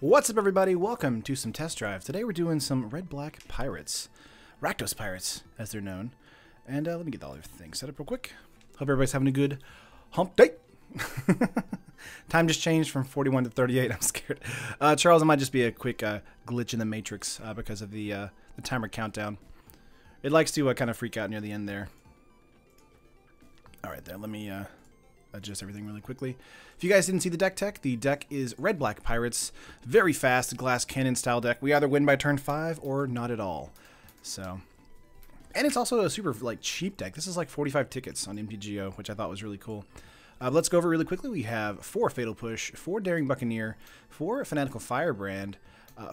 What's up, everybody? Welcome to some test drive. Today we're doing some red-black pirates. Rakdos pirates, as they're known. And let me get all your things set up real quick. Hope everybody's having a good hump day. Time just changed from 41 to 38. I'm scared. Charles, it might just be a quick glitch in the matrix because of the timer countdown. It likes to kind of freak out near the end there. All right, there. Let me adjust everything really quickly. If you guys didn't see the deck tech, the deck is red-black pirates. Very fast glass cannon style deck. We either win by turn 5 or not at all. So, and it's also a super cheap deck. This is like 45 tickets on MTGO, which I thought was really cool. Let's go over really quickly. We have 4 Fatal Push, 4 Daring Buccaneer, 4 Fanatical Firebrand,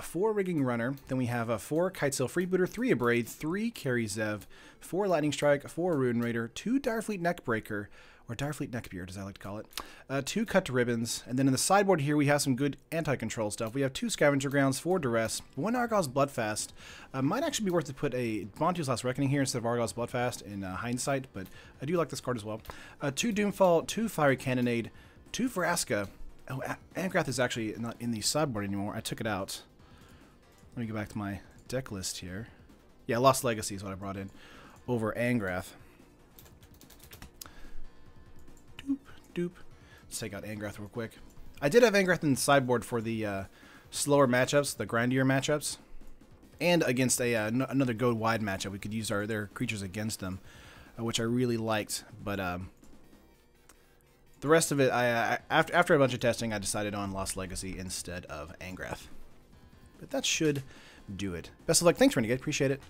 4 Rigging Runner. Then we have 4 Kitesail Freebooter, 3 Abrade, 3 Carry Zev, 4 Lightning Strike, 4 Ruin Raider, 2 Direfleet Neckbreaker, or Direfleet Neckbeard, as I like to call it. 2 Cut to Ribbons. And then in the sideboard here, we have some good anti-control stuff. We have 2 Scavenger Grounds, 4 Duress, 1 Argyle's Bloodfast. Might actually be worth to put a Bontu's Last Reckoning here instead of Argyle's Bloodfast in hindsight, but I do like this card as well. 2 Doomfall, 2 Fiery Cannonade, 2 Vraska. Oh, Angrath is actually not in the sideboard anymore. I took it out. Let me go back to my deck list here. Yeah, Lost Legacy is what I brought in over Angrath. Doop. Let's take out Angrath real quick. I did have Angrath in the sideboard for the slower matchups, the grindier matchups, and against a another go wide matchup. We could use their creatures against them, which I really liked. But the rest of it, after a bunch of testing, I decided on Lost Legacy instead of Angrath. But that should do it. Best of luck. Thanks, Renegade. Appreciate it.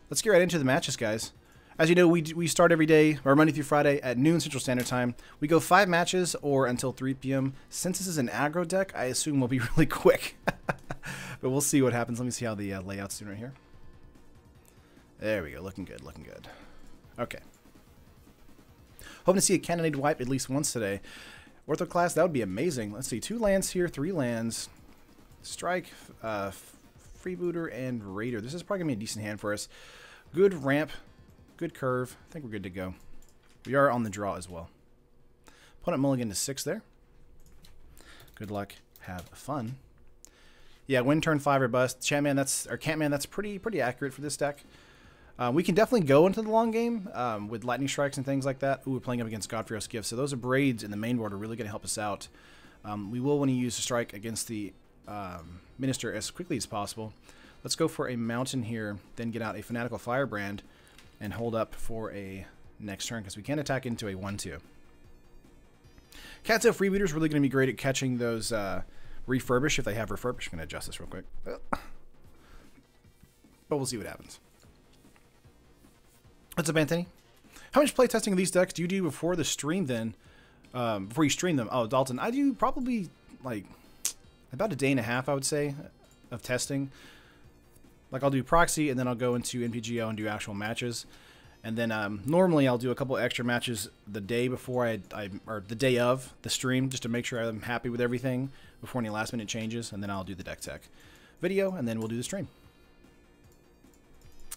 Let's get right into the matches, guys. As you know, we start every day, or Monday through Friday, at noon Central Standard Time. We go 5 matches, or until 3 p.m. Since this is an aggro deck, I assume we'll be really quick. But we'll see what happens. Let me see how the layout's doing right here. There we go. Looking good, looking good. Okay. Hoping to see a Cannonade wipe at least once today. Ortho class, that would be amazing. Let's see. 2 lands here, 3 lands. Strike, Freebooter, and Raider. This is probably going to be a decent hand for us. Good ramp. Good curve. I think we're good to go. We are on the draw as well. Opponent mulligan to 6 there. Good luck. Have fun. Yeah, win turn 5 or bust. Campman, that's pretty accurate for this deck. We can definitely go into the long game with lightning strikes and things like that. Ooh, we're playing up against Godfrey's Gift, so those Abrades in the main board are really going to help us out. We will want to use a strike against the Minister as quickly as possible. Let's go for a Mountain here, then get out a Fanatical Firebrand and hold up for a next turn, because we can attack into a 1-2. Kitesail Freebooter is really going to be great at catching those refurbish if they have refurbish. I'm going to adjust this real quick. But we'll see what happens. What's up, Anthony? How much playtesting of these decks do you do before the stream then? Before you stream them? Oh, Dalton, I do probably like about a day and a half, I would say, of testing. Like, I'll do proxy, and then I'll go into MTGO and do actual matches. And then normally I'll do a couple extra matches the day before or the day of the stream, just to make sure I'm happy with everything before any last minute changes. And then I'll do the deck tech video, and then we'll do the stream.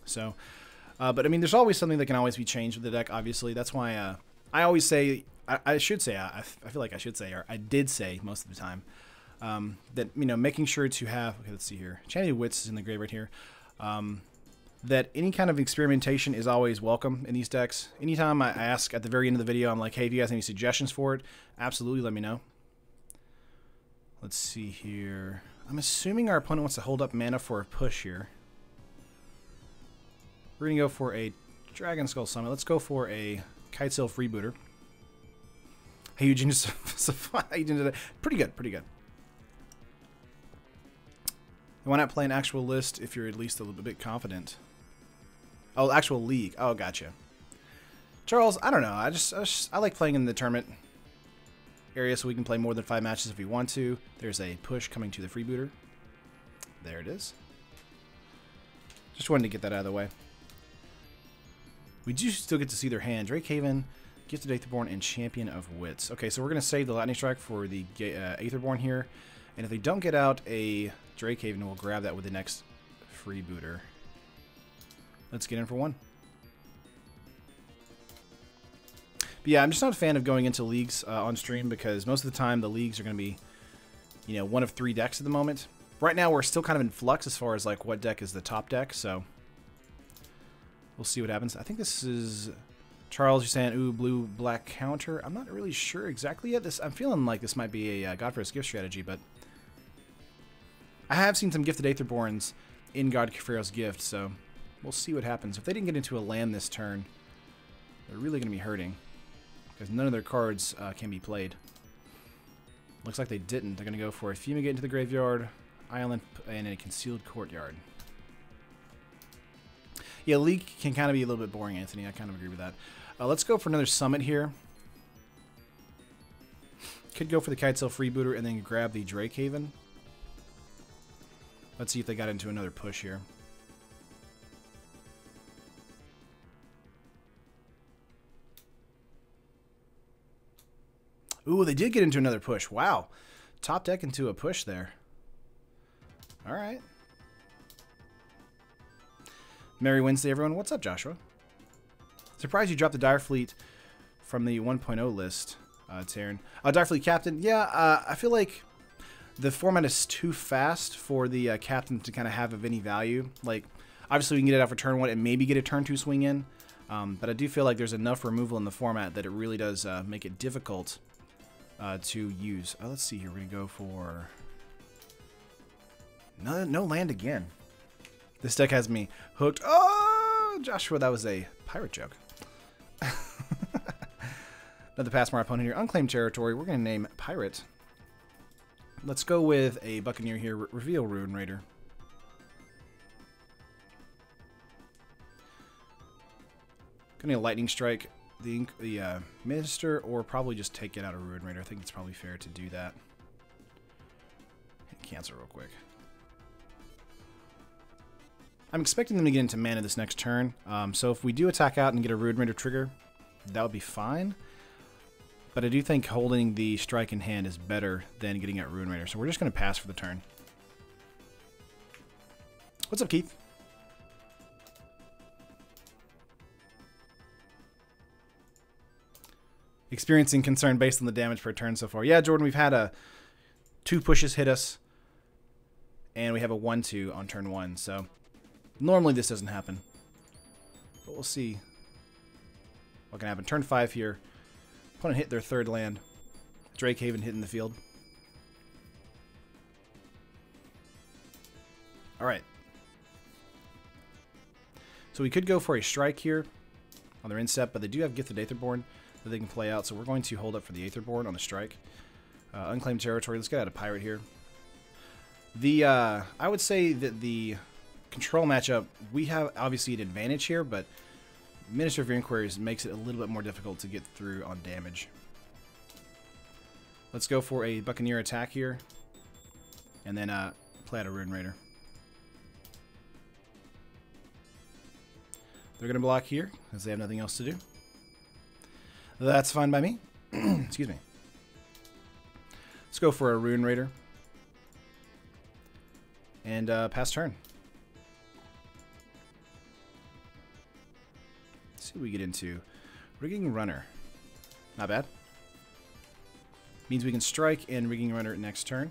So, but I mean, there's always something that can always be changed with the deck, obviously. That's why I always say, I should say, I feel like I should say, or I did say most of the time, that, you know, making sure to have, okay, let's see here, Enchanted Wits is in the grave right here, that any kind of experimentation is always welcome in these decks. Anytime I ask at the very end of the video, I'm like, hey, if you guys have any suggestions for it, absolutely let me know. Let's see here. I'm assuming our opponent wants to hold up mana for a push here. We're going to go for a Dragon Skull Summit. Let's go for a Kitesail Freebooter. Hey, Eugene, pretty good, pretty good. Why not play an actual list if you're at least a little bit confident? Oh, actual league. Oh, gotcha. Charles, I don't know. I like playing in the tournament area so we can play more than 5 matches if we want to. There's a push coming to the Freebooter. There it is. Just wanted to get that out of the way. We do still get to see their hand. Drakehaven, Gifted Aetherborn, and Champion of Wits. Okay, so we're going to save the Lightning Strike for the Aetherborn here. And if they don't get out a Drakehaven, we'll grab that with the next Freebooter. Let's get in for 1. But yeah, I'm just not a fan of going into leagues on stream, because most of the time the leagues are going to be you know, one of 3 decks at the moment. Right now, we're still kind of in flux as far as like what deck is the top deck, so we'll see what happens. I think this is Charles. You're saying, ooh, blue black counter. I'm not really sure exactly yet. I'm feeling like this might be a God Pharaoh's Gift strategy, but I have seen some Gifted Aetherborns in God Pharaoh's Gift, so we'll see what happens. If they didn't get into a land this turn, they're really going to be hurting because none of their cards can be played. Looks like they didn't. They're going to go for a Fumigate into the graveyard, Island, and a Concealed Courtyard. Yeah, Leak can kind of be a little bit boring, Anthony. I kind of agree with that. Let's go for another Summit here. Could go for the Kitesail Freebooter and then grab the Drakehaven. Let's see if they got into another push here. Ooh, they did get into another push. Wow. Top deck into a push there. All right. Merry Wednesday, everyone. What's up, Joshua? Surprised you dropped the Dire Fleet from the 1.0 list, Taryn. Dire Fleet Captain. Yeah, I feel like the format is too fast for the Captain to kind of have of any value. Like, obviously, we can get it out for turn 1 and maybe get a turn 2 swing in. But I do feel like there's enough removal in the format that it really does make it difficult to use. Let's see here. We're going to go for no land again. This deck has me hooked. Oh, Joshua, that was a pirate joke. Another pass from our opponent here. Unclaimed territory. We're going to name Pirate. Let's go with a Buccaneer here. Reveal Ruin Raider. Going to Lightning Strike the Minister, or probably just take it out of Ruin Raider. I think it's probably fair to do that. Hit cancel real quick. I'm expecting them to get into mana this next turn. So if we do attack out and get a Ruin Raider trigger, that would be fine. But I do think holding the strike in hand is better than getting out Ruin Raider. So we're just going to pass for the turn. What's up, Keith? Experiencing concern based on the damage per turn so far. Yeah, Jordan, we've had 2 pushes hit us. And we have a 1-2 on turn 1. So normally this doesn't happen. But we'll see what can happen. Turn 5 here. Opponent hit their 3rd land. Drakehaven hit in the field. Alright. So we could go for a strike here on their instep, but they do have Gifted Aetherborn that they can play out, so we're going to hold up for the Aetherborn on the strike. Unclaimed territory. Let's get out a pirate here. I would say that the control matchup, we have obviously an advantage here, but Minister of Inquiries makes it a little bit more difficult to get through on damage. Let's go for a Buccaneer attack here, and then play out a Ruin Raider. They're going to block here, because they have nothing else to do. That's fine by me. Excuse me. Let's go for a Ruin Raider. And pass turn. Let's see what we get into. Rigging Runner. Not bad. Means we can strike and Rigging Runner next turn.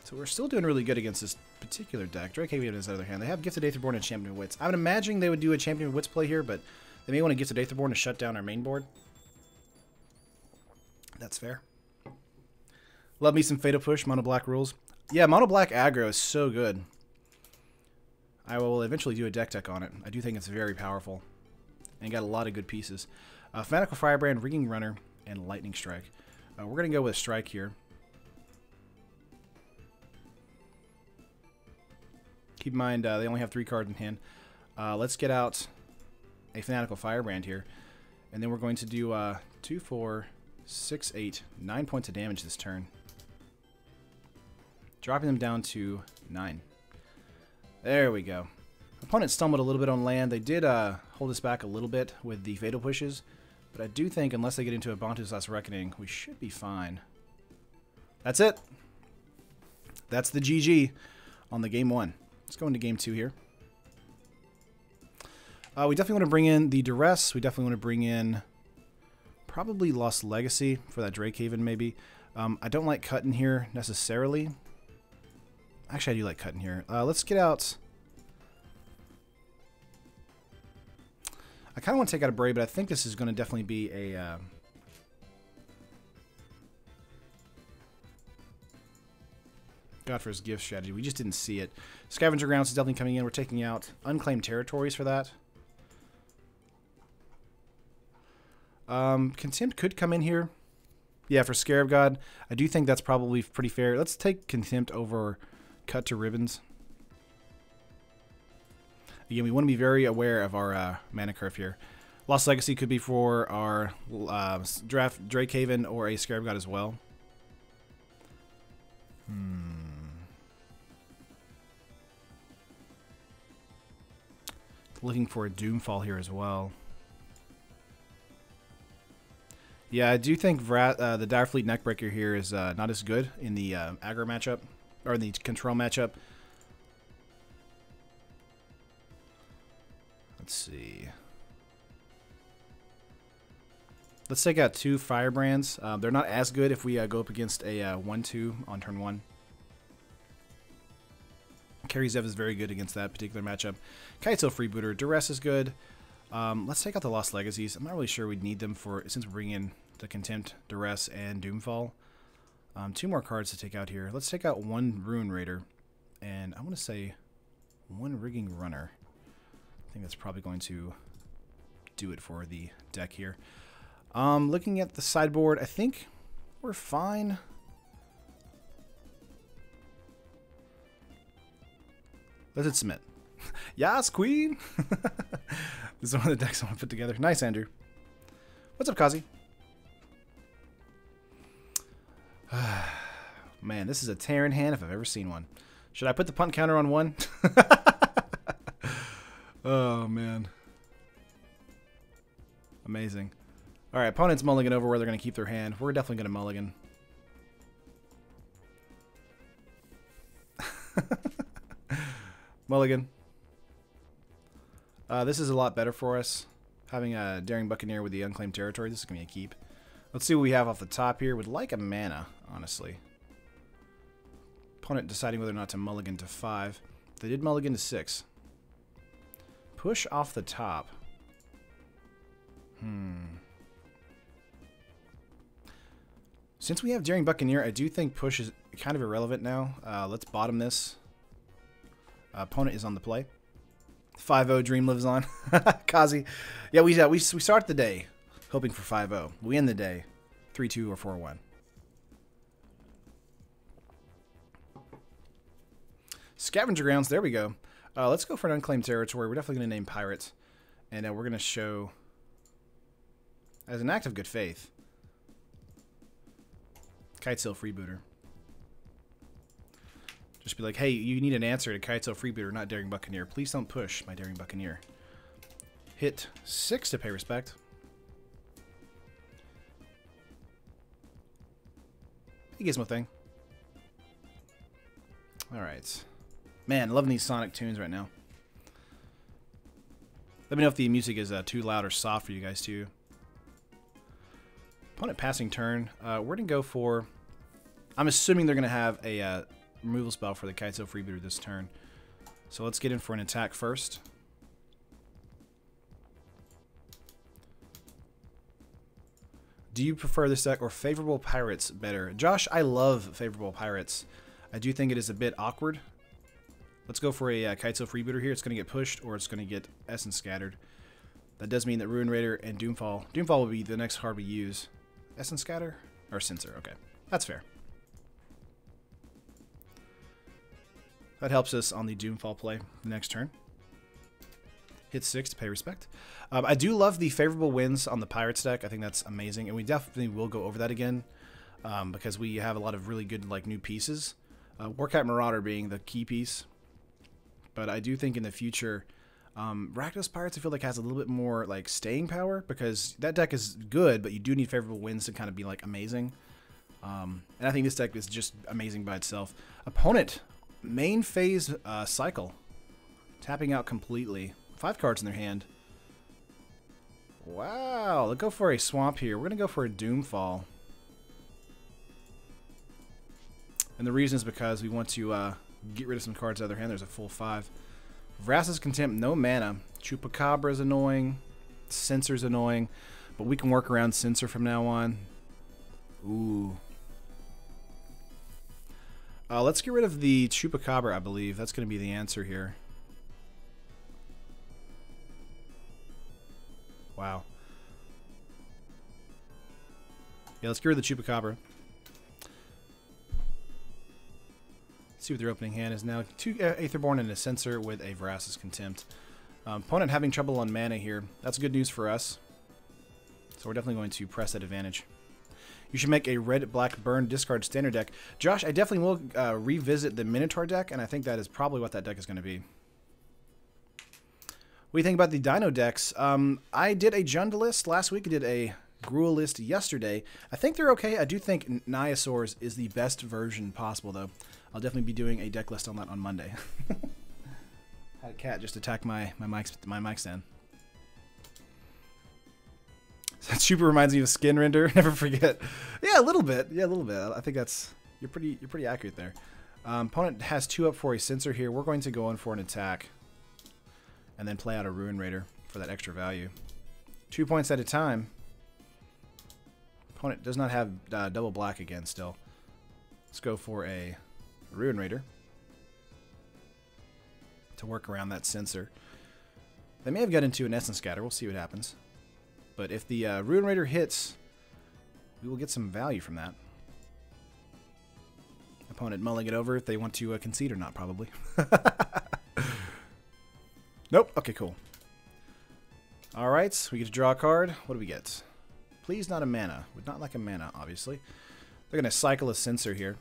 So we're still doing really good against this particular deck. Drakehaven on the other hand. They have Gifted Aetherborn and Champion of Wits. I would imagine they would do a Champion of Wits play here, but they may want to Gifted Aetherborn to shut down our main board. That's fair. Love me some Fatal Push, Mono Black rules. Yeah, Mono Black aggro is so good. I will eventually do a deck tech on it. I do think it's very powerful. And got a lot of good pieces. Fanatical Firebrand, Rigging Runner, and Lightning Strike. We're going to go with Strike here. Keep in mind, they only have 3 cards in hand. Let's get out a Fanatical Firebrand here. And then we're going to do 2, 4, 6, 8, 9 points of damage this turn. Dropping them down to 9. There we go. Opponent stumbled a little bit on land. They did hold us back a little bit with the Fatal Pushes. But I do think, unless they get into a Bantu's Last Reckoning, we should be fine. That's it. That's the GG on the game 1. Let's go into game 2 here. We definitely want to bring in the Duress. We definitely want to bring in probably Lost Legacy for that Drakehaven maybe. I don't like cutting here necessarily. Actually, I do like cutting here. Let's get out. I kind of want to take out a Brave, but I think this is going to definitely be a... God for his gift strategy. We just didn't see it. Scavenger Grounds is definitely coming in. We're taking out unclaimed territories for that. Contempt could come in here. Yeah, for Scarab God. I do think that's probably pretty fair. Let's take Contempt over Cut to Ribbons. Again, we want to be very aware of our mana curve here. Lost Legacy could be for our draft Drakehaven or a Scarab God as well. Looking for a Doomfall here as well. Yeah, I do think the Direfleet Neckbreaker here is not as good in the aggro matchup, or in the control matchup. Let's see. Let's take out 2 Firebrands. They're not as good if we go up against a 1-2 on turn 1. Carry Zev is very good against that particular matchup. Kitesail Freebooter. Duress is good. Let's take out the Lost Legacies. I'm not really sure we'd need them for, since we're bringing in the Contempt, Duress, and Doomfall. 2 more cards to take out here. Let's take out 1 Ruin Raider. And I want to say 1 Rigging Runner. I think that's probably going to do it for the deck here. Looking at the sideboard, I think we're fine. Let's hit submit. Yas, queen! This is one of the decks I want to put together. Nice, Andrew. What's up, Kazi? Man, this is a tearing hand if I've ever seen one. Should I put the punt counter on 1? Oh, man. Amazing. Alright, opponent's mulligan over where they're going to keep their hand. We're definitely going to mulligan. Mulligan. This is a lot better for us. Having a Daring Buccaneer with the unclaimed territory. This is going to be a keep. Let's see what we have off the top here. Would like a mana, honestly. Opponent deciding whether or not to mulligan to 5. They did mulligan to 6. Push off the top. Since we have Daring Buccaneer, I do think push is kind of irrelevant now. Let's bottom this. Opponent is on the play. 5-0 dream lives on. Kazi. Yeah, we start the day hoping for 5-0. We end the day 3-2 or 4-1. Scavenger Grounds. There we go. Let's go for an unclaimed territory. We're definitely going to name Pirates. And we're going to show, as an act of good faith, Kitesail Freebooter. Just be like, hey, you need an answer to Kitesail Freebooter, not Daring Buccaneer. Please don't push my Daring Buccaneer. Hit 6 to pay respect. Hey, Gizmo thing. Alright. Man, loving these Sonic tunes right now. Let me know if the music is too loud or soft for you guys, too. Opponent passing turn. We're going to go for... I'm assuming they're going to have a removal spell for the Kitesail Freebooter this turn. So let's get in for an attack first. Do you prefer this deck or Favorable Pirates better? Josh, I love Favorable Pirates. I do think it is a bit awkward. Let's go for a Kitesail Freebooter here. It's going to get pushed or it's going to get Essence Scattered. That does mean that Ruin Raider and Doomfall. Doomfall will be the next card we use. Essence Scatter? Or Censor. Okay. That's fair. That helps us on the Doomfall play the next turn. Hit 6 to pay respect. I do love the favorable wins on the Pirates deck. I think that's amazing. And we definitely will go over that again. Because we have a lot of really good new pieces. Warcat Marauder being the key piece. But I do think in the future... Rakdos Pirates I feel like has a little bit more staying power because that deck is good, but you do need favorable wins to kind of be amazing. And I think this deck is just amazing by itself. Opponent, main phase cycle, tapping out completely. 5 cards in their hand. Wow, let's go for a swamp here. We're gonna go for a Doomfall. And the reason is because we want to get rid of some cards out of their hand. There's a full 5. Vraska's Contempt, no mana. Chupacabra is annoying. Censor's annoying. But we can work around Censor from now on. Ooh. Let's get rid of the Chupacabra, I believe. That's going to be the answer here. Wow. Yeah, let's get rid of the Chupacabra. See what their opening hand is now. 2 Aetherborn and a Censor with a Vraska's Contempt. Opponent having trouble on mana here. That's good news for us. So we're definitely going to press that advantage. You should make a red-black burn discard standard deck. Josh, I definitely will revisit the Minotaur deck, and I think that is probably what that deck is going to be. What do you think about the Dino decks? I did a Jund list last week. I did a Gruul list yesterday. I think they're okay. I do think Niosaurs is the best version possible, though. I'll definitely be doing a deck list on that on Monday. Had a cat just attack my mic stand. That super reminds me of Skin Render. Never forget. Yeah, a little bit. Yeah, a little bit. I think that's you're pretty accurate there. Opponent has 2 up for a Censor here. We're going to go in for an attack, and then play out a Ruin Raider for that extra value. 2 points at a time. Opponent does not have double black again. Still, let's go for a Ruin Raider to work around that Censor. They may have got into an Essence Scatter. We'll see what happens. But if the Ruin Raider hits, we will get some value from that. Opponent mulling it over if they want to concede or not, probably. Nope. Okay, cool. Alright, we get to draw a card. What do we get? Please not a mana. Would not like a mana, obviously. They're going to cycle a Censor here.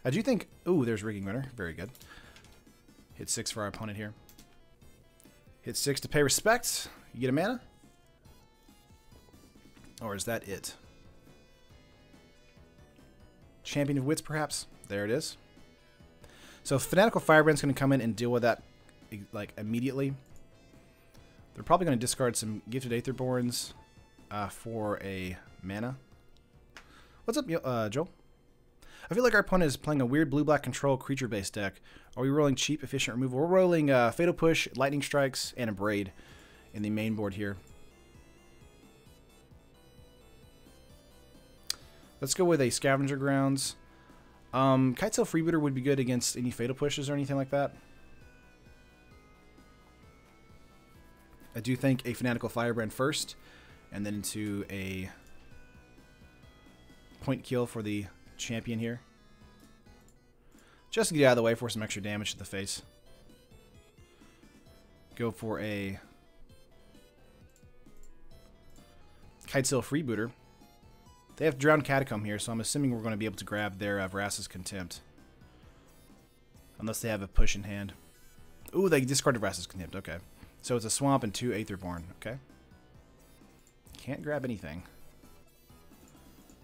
I do think... Ooh, there's Rigging Runner. Very good. Hit 6 for our opponent here. Hit 6 to pay respect. You get a mana? Or is that it? Champion of Wits, perhaps? There it is. So Fanatical Firebrand's going to come in and deal with that like immediately. They're probably going to discard some Gifted Aetherborns for a mana. What's up, Joel? I feel like our opponent is playing a weird blue-black control creature-based deck. Are we rolling cheap, efficient removal? We're rolling Fatal Push, Lightning Strikes, and a Braid in the main board here. Let's go with a Scavenger Grounds. Kitesail Freebooter would be good against any Fatal Pushes or anything like that. I do think a Fanatical Firebrand first, and then into a point kill for the champion here. Just to get out of the way for some extra damage to the face. Go for a Kitesail Freebooter. They have Drowned Catacomb here, so I'm assuming we're going to be able to grab their Vraska's Contempt. Unless they have a push in hand. Ooh, they discarded Vraska's Contempt. Okay. So it's a Swamp and 2 Aetherborn. Okay. Can't grab anything.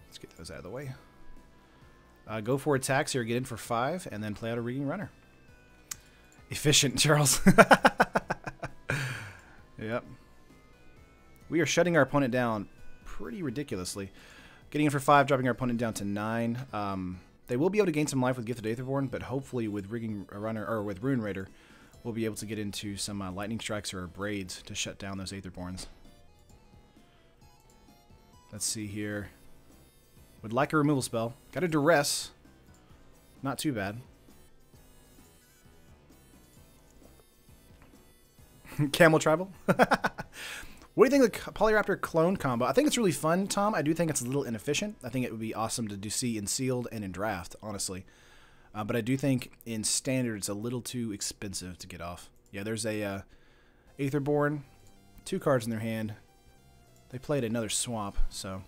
Let's get those out of the way. Go for attacks here, get in for 5, and then play out a Rigging Runner. Efficient, Charles. Yep. We are shutting our opponent down pretty ridiculously. Getting in for 5, dropping our opponent down to 9. They will be able to gain some life with Gifted Aetherborn, but hopefully with Rigging Runner or with Ruin Raider, we'll be able to get into some Lightning Strikes or Braids to shut down those Aetherborns. Let's see here. Would like a removal spell. Got a Duress. Not too bad. Camel Tribal. What do you think of the Polyraptor Clone combo? I think it's really fun, Tom. I do think it's a little inefficient. I think it would be awesome to see in Sealed and in Draft, honestly. But I do think in Standard it's a little too expensive to get off. Yeah, there's a Aetherborn. 2 cards in their hand. They played another Swamp, so...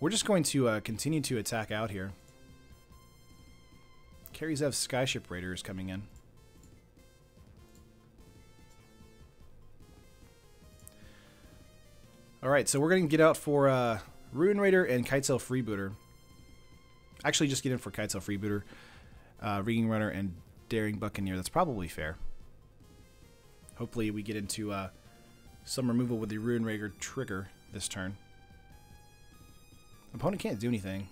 We're just going to continue to attack out here. Karizev Skyship Raider is coming in. Alright, so we're going to get out for Ruin Raider and Kitesail Freebooter. Actually, just get in for Kitesail Freebooter, Rigging Runner, and Daring Buccaneer. That's probably fair. Hopefully we get into some removal with the Ruin Raider trigger this turn. opponent can't do anything.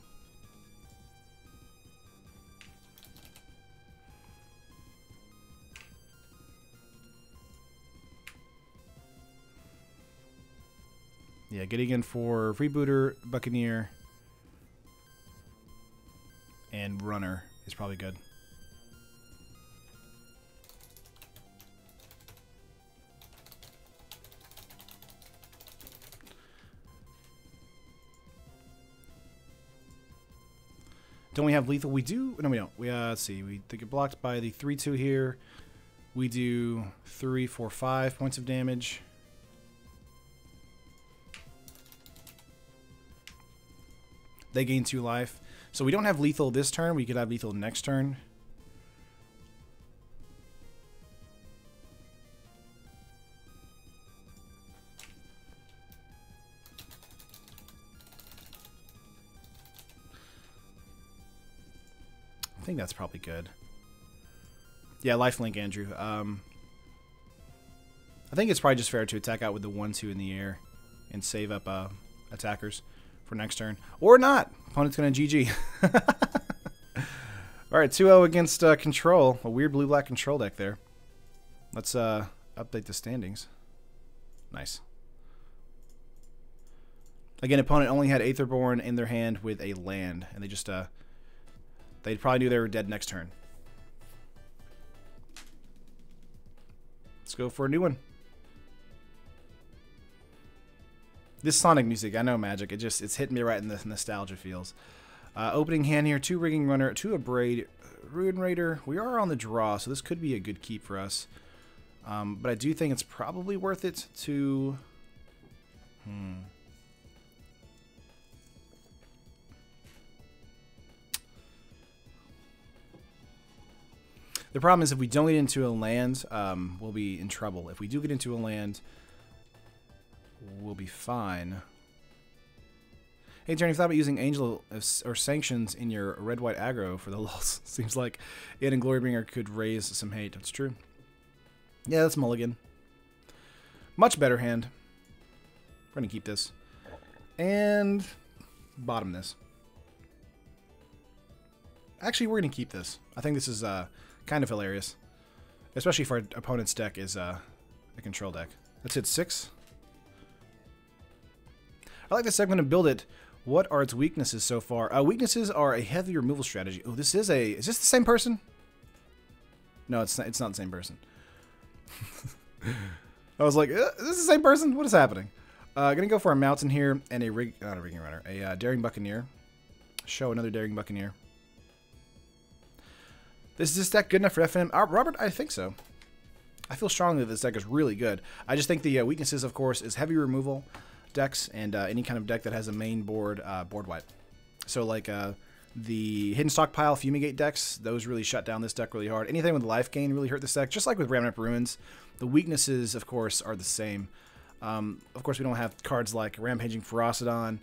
Yeah, getting in for Freebooter, Buccaneer, and Runner is probably good. Don't we have lethal? We do. No, we don't. Let's see. We get blocked by the 3/2 here. We do 3, 4, 5 points of damage. They gain 2 life. So we don't have lethal this turn. We could have lethal next turn. I think that's probably good. Yeah, lifelink, Andrew. I think it's probably just fair to attack out with the 1/2 in the air and save up attackers for next turn. Or not. Opponent's going to GG. Alright, 2-0 against Control. A weird blue-black Control deck there. Let's update the standings. Nice. Again, opponent only had Aetherborn in their hand with a land. And they just... they probably knew they were dead next turn. Let's go for a new one. This Sonic music, I know, Magic. It's hitting me right in the nostalgia feels. Opening hand here, 2 Rigging Runner, 2 Abrade, Ruin Raider. We are on the draw, so this could be a good keep for us. But I do think it's probably worth it to... The problem is if we don't get into a land, we'll be in trouble. If we do get into a land, we'll be fine. Hey, Jeremy, thought about using Angel or Sanctions in your red-white aggro for the lulls. Seems like it and Glorybringer could raise some hate. That's true. Yeah, that's mulligan. Much better hand. We're going to keep this. And bottom this. Actually, we're going to keep this. I think this is kind of hilarious. Especially if our opponent's deck is a control deck. Let's hit 6. I like this deck. I'm going to build it. What are its weaknesses so far? Weaknesses are a heavy removal strategy. Oh, this is a... Is this the same person? No, it's not the same person. I was like, is this the same person? What is happening? Gonna go for a Mountain here and not a Rigging Runner. A Daring Buccaneer. Show another Daring Buccaneer. Is this deck good enough for FNM? Robert, I think so. I feel strongly that this deck is really good. I just think the weaknesses, of course, is heavy removal decks and any kind of deck that has a main board board wipe. So like the Hidden Stockpile, Fumigate decks, those really shut down this deck really hard. Anything with life gain really hurt this deck, just like with Ramming Up Ruins. The weaknesses, of course, are the same. Of course, we don't have cards like Rampaging Ferocidon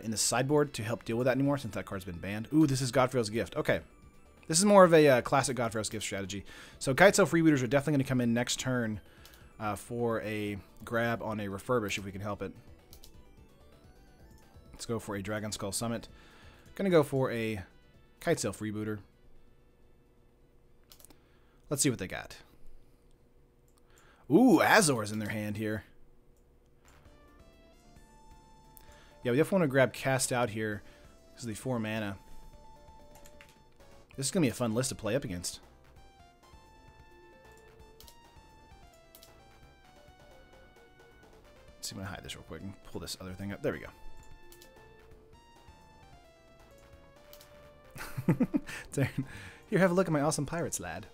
in the sideboard to help deal with that anymore since that card's been banned. Ooh, this is Godfrey's Gift. Okay. This is more of a classic Godfrey's Gift strategy. So Kitesail Freebooters are definitely going to come in next turn for a grab on a Refurbish if we can help it. Let's go for a Dragon Skull Summit. Gonna go for a Kitesail Freebooter. Let's see what they got. Ooh, Azor's in their hand here. Yeah, we definitely want to grab Cast Out here because of the 4 mana. This is going to be a fun list to play up against. Let's see, I'm going to hide this real quick and pull this other thing up. There we go. Here, have a look at my awesome pirates, lad.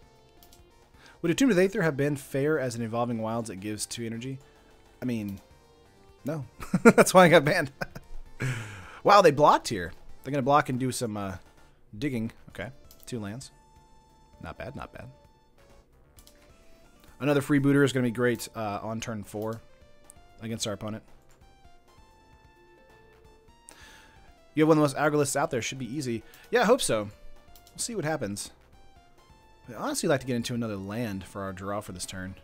Would Attuned with Aether have been fair as an Evolving Wilds that gives 2 energy? I mean, no. That's why I got banned. Wow, they blocked here. They're going to block and do some digging. Okay, 2 lands. Not bad, not bad. Another Freebooter is going to be great on turn 4 against our opponent. You have one of the most aggro lists out there. Should be easy. Yeah, I hope so. We'll see what happens. I'd honestly like to get into another land for our draw for this turn.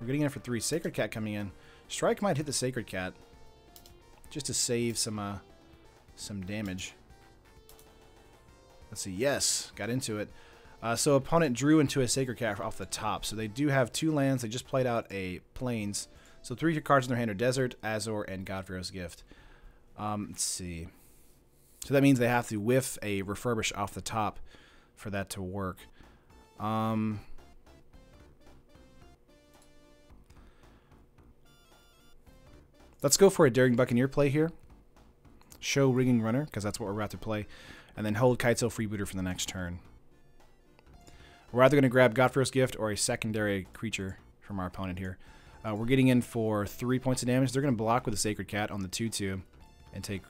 We're getting in for 3. Sacred Cat coming in. Strike might hit the Sacred Cat just to save some some damage. Let's see. Yes, got into it. So opponent drew into a Sacred Cat off the top. So they do have 2 lands. They just played out a Plains. So 3 cards in their hand are Desert, Azor, and God-Pharaoh's Gift. Let's see. So that means they have to whiff a Refurbish off the top for that to work. Let's go for a Daring Buccaneer play here. Show Ringing Runner, because that's what we're about to play. And then hold Kitesail Freebooter for the next turn. We're either going to grab God-Pharaoh's Gift or a secondary creature from our opponent here. We're getting in for 3 points of damage. They're going to block with a Sacred Cat on the 2/2 and take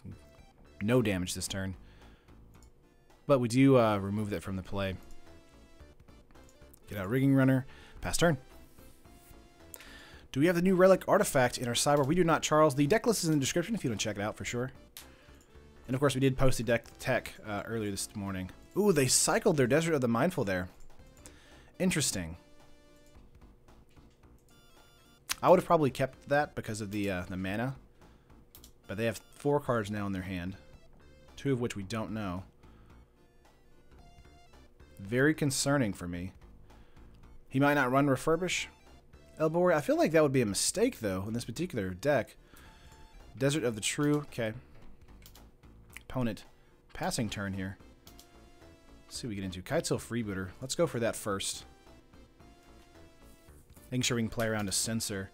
no damage this turn. But we do remove that from the play. Get out Ringing Runner. Pass turn. Do we have the new Relic Artifact in our sideboard? We do not, Charles. The deck list is in the description if you want to check it out for sure. And of course, we did post the deck tech earlier this morning. Ooh, they cycled their Desert of the Mindful there. Interesting. I would have probably kept that because of the mana. But they have 4 cards now in their hand. 2 of which we don't know. Very concerning for me. He might not run Refurbish. Elbori, I feel like that would be a mistake, though, in this particular deck. Desert of the True. Okay. Opponent. Passing turn here. Let's see what we get into. Kitesail Freebooter. Let's go for that first. Making sure we can play around a Censor.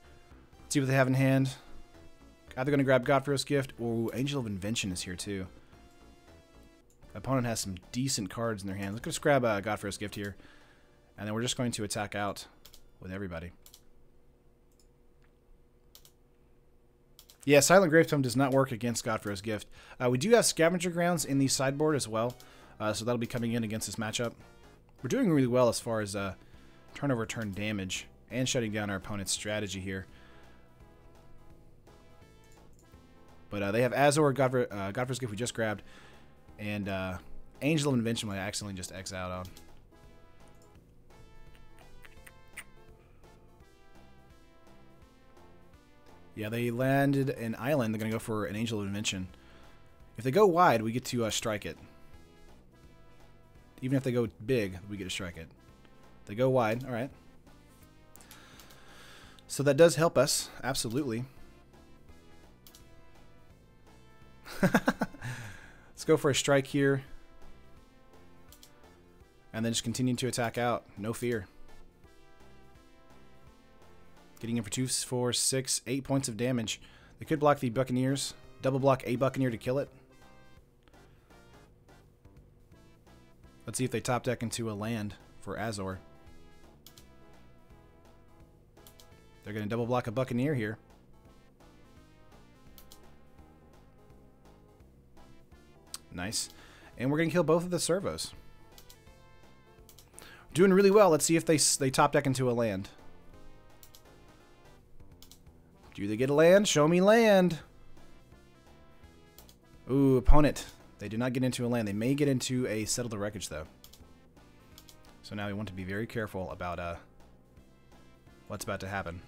Let's see what they have in hand. Either going to grab God-Pharaoh's Gift or Angel of Invention is here, too. Opponent has some decent cards in their hand. Let's just grab God-Pharaoh's Gift here. And then we're just going to attack out with everybody. Yeah, Silent Gravetome does not work against God-Pharaoh's Gift. We do have Scavenger Grounds in the sideboard as well. So that'll be coming in against this matchup. We're doing really well as far as turnover turn damage and shutting down our opponent's strategy here. But they have Azor, God-Pharaoh's Gift we just grabbed, and Angel of Invention I accidentally just X out on. Yeah, they landed an island. They're going to go for an Angel of Invention. If they go wide, we get to strike it. Even if they go big, we get to strike it. They go wide. All right. So that does help us. Absolutely. Let's go for a strike here. And then just continue to attack out. No fear. Getting in for 2, 4, 6, 8 points of damage. They could block the Buccaneers. Double block a Buccaneer to kill it. Let's see if they top deck into a land for Azor. They're going to double block a Buccaneer here. Nice. And we're going to kill both of the servos. Doing really well. Let's see if they top deck into a land. Do they get a land? Show me land. Ooh, opponent. They do not get into a land. They may get into a Settle the Wreckage, though. So now we want to be very careful about what's about to happen.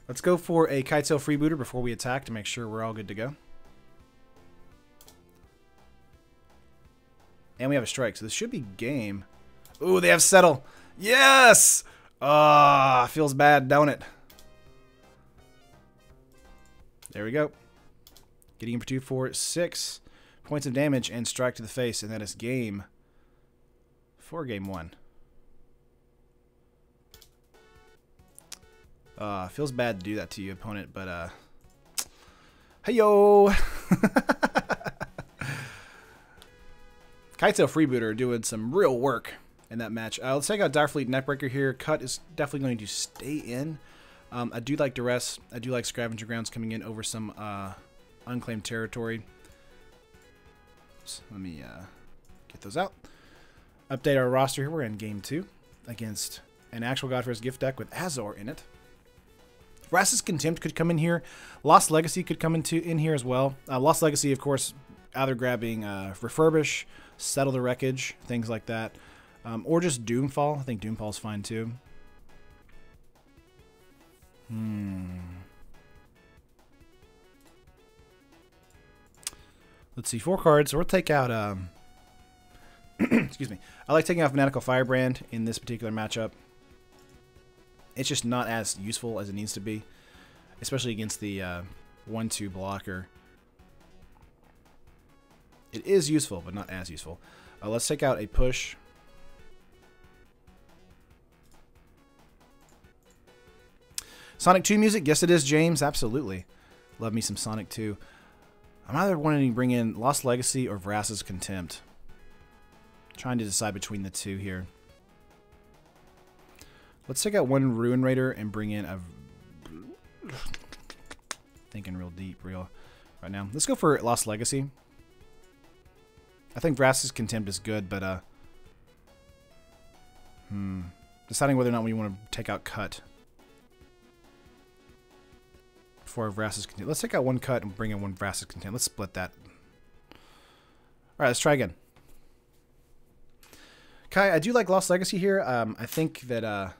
Let's go for a Kitesail Freebooter before we attack to make sure we're all good to go. And we have a strike, so this should be game. Ooh, they have Settle. Yes! Ah, feels bad, don't it? There we go. Getting in for 2, 4, 6 points of damage and strike to the face, and that is game for game 1. Feels bad to do that to you, opponent, but hey-yo! Kitesail Freebooter doing some real work in that match. Let's take out Direfleet Netbreaker here. Cut is definitely going to stay in. I do like Duress. I do like Scavenger Grounds coming in over some unclaimed territory. So let me get those out. Update our roster here. We're in game 2 against an actual God-Pharaoh's Gift deck with Azor in it. Vraska's Contempt could come in here. Lost Legacy could come in here as well. Lost Legacy, of course, either grabbing Refurbish, Settle the Wreckage, things like that. Or just Doomfall. I think Doomfall's fine too. Let's see, 4 cards. We'll take out, excuse me. I like taking out Fanatical Firebrand in this particular matchup. It's just not as useful as it needs to be, especially against the 1/2 blocker. It is useful, but not as useful. Let's take out a push. Sonic 2 music? Yes, it is, James. Absolutely. Love me some Sonic 2. I'm either wanting to bring in Lost Legacy or Vrasa's Contempt. Trying to decide between the two here. Let's take out one Ruin Raider and bring in a... Thinking real deep, right now. Let's go for Lost Legacy. I think Vrasa's Contempt is good, but deciding whether or not we want to take out Cut before Vrasa's Contempt. Let's take out one Cut and bring in one Vrasa's Contempt. Let's split that. Alright, let's try again. Kai, I do like Lost Legacy here. I think that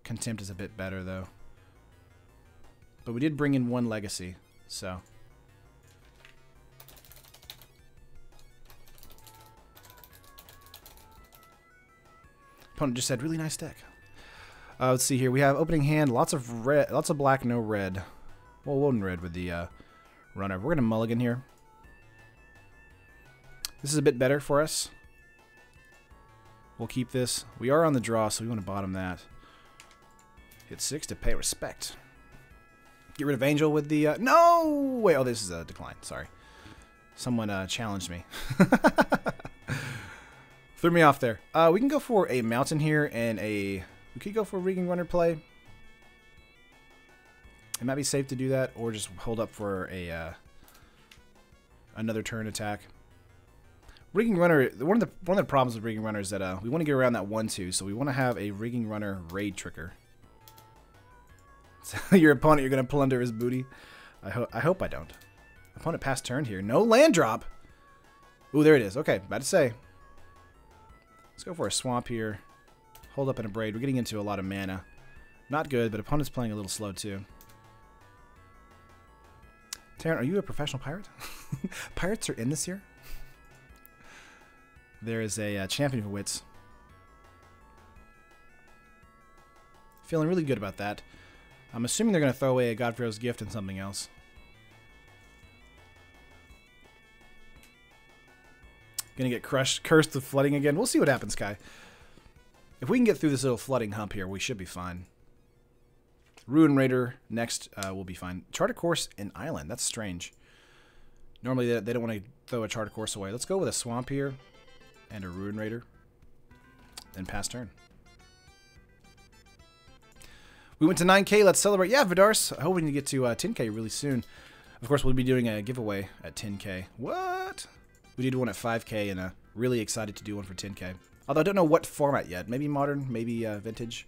Contempt is a bit better, though. But we did bring in one Legacy, so... Opponent just said, really nice deck. Let's see here. We have opening hand, lots of red, lots of black, no red. Well, one red with the runner. We're going to mulligan here. This is a bit better for us. We'll keep this. We are on the draw, so we want to bottom that. Hit 6 to pay respect. Get rid of Angel with the... no! Wait, oh, this is a decline. Sorry. Someone challenged me. Threw me off there. We can go for a Mountain here and a... We could go for a Rigging Runner play. It might be safe to do that, or just hold up for a another turn attack. Rigging Runner, one of the problems with Rigging Runner is that we want to get around that 1/2, so we want to have a Rigging Runner raid trigger. So your opponent, you're going to plunder his booty. I hope I don't. Opponent passed turn here. No land drop. Ooh, there it is. Okay, about to say. Let's go for a swamp here. Hold up in a braid. We're getting into a lot of mana. Not good, but opponent's playing a little slow too. Taryn, are you a professional pirate? Pirates are in this year? There is a champion of wits. Feeling really good about that. I'm assuming they're going to throw away a Godfrey's Gift and something else. Going to get cursed with flooding again. We'll see what happens, Kai. If we can get through this little flooding hump here, we should be fine. Ruin Raider next will be fine. Charter Course and Island. That's strange. Normally they don't want to throw a Charter Course away. Let's go with a Swamp here and a Ruin Raider. Then pass turn. We went to 9K. Let's celebrate. Yeah, Vidars. I hope we can get to 10K really soon. Of course, we'll be doing a giveaway at 10K. What? We did one at 5K, and really excited to do one for 10K. Although I don't know what format yet. Maybe Modern, maybe Vintage,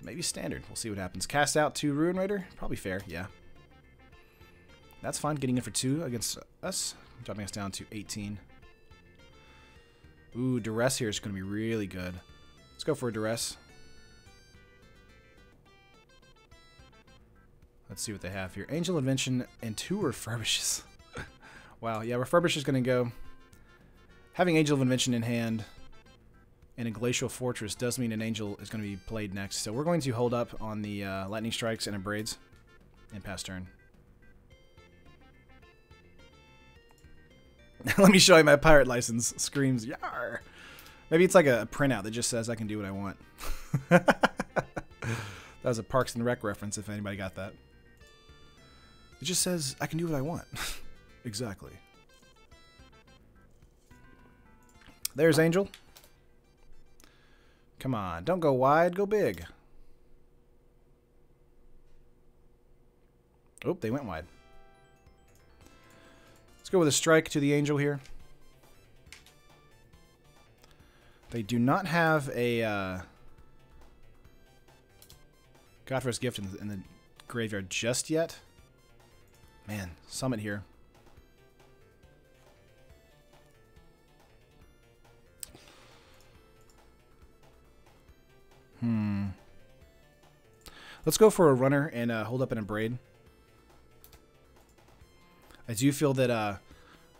maybe Standard. We'll see what happens. Cast out to Ruin Raider. Probably fair, yeah. That's fine. Getting in for 2 against us. Dropping us down to 18. Ooh, Duress here is going to be really good. Let's go for a Duress. Let's see what they have here. Angel Invention and 2 Refurbishes. Wow, yeah, Refurbish is going to go. Having Angel of Invention in hand and a Glacial Fortress does mean an Angel is going to be played next. So we're going to hold up on the Lightning Strikes and a Braids and pass turn. Let me show you my pirate license. Screams, yar. Maybe it's like a printout that just says I can do what I want. That was a Parks and Rec reference if anybody got that. It just says I can do what I want. Exactly. There's Angel. Come on, don't go wide, go big. Oh, they went wide. Let's go with a strike to the Angel here. They do not have a Godfrey's Gift in the graveyard just yet. Man, Summit here. Let's go for a runner and hold up in a braid. I do feel that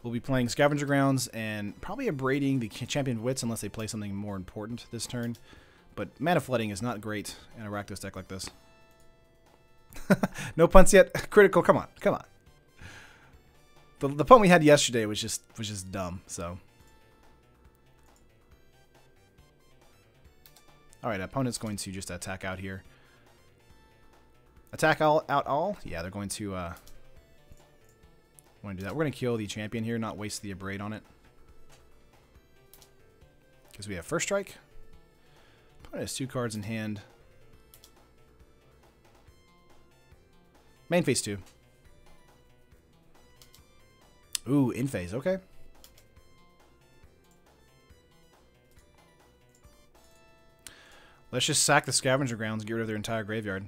We'll be playing Scavenger Grounds and probably abrading the Champion of Wits unless they play something more important this turn. But mana flooding is not great in a Rakdos deck like this. No punts yet. Critical. Come on. Come on. The punt we had yesterday was just dumb. So. All right. Opponent's going to just attack out here. Attack out all? Yeah, they're going to want to do that. We're going to kill the champion here, not waste the abrade on it. Because we have first strike. Opponent has 2 cards in hand. Main phase 2. Ooh, in phase, okay. Let's just sack the Scavenger Grounds and get rid of their entire graveyard.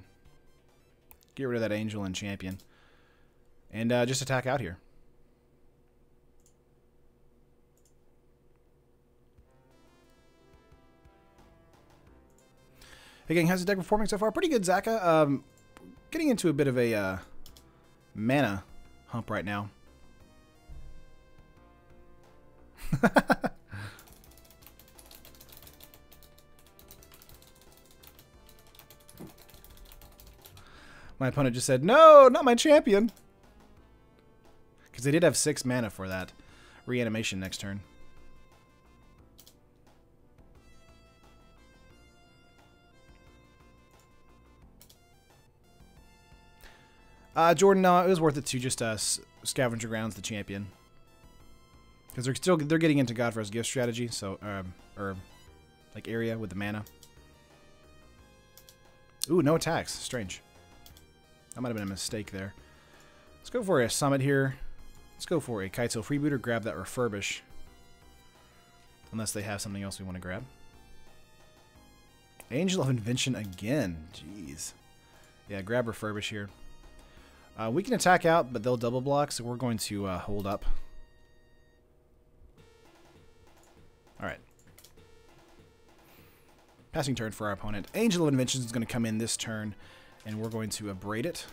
Get rid of that Angel and Champion. And just attack out here. Hey gang, how's the deck performing so far? Pretty good, Zaka. Getting into a bit of a mana hump right now. My opponent just said, no, not my champion. Because they did have 6 mana for that reanimation next turn. Jordan, no, it was worth it to just Scavenger Grounds the champion. Because they're getting into Godfar's Gift strategy, so or like area with the mana. Ooh, no attacks. Strange. That might have been a mistake there. Let's go for a summit here. Let's go for a Kaito Freebooter. Grab that Refurbish. Unless they have something else we want to grab. Angel of Invention again. Jeez. Yeah, grab Refurbish here. We can attack out, but they'll double block, so we're going to hold up. Alright. Passing turn for our opponent. Angel of Invention is going to come in this turn, and we're going to abrade it.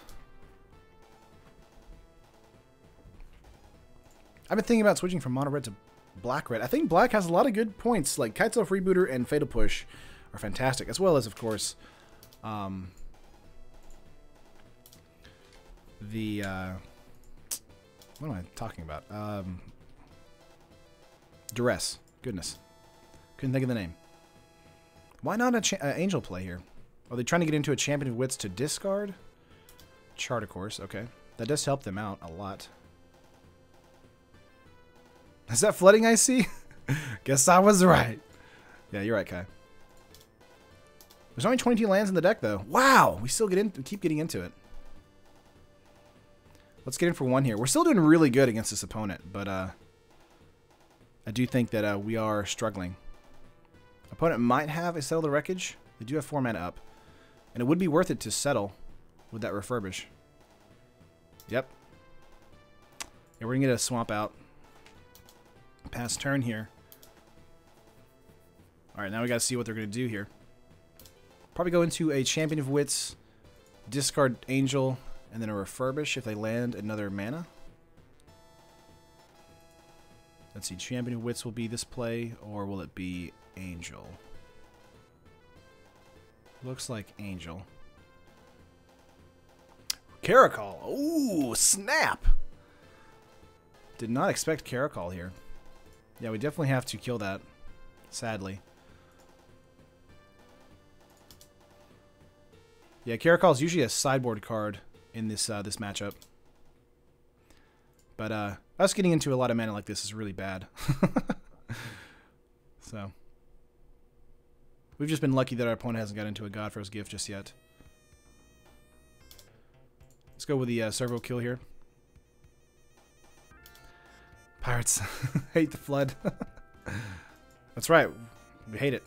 I've been thinking about switching from mono red to black red. I think black has a lot of good points, like Kaito Freebooter and Fatal Push are fantastic, as well as, of course, the what am I talking about? Duress. Goodness, couldn't think of the name. Why not a angel play here? Are they trying to get into a Champion of Wits to discard? Chart, of course. Okay, that does help them out a lot. Is that flooding I see? Guess I was right. Yeah, you're right, Kai. There's only 22 lands in the deck, though. Wow, we still keep getting into it. Let's get in for 1 here. We're still doing really good against this opponent, but I do think that we are struggling. Opponent might have a Settle the Wreckage. They do have 4 mana up, and it would be worth it to settle with that Refurbish. Yep. Yeah, we're gonna get a swamp out. Pass turn here. Alright, now we gotta see what they're gonna do here. Probably go into a Champion of Wits, discard Angel, and then a Refurbish if they land another mana. Let's see, Champion of Wits will be this play, or will it be Angel? Looks like Angel. Caracol! Ooh, snap! Did not expect Caracol here. Yeah, we definitely have to kill that, sadly. Yeah, Caracol is usually a sideboard card in this this matchup. But us getting into a lot of mana like this is really bad. So we've just been lucky that our opponent hasn't got into a Godfar's Gift just yet. Let's go with the servo kill here. Pirates hate the flood. That's right. We hate it.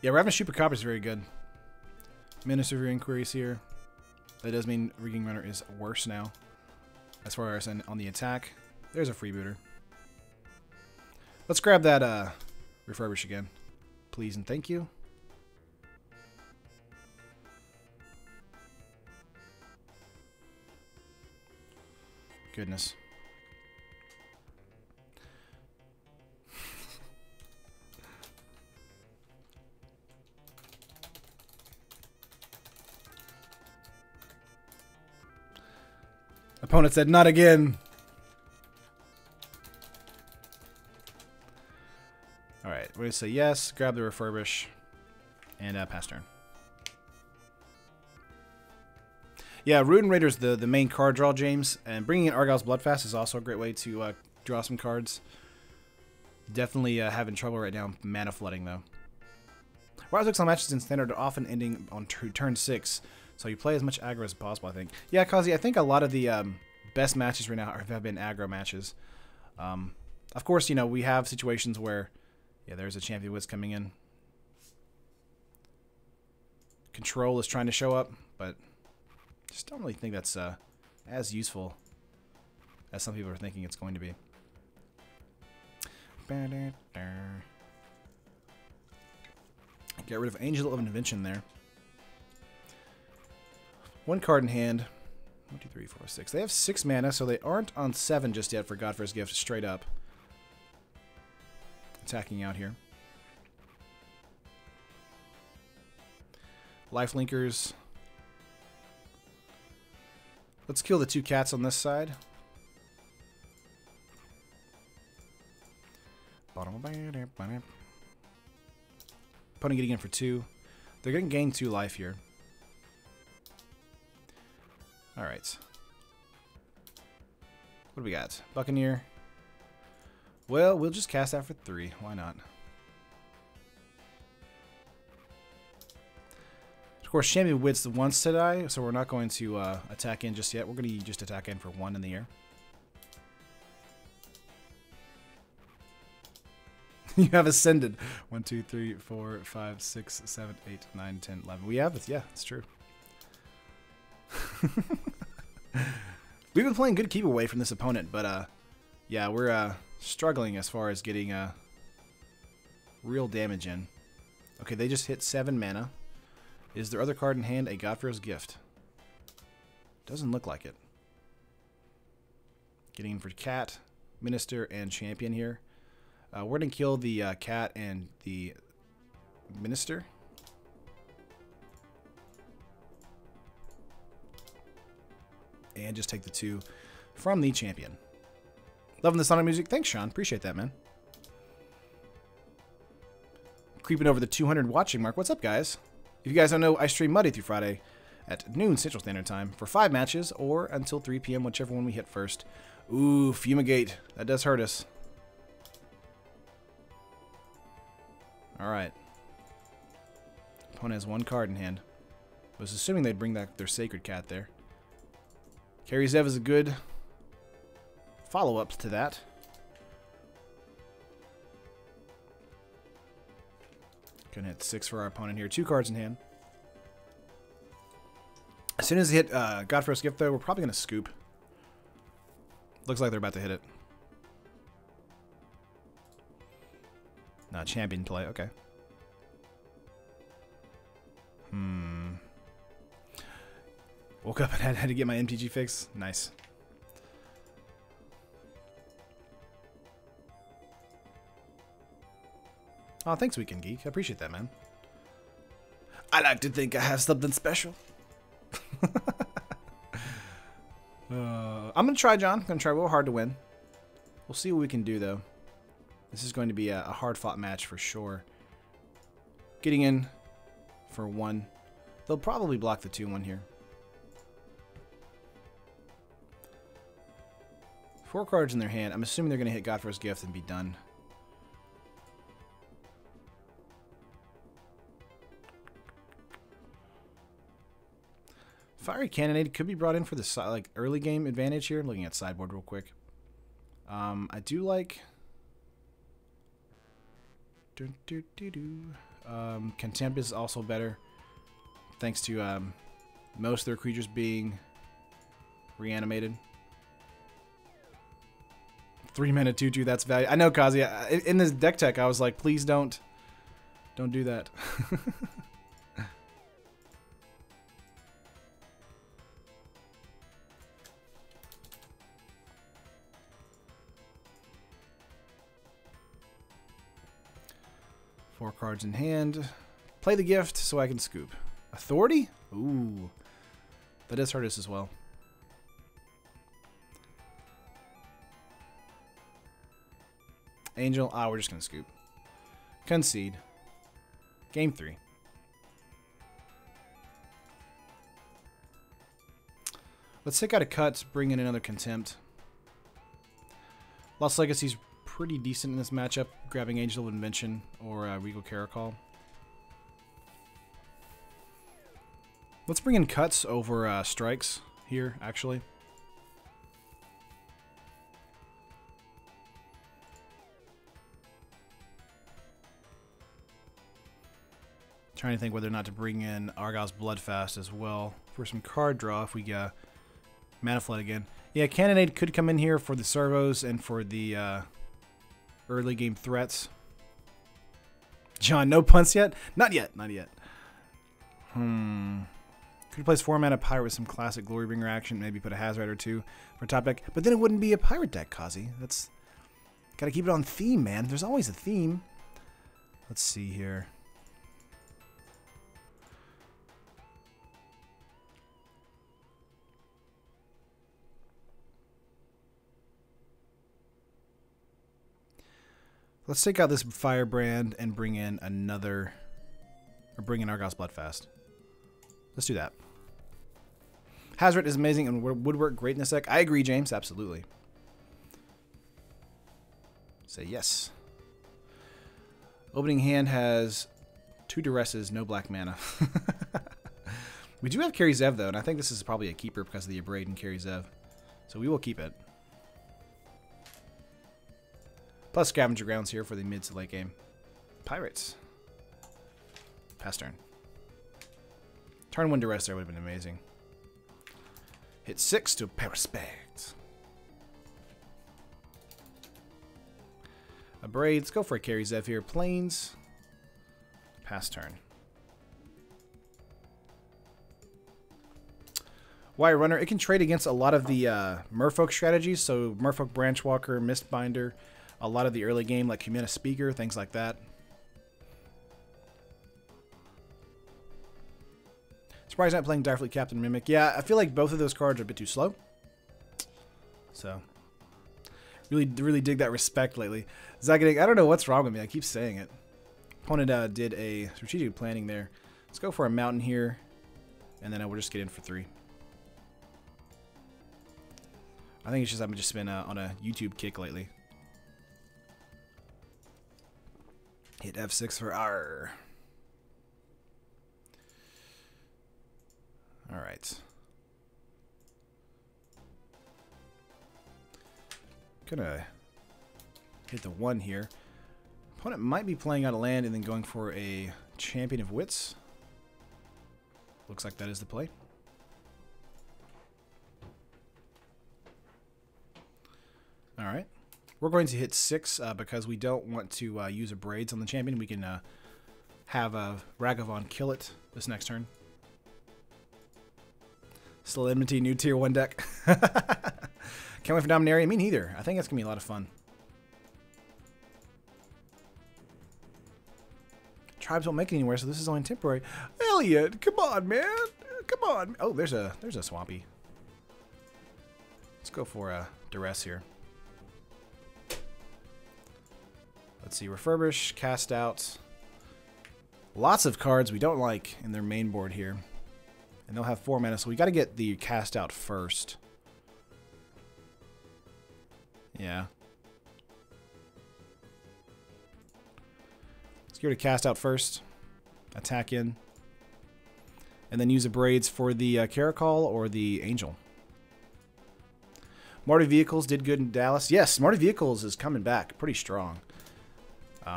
Yeah, Ravenous Chupacabra is very good. Minister of your Inquiries here. That does mean Rigging Runner is worse now. As far as on the attack. There's a freebooter. Let's grab that Refurbish again. Please and thank you. Goodness. Opponent said, not again. Alright, we're going to say yes, grab the refurbish, and pass turn. Yeah, Rune Raider's the main card draw, James, and bringing in Argyle's Bloodfast is also a great way to draw some cards. Definitely having trouble right now mana flooding, though. Wild Ixalan matches in Standard are often ending on turn 6, so you play as much aggro as possible, I think. Yeah, Kazi, I think a lot of the best matches right now have been aggro matches. Of course, you know, we have situations where, yeah, there's a Champion Wiz coming in. Control is trying to show up, but just don't really think that's as useful as some people are thinking it's going to be. Get rid of Angel of Invention there. One card in hand. 1, 2, 3, 4, 6. They have 6 mana, so they aren't on 7 just yet for Godfrey's Gift straight up. Attacking out here. Lifelinkers. Let's kill the 2 cats on this side. Opponent getting in for 2. They're going to gain 2 life here. Alright. What do we got? Buccaneer. Well, we'll just cast that for 3. Why not? Of course, Champion Wits wants to die, so we're not going to attack in just yet. We're going to just attack in for 1 in the air. You have ascended. 1, 2, 3, 4, 5, 6, 7, 8, 9, 10, 11. We have it. Yeah, it's true. We've been playing good keep away from this opponent, but yeah, we're struggling as far as getting real damage in. Okay, they just hit 7 mana. Is their other card in hand a Godfrey's Gift? Doesn't look like it. Getting in for Cat, Minister, and Champion here. We're going to kill the Cat and the Minister. And just take the 2 from the Champion. Loving the Sonic music. Thanks, Sean. Appreciate that, man. Creeping over the 200 watching mark. What's up, guys? If you guys don't know, I stream Monday through Friday at noon Central Standard Time for 5 matches or until 3 p.m., whichever one we hit first. Ooh, Fumigate. That does hurt us. Alright. Opponent has 1 card in hand. I was assuming they'd bring back their Sacred Cat there. Carry Zev is a good follow-up to that. Gonna hit 6 for our opponent here. 2 cards in hand. As soon as they hit Godfrey's Gift, though, we're probably gonna scoop. Looks like they're about to hit it. No, Champion play. Okay. Woke up and had to get my MTG fix. Nice. Oh, thanks, Weekend Geek. I appreciate that, man. I like to think I have something special. I'm going to try, John. I'm going to try real hard to win. We'll see what we can do, though. This is going to be a hard-fought match for sure. Getting in for 1. They'll probably block the 2-1 here. 4 cards in their hand. I'm assuming they're going to hit Godfrey's Gift and be done. Fiery Cannonade could be brought in for the early game advantage here. I'm looking at sideboard real quick. I do like... Contempt is also better, thanks to most of their creatures being reanimated. 3 mana 2/2, that's value. I know, Kazi. In this deck tech, I was like, please don't do that. 4 cards in hand. Play the gift so I can scoop. Authority? Ooh. That does hurt us as well. Angel. Ah, we're just going to scoop. Concede. Game 3. Let's take out a cut, bring in another Contempt. Lost Legacy's pretty decent in this matchup, grabbing Angel of Invention or Regal Caracol. Let's bring in cuts over strikes here, actually. Trying to think whether or not to bring in Argyle's Bloodfast as well for some card draw if we get Mana Flood again. Yeah, Cannonade could come in here for the servos and for the early game threats. John, no punts yet? Not yet, not yet. Could place 4 mana Pirate with some classic Glorybringer action, maybe put a Hazard or 2 for top deck. But then it wouldn't be a Pirate deck, Kazi. That's gotta keep it on theme, man. There's always a theme. Let's see here. Let's take out this Firebrand and bring in another, or bring in Argyle's Bloodfast. Let's do that. Hazard is amazing and would work great in this deck. I agree, James. Absolutely. Say yes. Opening hand has 2 Duresses, no black mana. We do have Carry Zev, though, and I think this is probably a keeper because of the Abrade and Carry Zev. So we will keep it. Plus Scavenger Grounds here for the mid to late game. Pirates. Pass turn. Turn 1 Duress there would have been amazing. Hit 6 to pay respect. Abrade. Let's go for a Carry Zev here. Plains. Pass turn. Wire Runner. It can trade against a lot of the Merfolk strategies. So Merfolk Branchwalker, Mistbinder. A lot of the early game, like Humana Speaker, things like that. Surprised not playing Direfleet Captain Mimic. Yeah, I feel like both of those cards are a bit too slow. So, really dig that respect lately. Zagadig, I don't know what's wrong with me. I keep saying it. Opponent did a strategic planning there. Let's go for a Mountain here, and then we'll just get in for 3. I think it's just I've just been on a YouTube kick lately. Hit F6 for R. Alright. Gonna hit the 1 here. Opponent might be playing out a land and then going for a Champion of Wits. Looks like that is the play. Alright. We're going to hit 6 because we don't want to use Abrades on the champion. We can have Ragavon kill it this next turn. Still Enmity, new tier 1 deck. Can't wait for Dominaria. Me neither. I think it's going to be a lot of fun. Tribes won't make it anywhere, so this is only temporary. Elliot, come on, man. Come on. Oh, there's a Swampy. Let's go for a Duress here. Let's see, Refurbish, Cast Out. Lots of cards we don't like in their main board here. And they'll have 4 mana, so we got to get the Cast Out first. Yeah. Let's give it a Cast Out first. Attack in. And then use the Braids for the Caracol or the Angel. Marty Vehicles did good in Dallas. Yes, Marty Vehicles is coming back pretty strong.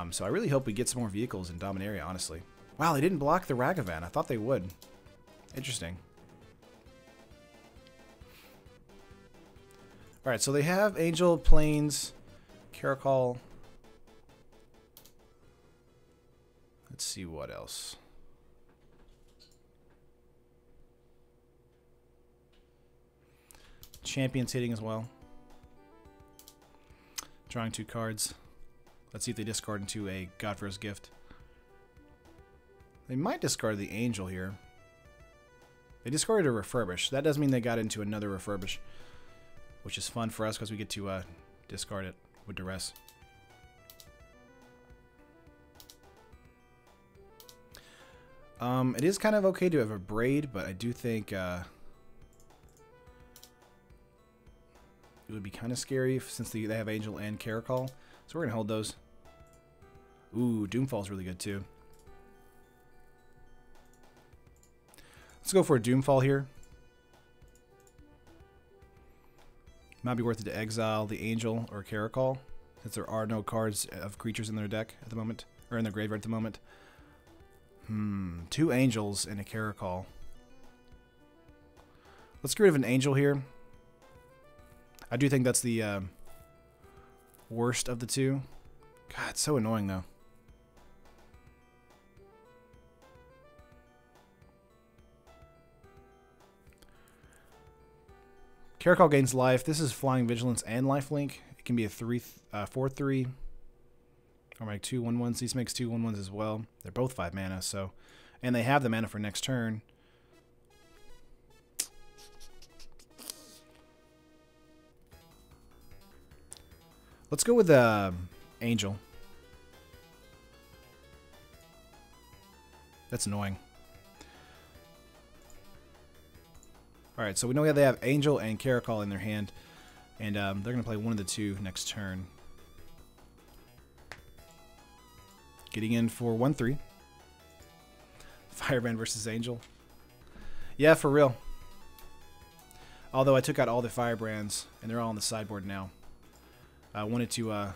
So I really hope we get some more vehicles in Dominaria, honestly. Wow, they didn't block the Ragavan. I thought they would. Interesting. Alright, so they have Angel, Plains, Caracol. Let's see what else. Champion's hitting as well. Drawing 2 cards. Let's see if they discard into a Godfar's Gift. They might discard the Angel here. They discarded a Refurbish. That does mean they got into another Refurbish, which is fun for us because we get to discard it with duress. It is kind of okay to have a Braid, but I do think it would be kind of scary since they have Angel and Caracol. So we're going to hold those. Ooh, Doomfall's really good too. Let's go for a Doomfall here. Might be worth it to exile the Angel or Caracol, since there are no cards of creatures in their deck at the moment, or in their graveyard at the moment. 2 Angels and a Caracol. Let's get rid of an Angel here. I do think that's the worst of the two. God, it's so annoying though. Caracol gains life. This is Flying Vigilance and Lifelink. It can be a 4/3. Or make 2 1/1s. These makes 2 1/1s as well. They're both 5 mana, so. And they have the mana for next turn. Let's go with Angel. That's annoying. Alright, so we know they have Angel and Caracol in their hand. And they're going to play one of the two next turn. Getting in for 1/3. Firebrand versus Angel. Yeah, for real. Although I took out all the Firebrands, and they're all on the sideboard now. I wanted to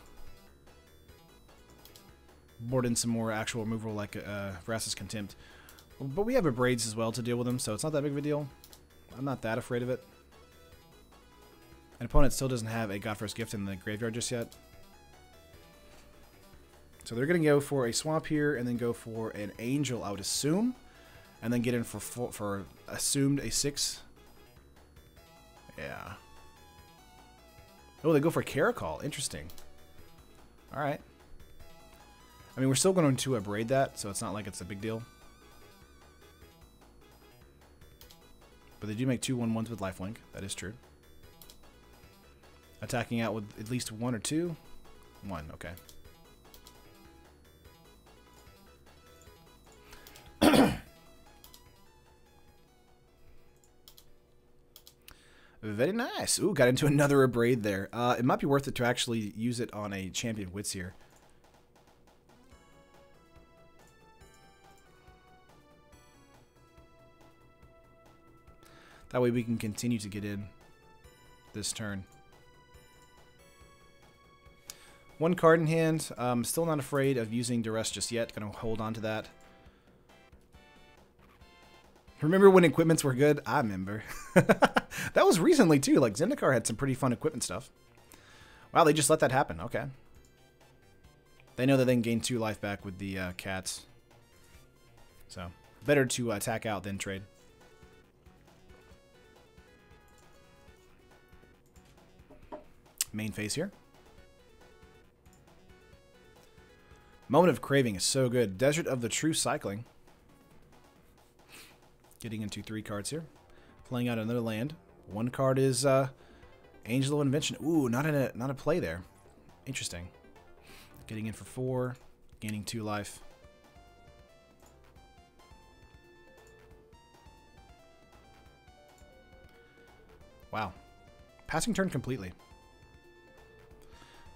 board in some more actual removal like Vraska's Contempt. But we have a Braids as well to deal with them, so it's not that big of a deal. I'm not that afraid of it. An opponent still doesn't have a Godforce Gift in the graveyard just yet. So they're going to go for a Swamp here and then go for an Angel, I would assume. And then get in for assumed a 6. Yeah. Oh, they go for Caracol. Interesting. Alright. I mean, we're still going to braid that, so it's not like it's a big deal. But they do make 2 1/1s with lifelink. That is true. Attacking out with at least 1 or 2? 1, okay. Very nice. Ooh, got into another Abrade there. It might be worth it to actually use it on a Champion Wits here. That way we can continue to get in this turn. 1 card in hand. Still not afraid of using Duress just yet. Gonna hold on to that. Remember when equipments were good? I remember. That was recently too. Like Zendikar had some pretty fun equipment stuff. Wow, they just let that happen. Okay. They know that they can gain 2 life back with the cats. So better to attack out than trade. Main phase here. Moment of Craving is so good. Desert of the True Cycling. Getting into 3 cards here. Playing out another land. 1 card is Angel of Invention. Ooh, not a play there. Interesting. Getting in for 4. Gaining 2 life. Wow. Passing turn completely.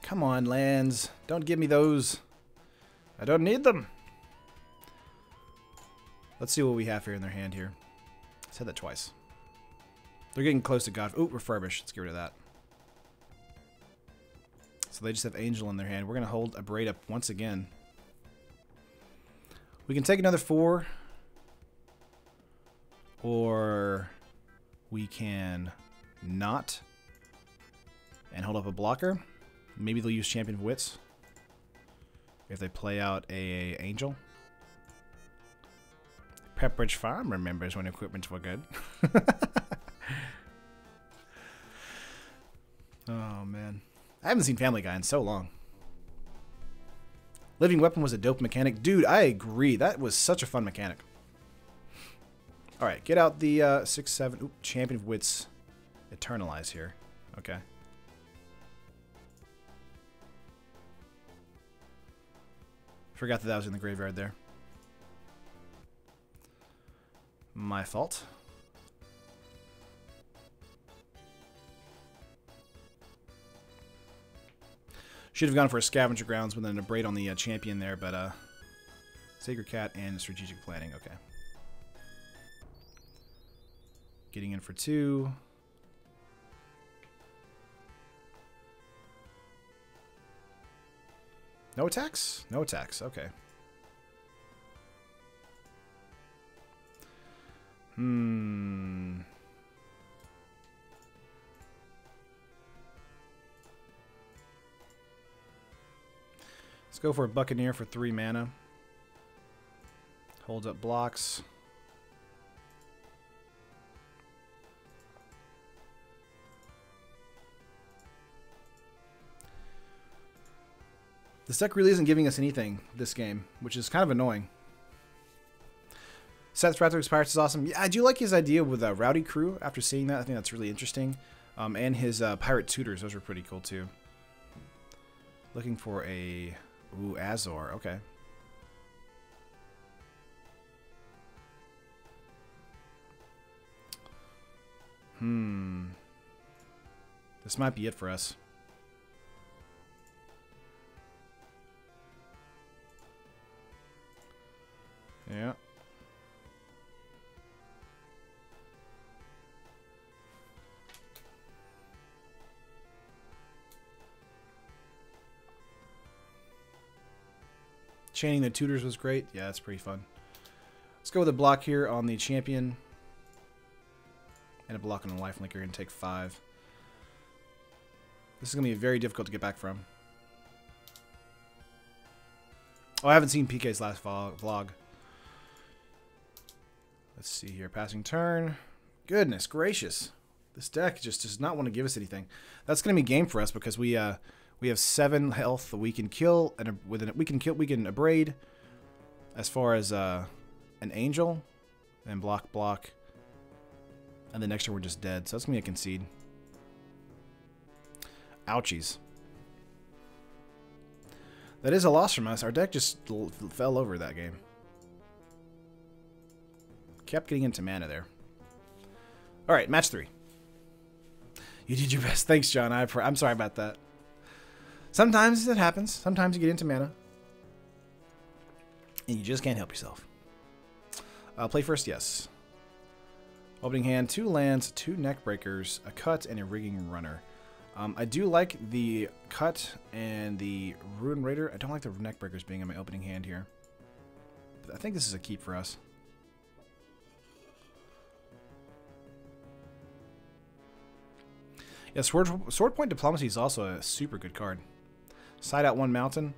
Come on, lands. Don't give me those. I don't need them. Let's see what we have here in their hand here. I said that twice. They're getting close to God. Ooh, Refurbish. Let's get rid of that. So they just have Angel in their hand. We're going to hold a Braid up once again. We can take another 4. Or we can not. And hold up a blocker. Maybe they'll use Champion of Wits. If they play out a Angel. Pepperidge Farm remembers when equipments were good. Oh, man. I haven't seen Family Guy in so long. Living Weapon was a dope mechanic. Dude, I agree. That was such a fun mechanic. All right, get out the 6/7. Oop, Champion of Wits. Eternalize here. Okay. Forgot that was in the graveyard there. My fault. Should have gone for a Scavenger Grounds with an Abrade on the champion there, but Sacred Cat and Strategic Planning. Okay. Getting in for 2. No attacks? No attacks. Okay. Let's go for a Buccaneer for 3 mana. Holds up blocks. This deck really isn't giving us anything this game, which is kind of annoying. Seth Rathrick's Pirates is awesome. Yeah, I do like his idea with a Rowdy Crew. After seeing that, I think that's really interesting. And his Pirate Tutors, those are pretty cool too. Looking for a... Ooh, Azor. Okay. This might be it for us. Yeah. Chaining the Tutors was great. Yeah, that's pretty fun. Let's go with a block here on the champion. And a block on the lifelink. You're going to take 5. This is going to be very difficult to get back from. Oh, I haven't seen PK's last vlog. Let's see here. Passing turn. Goodness gracious. This deck just does not want to give us anything. That's going to be game for us because we have 7 health. We can kill, and we can abrade. As far as an angel, and block, and the next turn we're just dead. So that's gonna be a concede. Ouchies. That is a loss from us. Our deck just fell over that game. Kept getting into mana there. All right, match 3. You did your best. Thanks, John. I'm sorry about that. Sometimes it happens. Sometimes you get into mana. And you just can't help yourself. Play first, yes. Opening hand, 2 lands, 2 neckbreakers, a cut, and a rigging runner. I do like the cut and the Ruin Raider. I don't like the neckbreakers being in my opening hand here. But I think this is a keep for us. Yeah, Sword Point Diplomacy is also a super good card. Side out 1 mountain.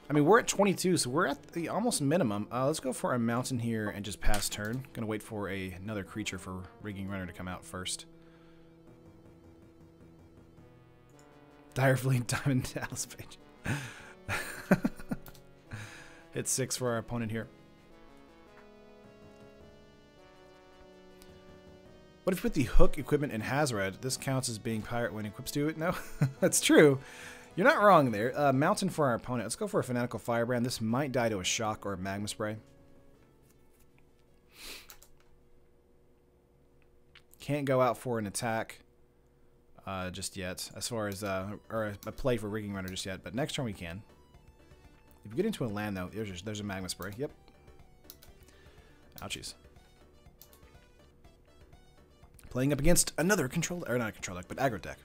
I mean, we're at 22, so we're at the almost minimum. Let's go for a mountain here and just pass turn. Gonna wait for another creature for Rigging Runner to come out first. Dire Fleet, Diamond Dallas Page. Hit 6 for our opponent here. What if you put the hook equipment in Hazard? This counts as being pirate when equips to it? No, that's true. You're not wrong there. Mountain for our opponent. Let's go for a Fanatical Firebrand. This might die to a shock or a Magma Spray. Can't go out for an attack just yet, as far as or a play for Rigging Runner just yet. But next turn we can. If you get into a land though, there's a Magma Spray. Yep. Ouchies. Playing up against another control, or not a control deck, but aggro deck.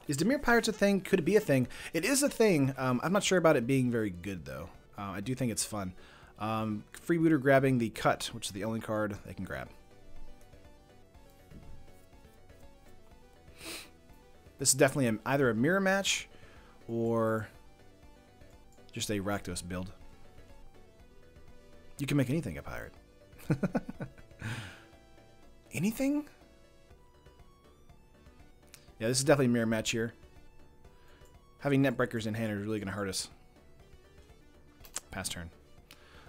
Is Dimir Pirates a thing? Could it be a thing? It is a thing. I'm not sure about it being very good, though. I do think it's fun. Freebooter grabbing the Cut, which is the only card they can grab. This is definitely either a mirror match or just a Rakdos build. You can make anything a pirate. Anything? Yeah, this is definitely a mirror match here. Having Netbreakers in hand is really going to hurt us. pass turn.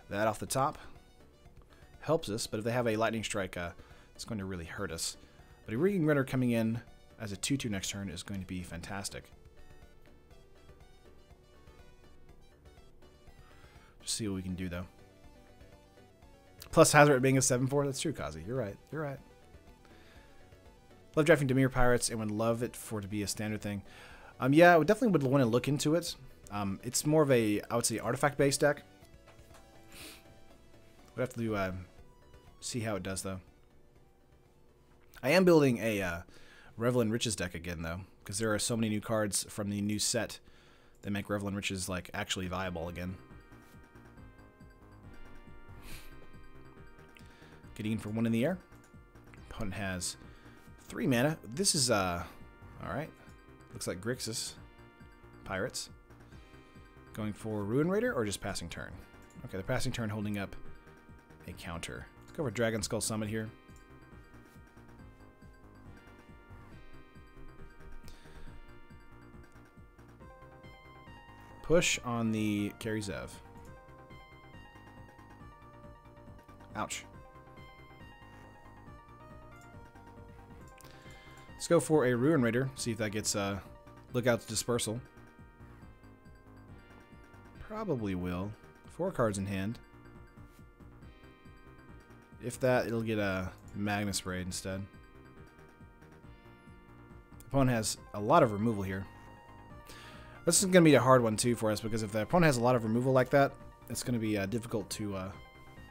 That off the top helps us, but if they have a lightning strike, it's going to really hurt us. But a Rigging Runner coming in as a 2/2 next turn is going to be fantastic. Just see what we can do, though. Plus Hazard being a 7/4. That's true, Kazi. You're right. You're right. Love drafting Dimir Pirates and would love it for it to be a standard thing. Yeah, I would definitely would want to look into it. It's more of a, I would say, artifact-based deck. We'd have to see how it does, though. I am building a Revel in Riches deck again, though, because there are so many new cards from the new set that make Revel in Riches like actually viable again. Getting in for 1 in the air. Opponent has 3 mana. This is alright. Looks like Grixis Pirates. Going for Ruin Raider or just passing turn? Okay, the passing turn holding up a counter. Let's go for Dragon Skull Summit here. Push on the Carry Zev. Ouch. Let's go for a Ruin Raider. See if that gets Lookout's Dispersal. Probably will. 4 cards in hand. If that, it'll get a Magnus Raid instead. Opponent has a lot of removal here. This is going to be a hard one too for us because if the opponent has a lot of removal like that, it's going to be difficult to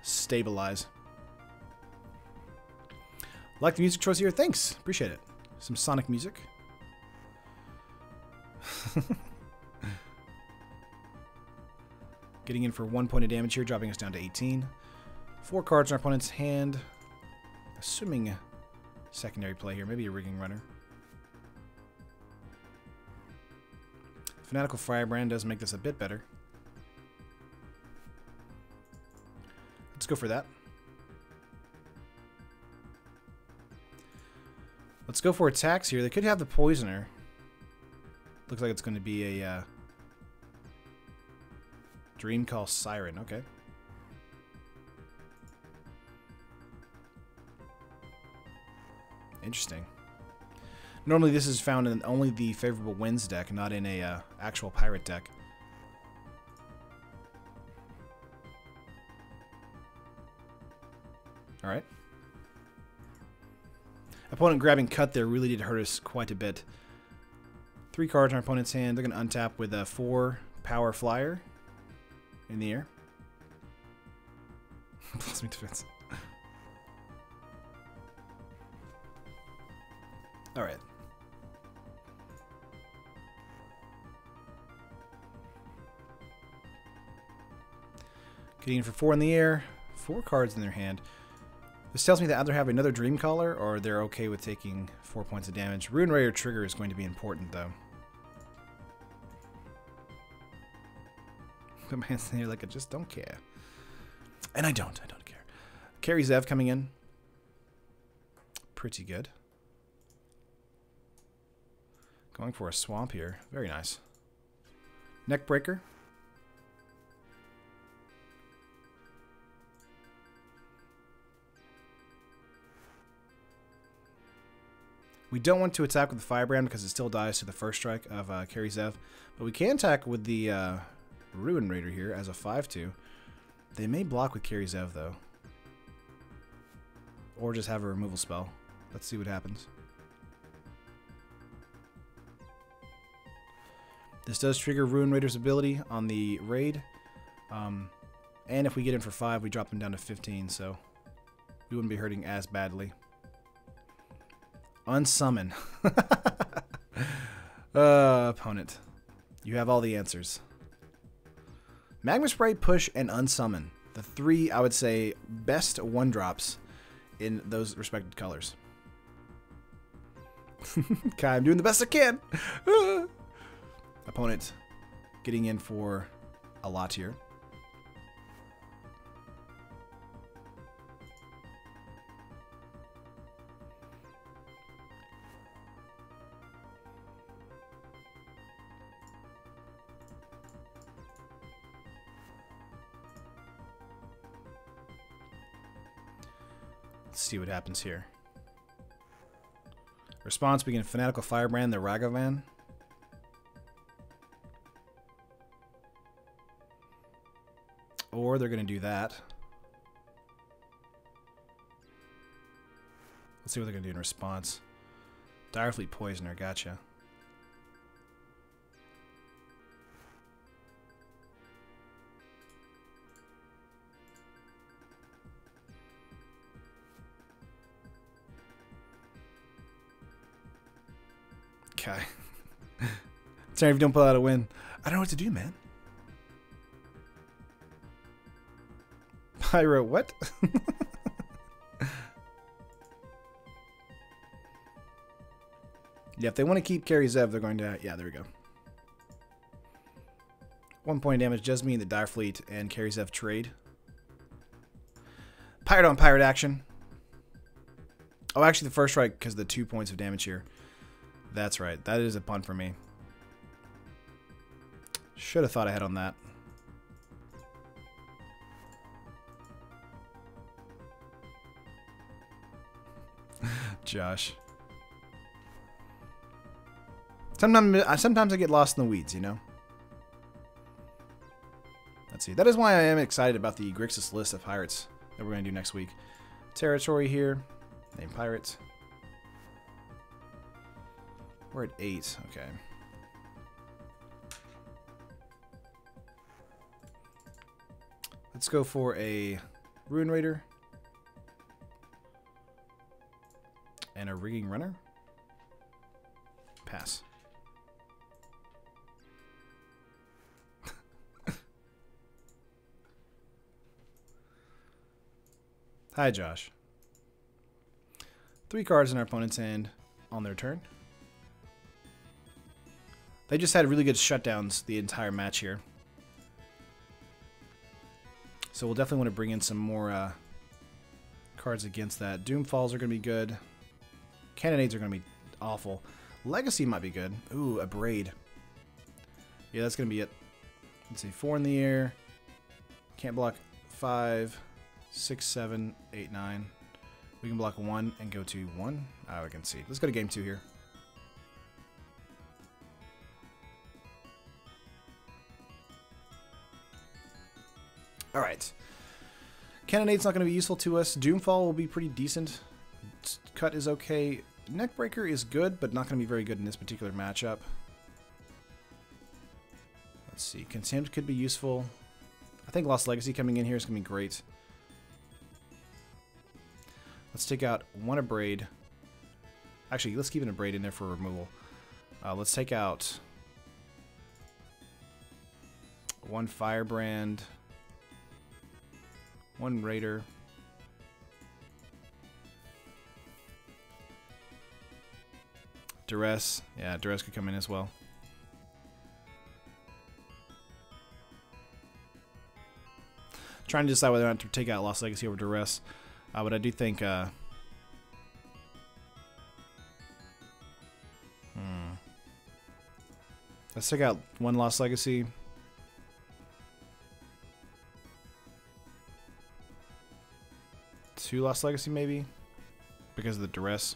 stabilize. Like the music choice here. Thanks. Appreciate it. Some Sonic music. Getting in for 1 point of damage here, dropping us down to 18. 4 cards in our opponent's hand. Assuming secondary play here. Maybe a Rigging Runner. Fanatical Firebrand does make this a bit better. Let's go for that. Let's go for attacks here. They could have the Poisoner. Looks like it's going to be a Dreamcall Siren. Okay. Interesting. Normally this is found in only the Favorable Winds deck, not in a actual pirate deck. Alright. Opponent grabbing Cut there really did hurt us quite a bit. 3 cards in our opponent's hand. They're going to untap with a 4 Power Flyer in the air. Plus me defense. Alright. Getting in for 4 in the air. 4 cards in their hand. This tells me that either have another Dreamcaller or they're okay with taking 4 points of damage. Ruin Raider trigger is going to be important, though. The man's sitting here like, I just don't care. And I don't care. Carry Zev coming in. Pretty good. Going for a swamp here. Very nice. Neckbreaker. We don't want to attack with the Firebrand because it still dies to the first strike of Carry Zev. But we can attack with the Ruin Raider here as a 5/2. They may block with Carry Zev, though. Or just have a removal spell. Let's see what happens. This does trigger Ruin Raider's ability on the raid. And if we get in for 5, we drop them down to 15, so we wouldn't be hurting as badly. Unsummon. Opponent. You have all the answers. Magma Spray, Push, and Unsummon. The 3, I would say, best 1-drops in those respected colors. Okay, I'm doing the best I can. Opponent getting in for a lot here. Let's see what happens here. Response, begin Fanatical Firebrand, the Ragavan. Or they're going to do that. Let's see what they're going to do in response. Direfleet Poisoner, gotcha. Okay. Sorry if you don't pull out a win. I don't know what to do, man. Pyro, what? Yeah, if they want to keep Carry Zev, they're going to... Yeah, there we go. 1 point damage does mean the Direfleet and Carry Zev trade. Pirate on pirate action. Oh, actually the first strike because of the 2 points of damage here. That's right. That is a pun for me. Should have thought ahead on that. Josh. Sometimes I get lost in the weeds, you know? Let's see. That is why I am excited about the Grixis list of pirates that we're going to do next week. Territory here. Name pirates. We're at 8. Okay. Let's go for a Ruin Raider. And a Rigging Runner. Pass. Hi, Josh. 3 cards in our opponent's hand on their turn. They just had really good shutdowns the entire match here. So we'll definitely want to bring in some more cards against that. Doomfalls are going to be good. Cannonades are going to be awful. Legacy might be good. Ooh, a Braid. Yeah, that's going to be it. Let's see. 4 in the air. Can't block 5, 6, 7, 8, 9. We can block 1 and go to 1. Oh, we can see. Let's go to game 2 here. Alright. Cannonade's not going to be useful to us. Doomfall will be pretty decent. Cut is okay. Neckbreaker is good, but not going to be very good in this particular matchup. Let's see. Contempt could be useful. I think Lost Legacy coming in here is going to be great. Let's take out 1 Abrade. Actually, let's keep an Abrade in there for removal. Let's take out 1 Firebrand. 1 Raider. Duress. Yeah, Duress could come in as well. Trying to decide whether or not to take out Lost Legacy over Duress. But I do think... Let's take out 1 Lost Legacy. Two Lost Legacy, maybe? Because of the Duress.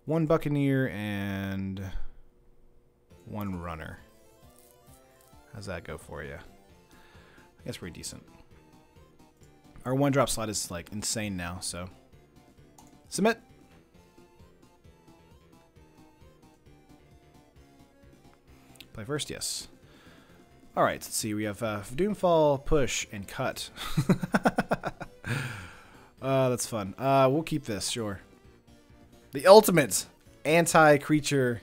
One Buccaneer and 1 Runner. How's that go for you? I guess pretty decent. Our 1-drop slot is like insane now, so submit. Play first, yes. All right, let's see. We have Doomfall, Push, and Cut. That's fun. We'll keep this, sure. The ultimate anti-creature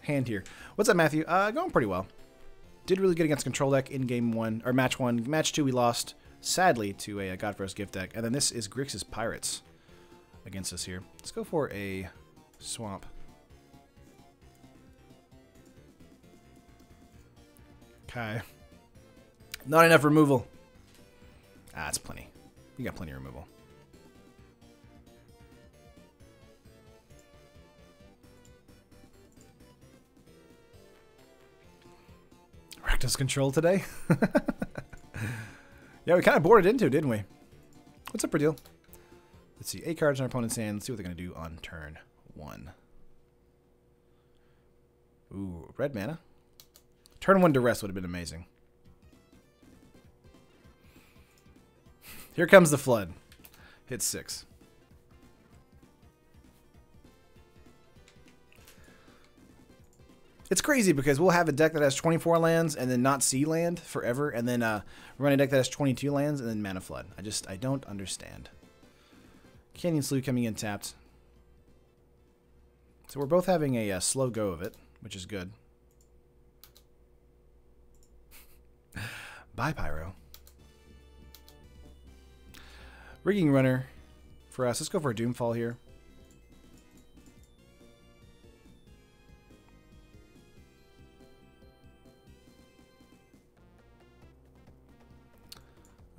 hand here. What's up, Matthew? Going pretty well. Did really good against control deck in game 1 or match 1. Match 2 we lost sadly to a Godforce gift deck, and then this is Grixis Pirates against us here. Let's go for a swamp. Okay. Not enough removal. Ah, that's plenty. You got plenty of removal. Rakdos control today. Yeah, we kind of boarded into it, didn't we? What's up, deal? Let's see. 8 cards in our opponent's hand. Let's see what they're going to do on turn 1. Ooh, red mana. Turn 1 Duress would have been amazing. Here comes the flood. Hit 6. It's crazy because we'll have a deck that has 24 lands and then not see land forever, and then run a deck that has 22 lands and then mana flood. I don't understand. Canyon Slough coming in tapped. So we're both having a slow go of it, which is good. Bye, Pyro. Rigging Runner for us. Let's go for a Doomfall here.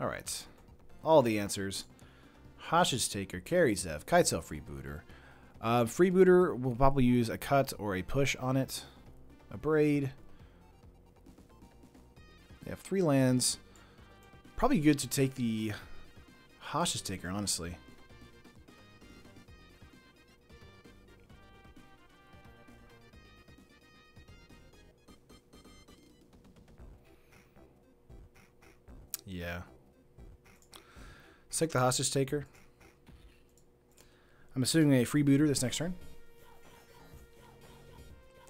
Alright. All the answers. Hostage Taker, Karizev, Kitesail Freebooter. Freebooter will probably use a cut or a push on it. A Braid. They have 3 lands. Probably good to take the Hostage Taker, honestly. Yeah. Let's take the Hostage Taker. I'm assuming a Freebooter this next turn.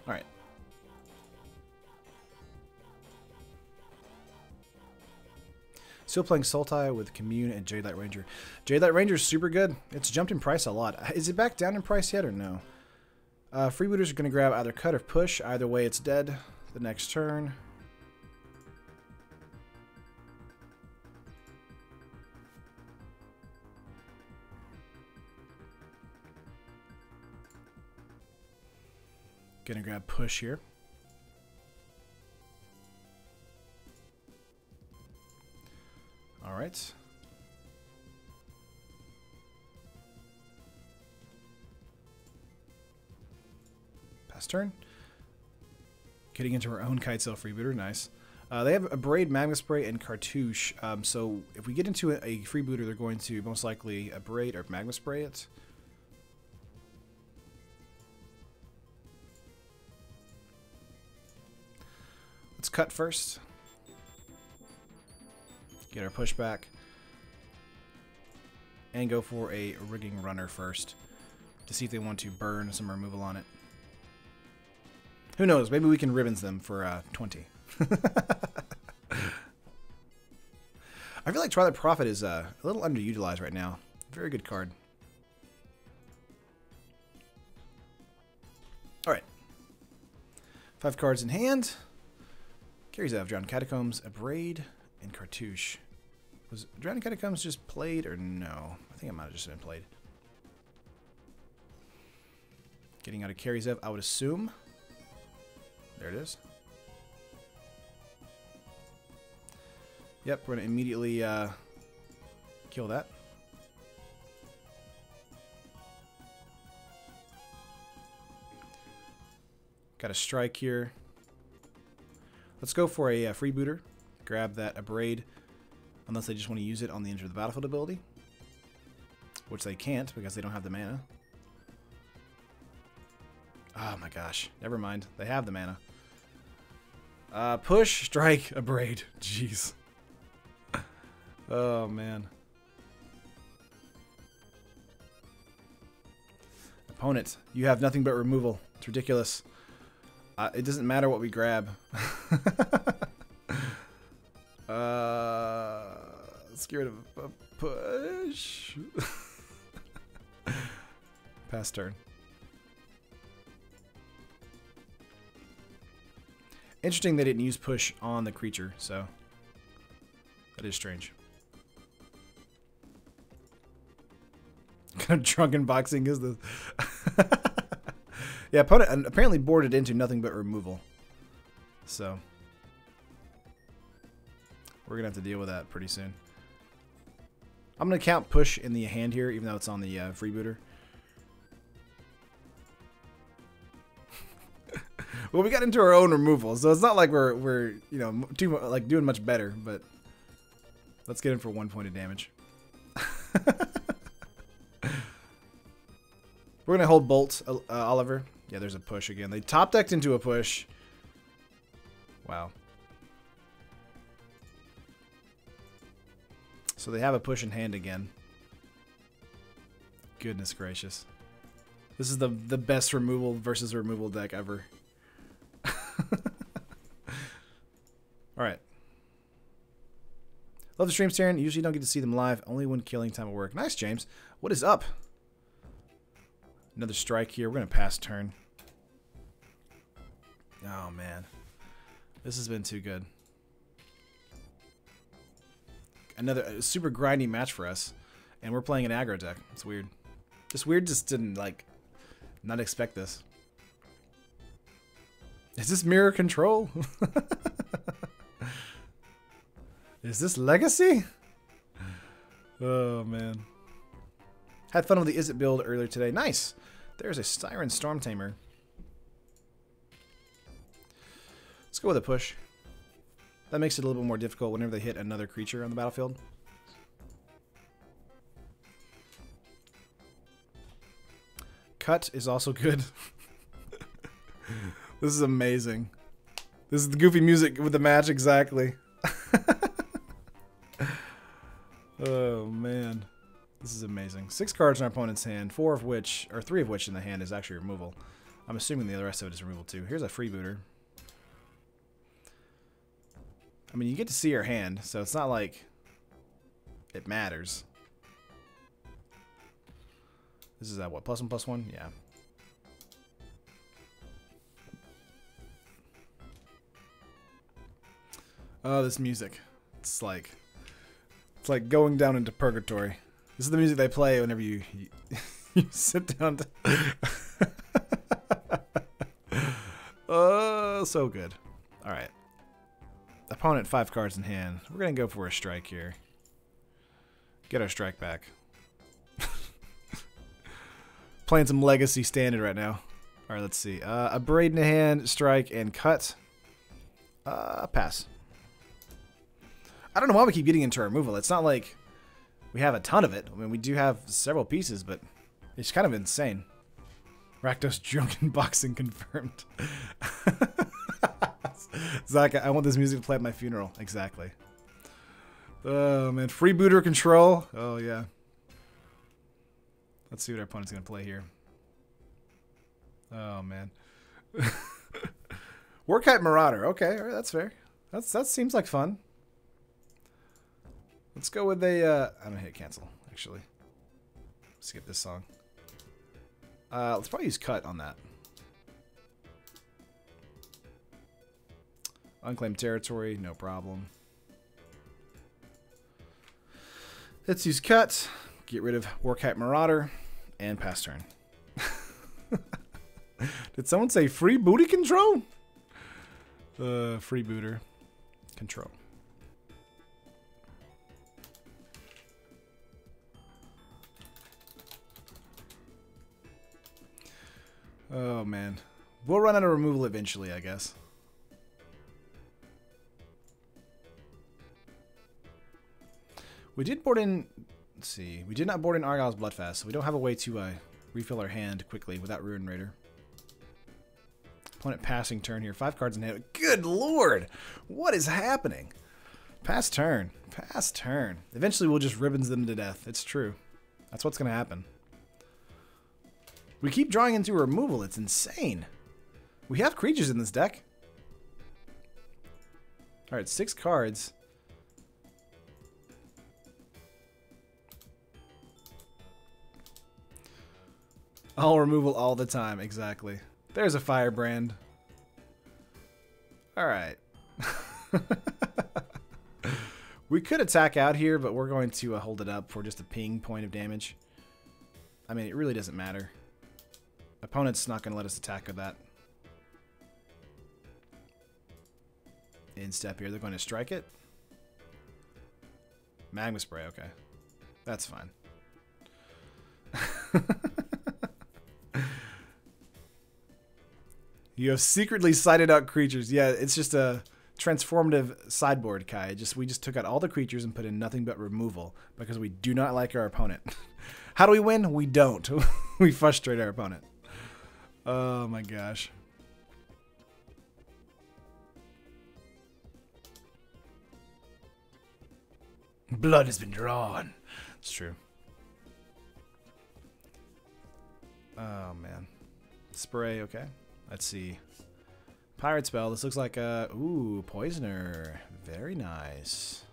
Alright. Still playing Sultai with Commune and Jadelight Ranger. Jadelight Ranger is super good. It's jumped in price a lot. Is it back down in price yet or no? Freebooters are going to grab either cut or push. Either way, it's dead the next turn. Gonna grab push here. All right. Pass turn. Getting into our own Kitesail Freebooter, nice. They have a Braid, Magma Spray, and Cartouche. So if we get into a Freebooter, they're going to most likely a Braid or Magma Spray it. Let's cut first. Get our pushback. And go for a Rigging Runner first. To see if they want to burn some removal on it. Who knows? Maybe we can ribbons them for 20. I feel like Twilight Prophet is a little underutilized right now. Very good card. Alright. 5 cards in hand. Karizev, Drowned Catacombs, a Braid, and Cartouche. Was Drowned Catacombs just played or no? I think it might have just been played. Getting out of Karizev, I would assume. There it is. Yep, we're going to immediately kill that. Got a strike here. Let's go for a Freebooter. Grab that a Braid, unless they just want to use it on the Enter the Battlefield ability, which they can't because they don't have the mana. Oh my gosh, never mind. They have the mana. Push, strike, a Braid. Jeez. Oh man. Opponent, you have nothing but removal. It's ridiculous. It doesn't matter what we grab. Scared of a push. Pass turn. Interesting they didn't use push on the creature, so that is strange. What kind of drunken boxing is this? Yeah, opponent apparently boarded into nothing but removal. So we're going to have to deal with that pretty soon. I'm going to count push in the hand here, even though it's on the Freebooter. Well, we got into our own removal, so it's not like we're you know doing much better. But let's get in for 1 point of damage. We're gonna hold Bolt, Oliver. Yeah, there's a push again. They top decked into a push. Wow. So they have a push in hand again. Goodness gracious. This is the best removal versus removal deck ever. Alright. Love the streams, Taryn. Usually don't get to see them live, only when killing time at work. Nice, James. What is up? Another strike here. We're going to pass turn. Oh, man. This has been too good. Another super grindy match for us. And we're playing an aggro deck. It's weird. Just weird, just didn't, like, not expect this. Is this mirror control? Is this legacy? Oh, man. Had fun with the Is It build earlier today. Nice. There's a Siren Storm Tamer. Let's go with a push. That makes it a little bit more difficult whenever they hit another creature on the battlefield. Cut is also good. This is amazing. This is the goofy music with the match, exactly. Oh, man. This is amazing. 6 cards in our opponent's hand, 3 of which in the hand is actually removal. I'm assuming the rest of it is removal too. Here's a freebooter. I mean, you get to see her hand, so it's not like it matters. This is at what, +1/+1? Yeah. Oh, this music. It's like going down into purgatory. This is the music they play whenever you sit down to oh, so good. Alright. Opponent 5 cards in hand. We're gonna go for a strike here. Get our strike back. Playing some legacy standard right now. Alright, let's see. A braid in the hand, strike, and cut. Pass. I don't know why we keep getting into our removal. It's not like we have a ton of it. I mean, we do have several pieces, but it's kind of insane. Rakdos drunken boxing confirmed. Zach, I want this music to play at my funeral. Exactly. Oh, man. Freebooter control. Oh, yeah. Let's see what our opponent's going to play here. Oh, man. Warkite Marauder. Okay, all right, that's fair. That seems like fun. Let's go with a... I'm going to hit cancel, actually. Skip this song. Let's probably use cut on that. Unclaimed territory, no problem. Let's use cut. Get rid of Warkite Marauder. And pass turn. Did someone say free booty control? Freebooter control. Oh, man. We'll run out of removal eventually, I guess. We did board in... Let's see. We did not board in Argyle's Bloodfast, so we don't have a way to refill our hand quickly without Ruin Raider. Opponent passing turn here. 5 cards in hand. Good lord! What is happening? Pass turn. Pass turn. Eventually we'll just ribbons them to death. It's true. That's what's going to happen. We keep drawing into removal. It's insane. We have creatures in this deck. Alright, 6 cards. All removal all the time. Exactly. There's a firebrand. Alright. We could attack out here, but we're going to hold it up for just a ping point of damage. I mean, it really doesn't matter. Opponent's not going to let us attack with that. In step here, they're going to strike it. Magma spray, okay. That's fine. You have secretly sided out creatures. Yeah, it's just a transformative sideboard, Kai. We just took out all the creatures and put in nothing but removal because we do not like our opponent. How do we win? We don't. We frustrate our opponent. Oh my gosh. Blood has been drawn. It's true. Oh man. Spray, okay. Let's see. Pirate spell. This looks like a... Ooh, Poisoner. Very nice.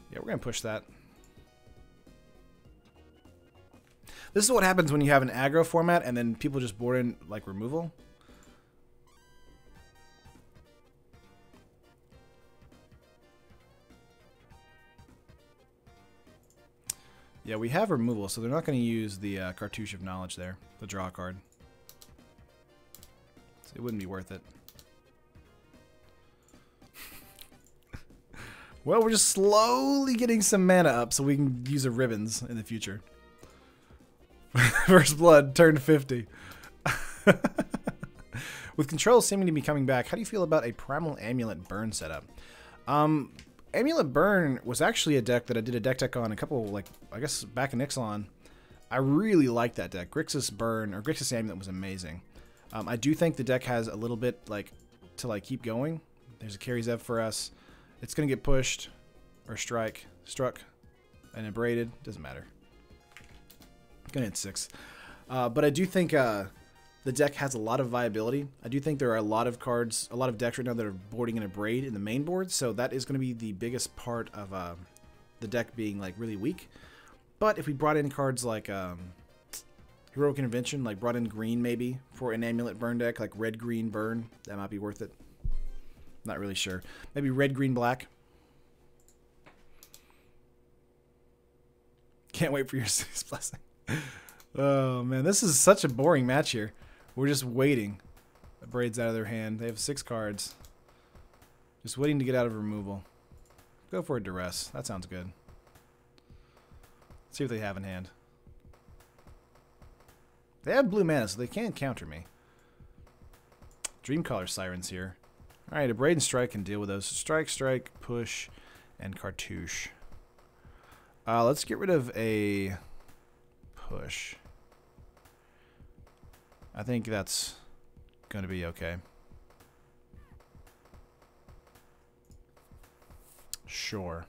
Yeah, we're going to push that. This is what happens when you have an aggro format and then people just board in, like, removal. Yeah, we have removal, so they're not going to use the Cartouche of Knowledge there, the draw card. So it wouldn't be worth it. Well, we're just slowly getting some mana up so we can use a ribbons in the future. First Blood, turn 50. With control seeming to be coming back, how do you feel about a Primal Amulet Burn setup? Amulet Burn was actually a deck that I did a deck on a couple, like, I guess back in Ixalan. I really liked that deck. Grixis Burn, or Grixis Amulet was amazing. I do think the deck has a little bit, like, to, like, keep going. There's a Carry Zev for us. It's going to get pushed, or struck, and abraded. Doesn't matter. Gonna hit 6. But I do think the deck has a lot of viability. I do think there are a lot of cards, a lot of decks right now that are boarding in Abrade in the main board, so that is going to be the biggest part of the deck being like really weak. But if we brought in cards like Heroic Intervention, like brought in green maybe for an Amulet Burn deck, like red-green burn, that might be worth it. Not really sure. Maybe red-green-black. Can't wait for your 6th blessing. Oh man, this is such a boring match here. We're just waiting. The Braid's out of their hand. They have 6 cards. Just waiting to get out of removal. Go for a Duress. That sounds good. Let's see what they have in hand. They have blue mana, so they can't counter me. Dreamcaller Sirens here. Alright, a Braid and Strike can deal with those. Strike, Strike, Push, and Cartouche. Let's get rid of a Push. I think that's going to be okay. Sure.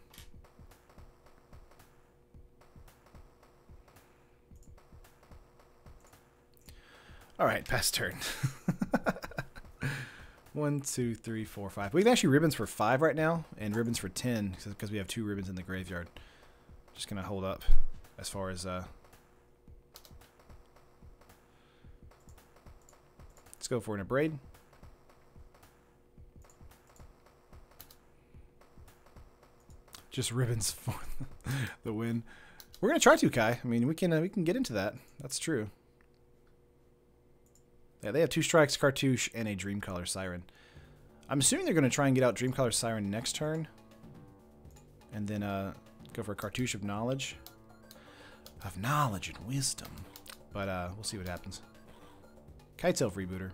Alright, pass turn. 1, 2, 3, 4, 5. We can actually ribbons for 5 right now, and ribbons for 10, because we have 2 ribbons in the graveyard. Just going to hold up as far as... Let's go for an Abrade. Just ribbons for the win. We're going to try to, Kai. I mean, we can get into that. That's true. Yeah, they have 2 strikes, Cartouche, and a Dreamcaller Siren. I'm assuming they're going to try and get out Dreamcaller Siren next turn. And then go for a Cartouche of Knowledge. Of Knowledge and Wisdom. But we'll see what happens. Kite's Elf Rebooter.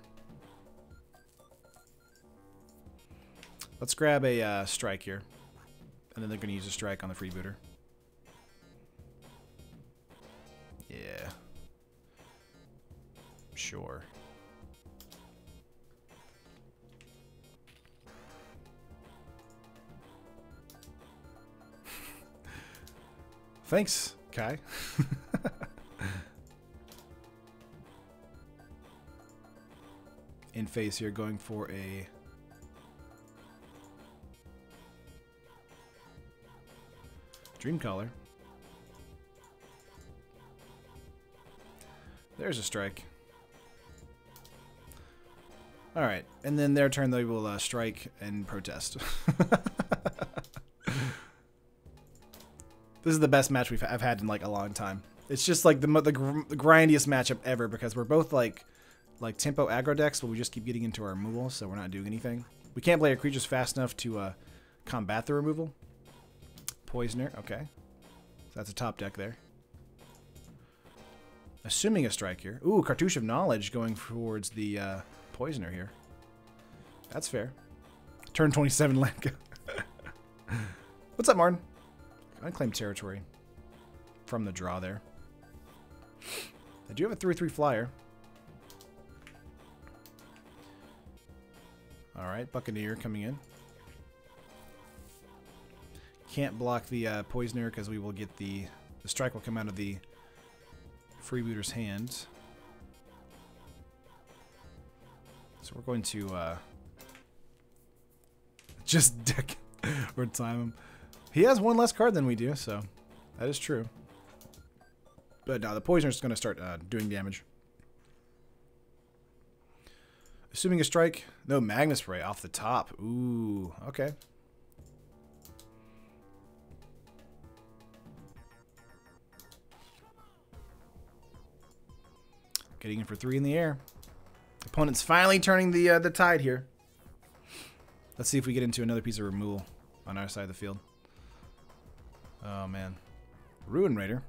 Let's grab a strike here. And then they're going to use a strike on the Freebooter. Yeah. Sure. Thanks, Kai. In face here, going for a Dreamcaller. There's a strike. Alright, and then their turn they will strike and protest. This is the best match I've had in like a long time. It's just like the grindiest matchup ever because we're both like tempo aggro decks, but we just keep getting into our removal, so we're not doing anything. We can't play our creatures fast enough to combat the removal. Poisoner, okay. So that's a top deck there. Assuming a strike here. Ooh, Cartouche of Knowledge going towards the Poisoner here. That's fair. Turn 27 land. What's up, Martin? Unclaimed territory from the draw there. I do have a 3/3 flyer. Alright, Buccaneer coming in. Can't block the Poisoner because we will get the strike will come out of the freebooter's hand. So we're going to just deck or time him. He has one less card than we do, so that is true. But no, the Poisoner is going to start doing damage. Assuming a strike. No, Magma Spray off the top. Ooh, okay. Getting in for 3 in the air. Opponent's finally turning the tide here. Let's see if we get into another piece of removal on our side of the field. Oh, man. Ruin Raider.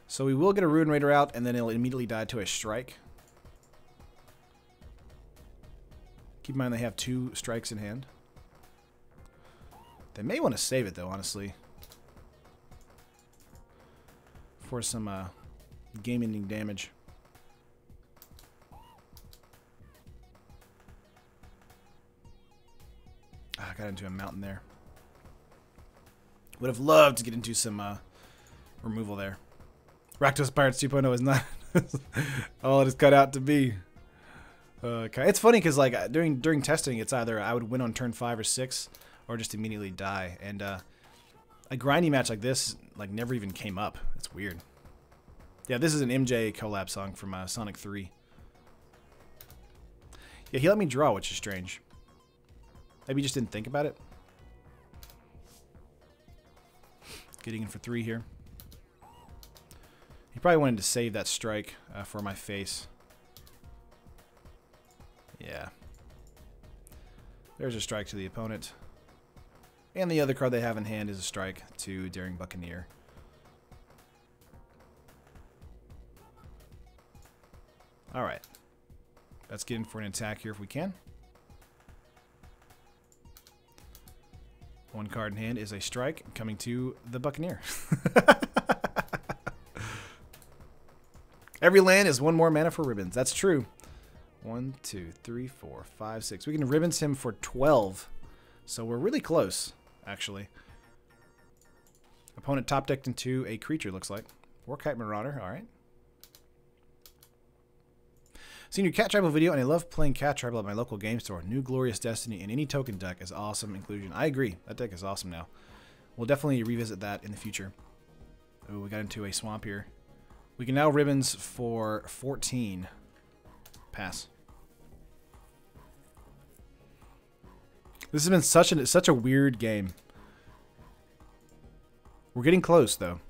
So we will get a Ruin Raider out, and then it'll immediately die to a strike. Keep in mind they have 2 strikes in hand. They may want to save it, though, honestly. For some game-ending damage. I got into a mountain there. Would have loved to get into some removal there. Rakdos Pirates 2.0 is not all it is cut out to be. Okay. It's funny because like during testing, it's either I would win on turn 5 or 6, or just immediately die. And a grindy match like this like never even came up. It's weird. Yeah, this is an MJ collab song from Sonic 3. Yeah, he let me draw, which is strange. Maybe he just didn't think about it. Getting in for 3 here. He probably wanted to save that strike for my face. Yeah. There's a strike to the opponent. And the other card they have in hand is a strike to Daring Buccaneer. Alright. Let's get in for an attack here if we can. 1 card in hand is a strike coming to the Buccaneer. Every land is 1 more mana for ribbons. That's true. 1, 2, 3, 4, 5, 6. We can ribbons him for 12. So we're really close, actually. Opponent top decked into a creature, looks like. Warkite Marauder, alright. Seen your Cat Tribal video, and I love playing Cat Tribal at my local game store. New Glorious Destiny and any token deck is awesome inclusion. I agree. That deck is awesome now. We'll definitely revisit that in the future. Oh, we got into a swamp here. We can now ribbons for 14. Pass. This has been such a weird game. We're getting close, though.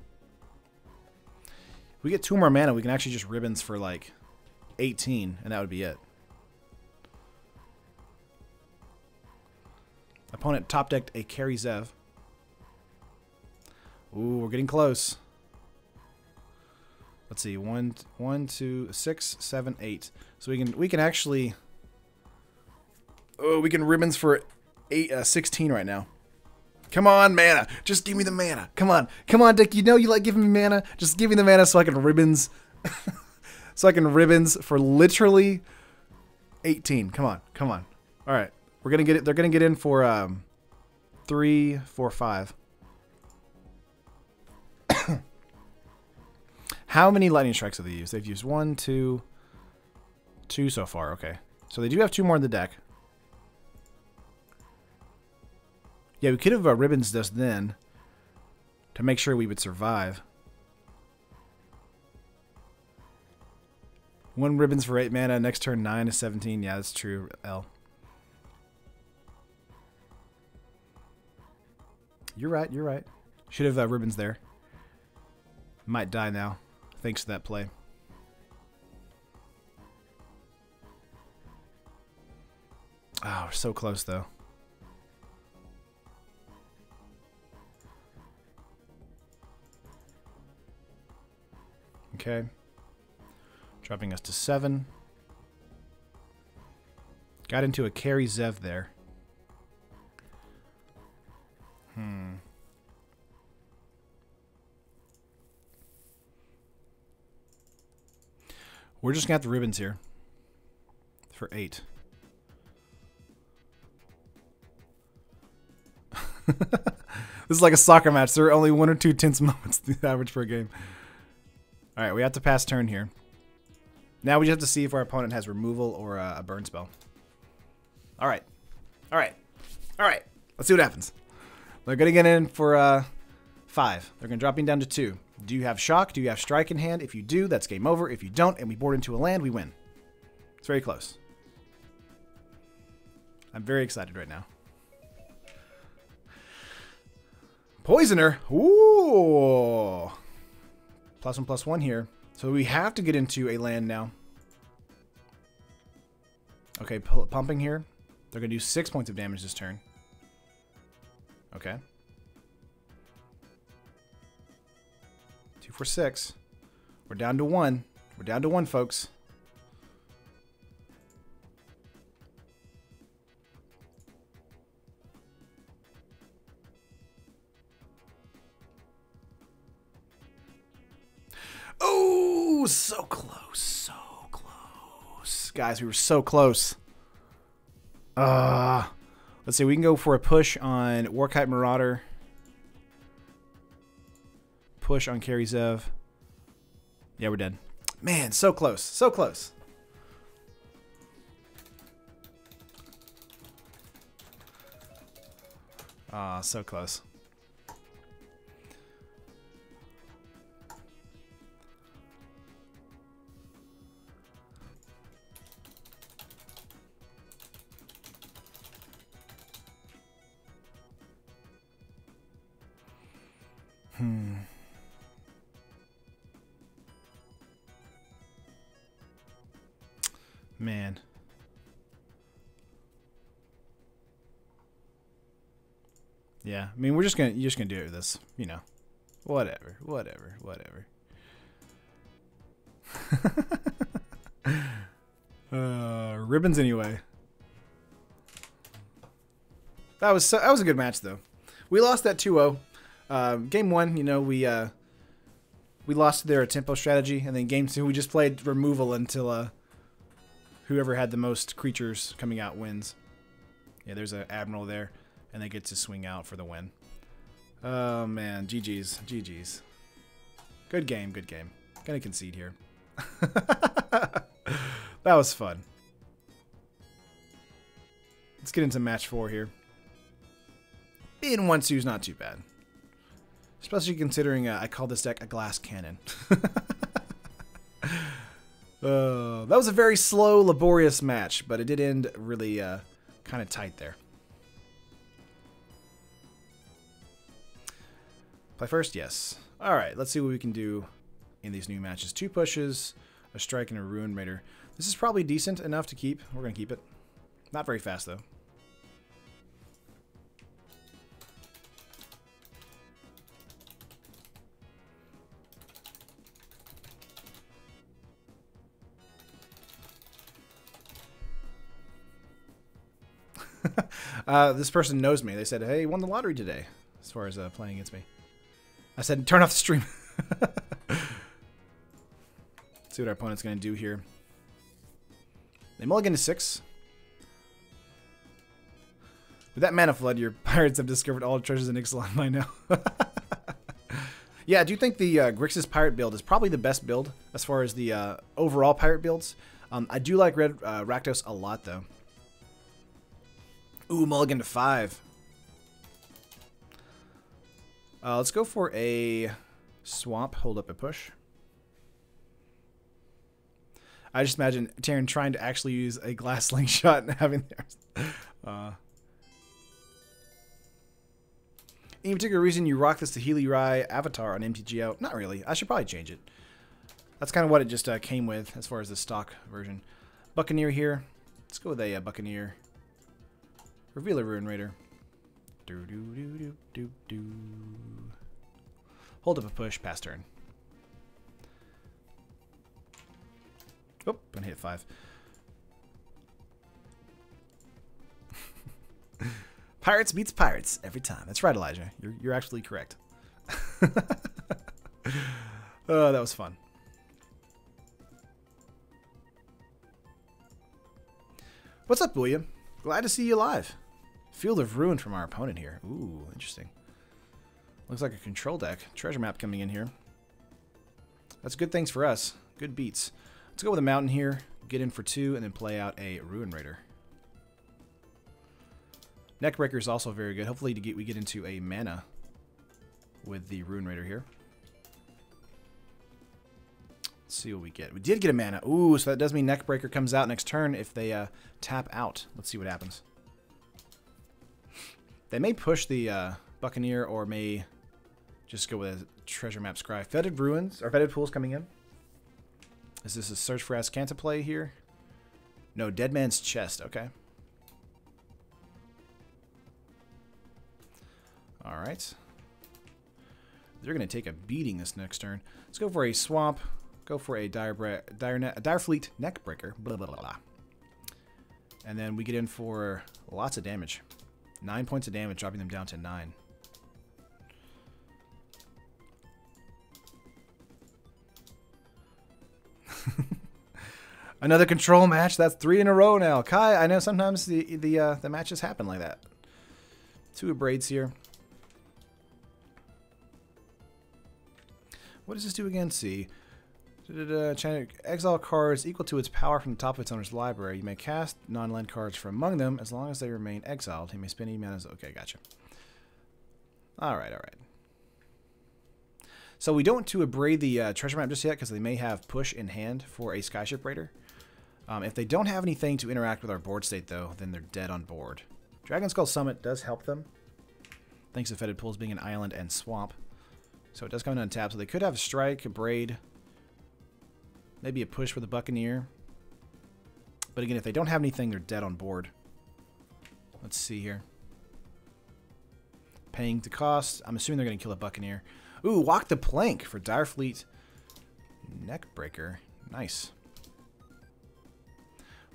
If we get 2 more mana, we can actually just ribbons for, like, 18, and that would be it. Opponent top-decked a Carry Zev. Ooh, we're getting close. Let's see, 1, 2, 6, 7, 8. So we can actually. Oh, we can ribbons for 16 right now. Come on, mana. Just give me the mana. Come on, Dick. You know you like giving me mana. Just give me the mana so I can ribbons. So I can ribbons for literally 18. Come on. All right, we're gonna get it. They're gonna get in for 3, 4, 5. How many lightning strikes have they used? They've used 1, 2 so far. Okay, so they do have 2 more in the deck. Yeah, we could have ribbons just then to make sure we would survive. 1 ribbons for 8 mana. Next turn 9 to 17. Yeah, that's true. L. You're right. Should have ribbons there. Might die now, thanks to that play. Oh, we're so close though. Okay. Dropping us to 7. Got into a carry Zev there. We're just going to have the ribbons here. For 8. This is like a soccer match. There are only 1 or 2 tense moments the average per game. Alright, we have to pass turn here. Now we just have to see if our opponent has removal or a burn spell. Alright. Alright. Alright. Let's see what happens. They're going to get in for 5. They're going to drop me down to 2. Do you have shock? Do you have strike in hand? If you do, that's game over. If you don't, and we board into a land, we win. It's very close. I'm very excited right now. Poisoner. Ooh. +1/+1 here. So we have to get into a land now. Okay, pumping here. They're going to do 6 points of damage this turn. Okay. 2 for 6. We're down to 1. We're down to 1, folks. Oh, so close. So close. Guys, we were so close. Let's see. We can go for a push on Warkite Marauder. Push on Carry Zev. Yeah, we're dead. Man, so close. So close. So close. Man. Yeah, I mean, you're just gonna do it with this, you know. Whatever. Ribbons anyway. That was a good match though. We lost that 2-0. Game 1, you know, we lost their tempo strategy, and then game 2 we just played removal until whoever had the most creatures coming out wins. Yeah, there's an Admiral there, and they get to swing out for the win. Oh man, GG's. Good game. Gonna concede here. That was fun. Let's get into match 4 here. Being 1-2 is not too bad. Especially considering I call this deck a glass cannon. That was a very slow, laborious match, but it did end really kind of tight there. Play first? Yes. Alright, let's see what we can do in these new matches. 2 pushes, a strike, and a Ruin Raider. This is probably decent enough to keep. We're going to keep it. Not very fast, though. This person knows me. They said, hey, you won the lottery today, as far as playing against me. I said, turn off the stream. See what our opponent's going to do here. They mulligan to 6. With that mana flood, your pirates have discovered all the treasures in Ixalan by now. Yeah, I do think the Grixis pirate build is probably the best build as far as the overall pirate builds. I do like Red Rakdos a lot, though. Ooh, mulligan to 5. Let's go for a swamp. Hold up a push. I just imagine Terran trying to actually use a glass slingshot and having theirs. Any particular reason you rock this Tahili Rai avatar on MTGO? Not really. I should probably change it. That's kind of what it just came with as far as the stock version. Buccaneer here. Let's go with a Buccaneer. Reveal a Ruin Raider. Hold up a push, pass turn. Oh, gonna hit 5. Pirates beats pirates every time. That's right, Elijah. You're actually correct. Oh, that was fun. What's up, William? Glad to see you live. Field of Ruin from our opponent here. Ooh, interesting. Looks like a control deck. Treasure map coming in here. That's good things for us. Good beats. Let's go with a mountain here. Get in for 2 and then play out a Ruin Raider. Neckbreaker is also very good. Hopefully we get into a mana with the Ruin Raider here. Let's see what we get. We did get a mana. Ooh, so that does mean Neckbreaker comes out next turn if they tap out. Let's see what happens. They may push the Buccaneer or may just go with a treasure map scry. Fetid Ruins, or Fetid Pools coming in. Is this a Search for Azcanta play here? No, Dead Man's Chest. Okay. Alright. They're going to take a beating this next turn. Let's go for a Swamp. Go for a Direfleet Neckbreaker. Blah, blah, blah, blah. And then we get in for lots of damage. 9 points of damage, dropping them down to 9. Another control match. That's 3 in a row now. Kai, I know sometimes the matches happen like that. 2 Abrades here. What does this do again? See. Exile cards equal to its power from the top of its owner's library. You may cast non-land cards from among them as long as they remain exiled. You may spend any mana. Okay, gotcha. Alright, alright. So we don't want to abrade the treasure map just yet because they may have push in hand for a Skyship Raider. If they don't have anything to interact with our board state, though, then they're dead on board. Dragon Skull Summit does help them, thanks to Fetid Pools being an island and swamp. So it does come in untapped. So they could have a Strike, Abrade, maybe a push for the Buccaneer. But again, if they don't have anything, they're dead on board. Let's see here. Paying to cost. I'm assuming they're going to kill a Buccaneer. Ooh, Walk the Plank for Direfleet Neckbreaker. Nice.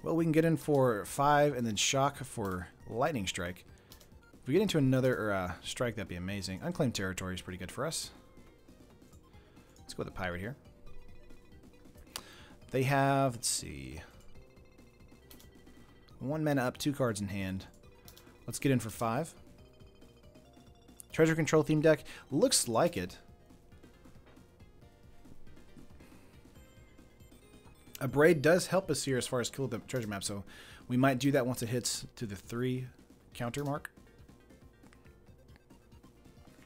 Well, we can get in for 5 and then Shock for Lightning Strike. If we get into another strike, that'd be amazing. Unclaimed Territory is pretty good for us. Let's go with the Pirate here. They have, let's see, 1 mana up, 2 cards in hand. Let's get in for 5. Treasure Control theme deck. Looks like it. Abrade does help us here as far as kill the treasure map, so we might do that once it hits to the 3 counter mark.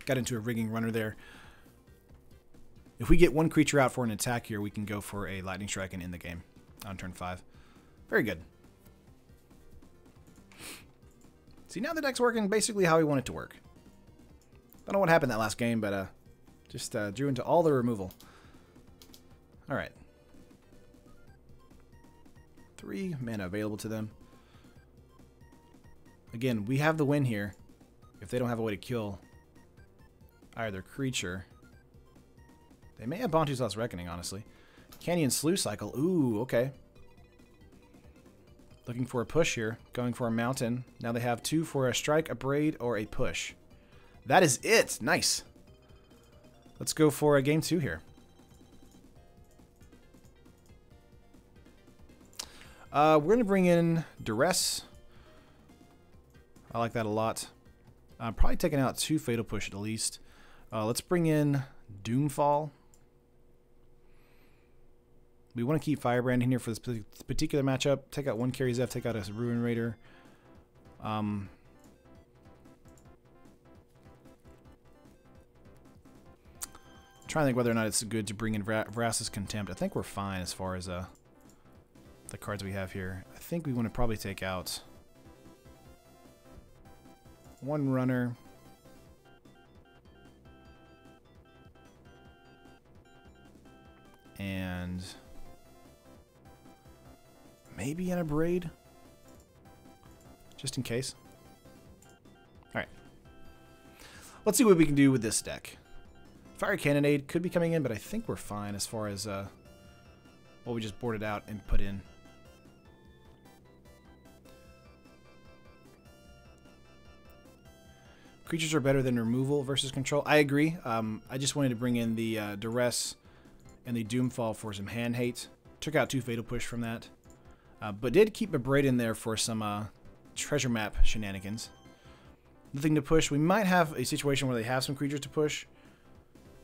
Got into a rigging runner there. If we get 1 creature out for an attack here, we can go for a Lightning Strike and end the game on turn 5. Very good. See, now the deck's working basically how we want it to work. Don't know what happened that last game, but just drew into all the removal. Alright. 3 mana available to them. Again, we have the win here. If they don't have a way to kill either creature. They may have Bontu's Last Reckoning, honestly. Canyon Sluice Cycle. Ooh, okay. Looking for a push here. Going for a mountain. Now they have 2 for a strike, a braid, or a push. That is it. Nice. Let's go for a game 2 here. We're going to bring in Duress. I like that a lot. I'm probably taking out 2 Fatal Push at least. Let's bring in Doomfall. We want to keep Firebrand in here for this particular matchup. Take out 1 Carry Zeph, take out a Ruin Raider. Trying to think whether or not it's good to bring in Vraska's Contempt. I think we're fine as far as the cards we have here. I think we want to probably take out 1 runner. And maybe an Abrade, just in case. All right, let's see what we can do with this deck. Fire Cannonade could be coming in, but I think we're fine as far as what we just boarded out and put in. Creatures are better than removal versus control. I agree. I just wanted to bring in the Duress and the Doomfall for some hand hate. Took out 2 Fatal Push from that. But did keep a Braid in there for some treasure map shenanigans. Nothing to push. We might have a situation where they have some creatures to push.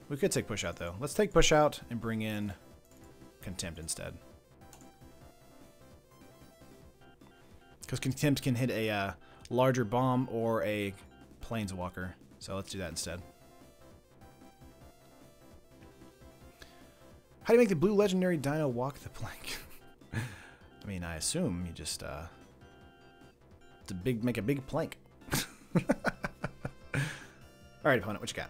We could take push out, though. Let's take push out and bring in Contempt instead. Because Contempt can hit a larger bomb or a Planeswalker. So let's do that instead. How do you make the blue legendary dino walk the plank? I mean, I assume you just make a big plank. Alright, opponent, what you got?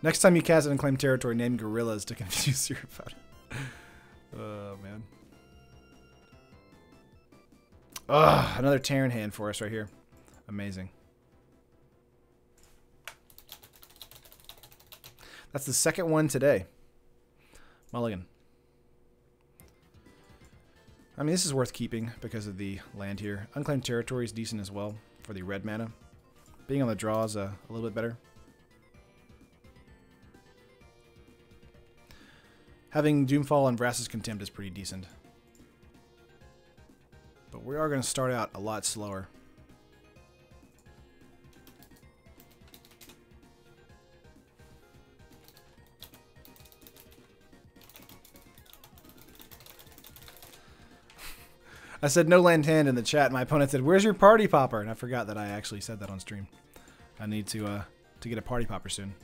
Next time you cast an unclaimed territory, name gorillas to confuse your opponent. Oh, man. Ugh, another Terran hand for us right here. Amazing. That's the second one today. Mulligan. I mean, this is worth keeping because of the land here. Unclaimed territory is decent as well for the red mana. Being on the draw is a little bit better. Having Doomfall and Vraska's Contempt is pretty decent. But we are going to start out a lot slower. I said no land hand in the chat. My opponent said, "Where's your party popper?" And I forgot that I actually said that on stream. I need to get a party popper soon.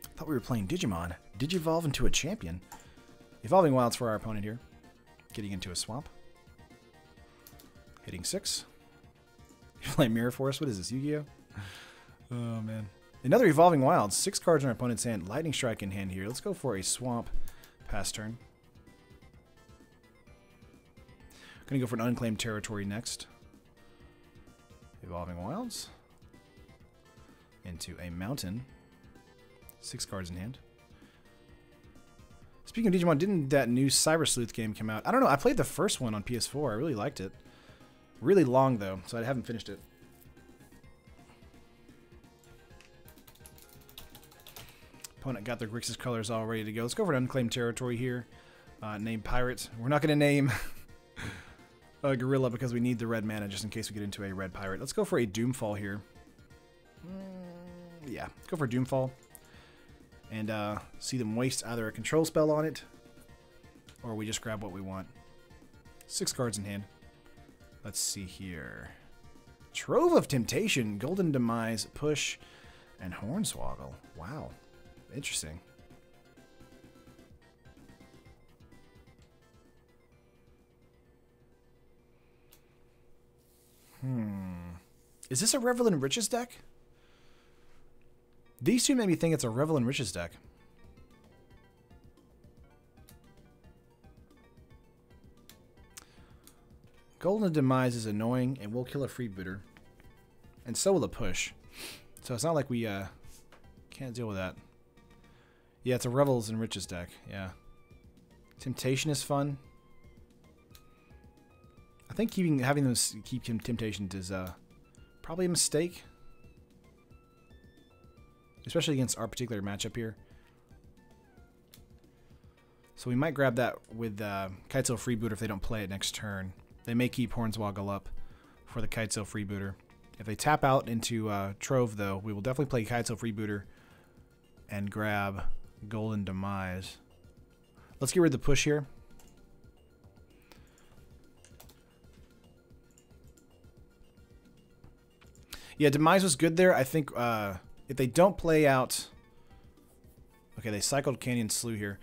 I thought we were playing Digimon. Digivolve into a champion. Evolving Wilds for our opponent here. Getting into a swamp. Hitting 6. You play Mirror Force? What is this, Yu-Gi-Oh? Oh, man. Another Evolving Wilds. 6 cards in our opponent's hand. Lightning Strike in hand here. Let's go for a swamp pass turn. Gonna go for an unclaimed territory next. Evolving Wilds. Into a mountain. 6 cards in hand. Speaking of Digimon, didn't that new Cyber Sleuth game come out? I don't know. I played the first one on PS4. I really liked it. Really long, though, so I haven't finished it. Opponent got their Grixis colors all ready to go. Let's go for an unclaimed territory here. Name Pirate. We're not going to name Gorilla because we need the red mana just in case we get into a red pirate. Let's go for a Doomfall here. Yeah, let's go for Doomfall. And see them waste either a control spell on it, or we just grab what we want. 6 cards in hand. Let's see here. Trove of Temptation, Golden Demise, Push, and Hornswoggle. Wow. Interesting. Is this a Revel in Riches deck? These two made me think it's a Revel in Riches deck. Golden Demise is annoying and will kill a freebooter. And so will a push. So it's not like we can't deal with that. Yeah, it's a Revels in Riches deck. Yeah. Temptation is fun. I think having those keep Temptations is probably a mistake. Especially against our particular matchup here. So we might grab that with Kitesail Freebooter if they don't play it next turn. They may keep Hornswoggle up for the Kitesail Freebooter. If they tap out into Trove, though, we will definitely play Kitesail Freebooter and grab Golden Demise. Let's get rid of the push here. Yeah, Demise was good there. I think if they don't play out... Okay, they cycled Canyon Slough here.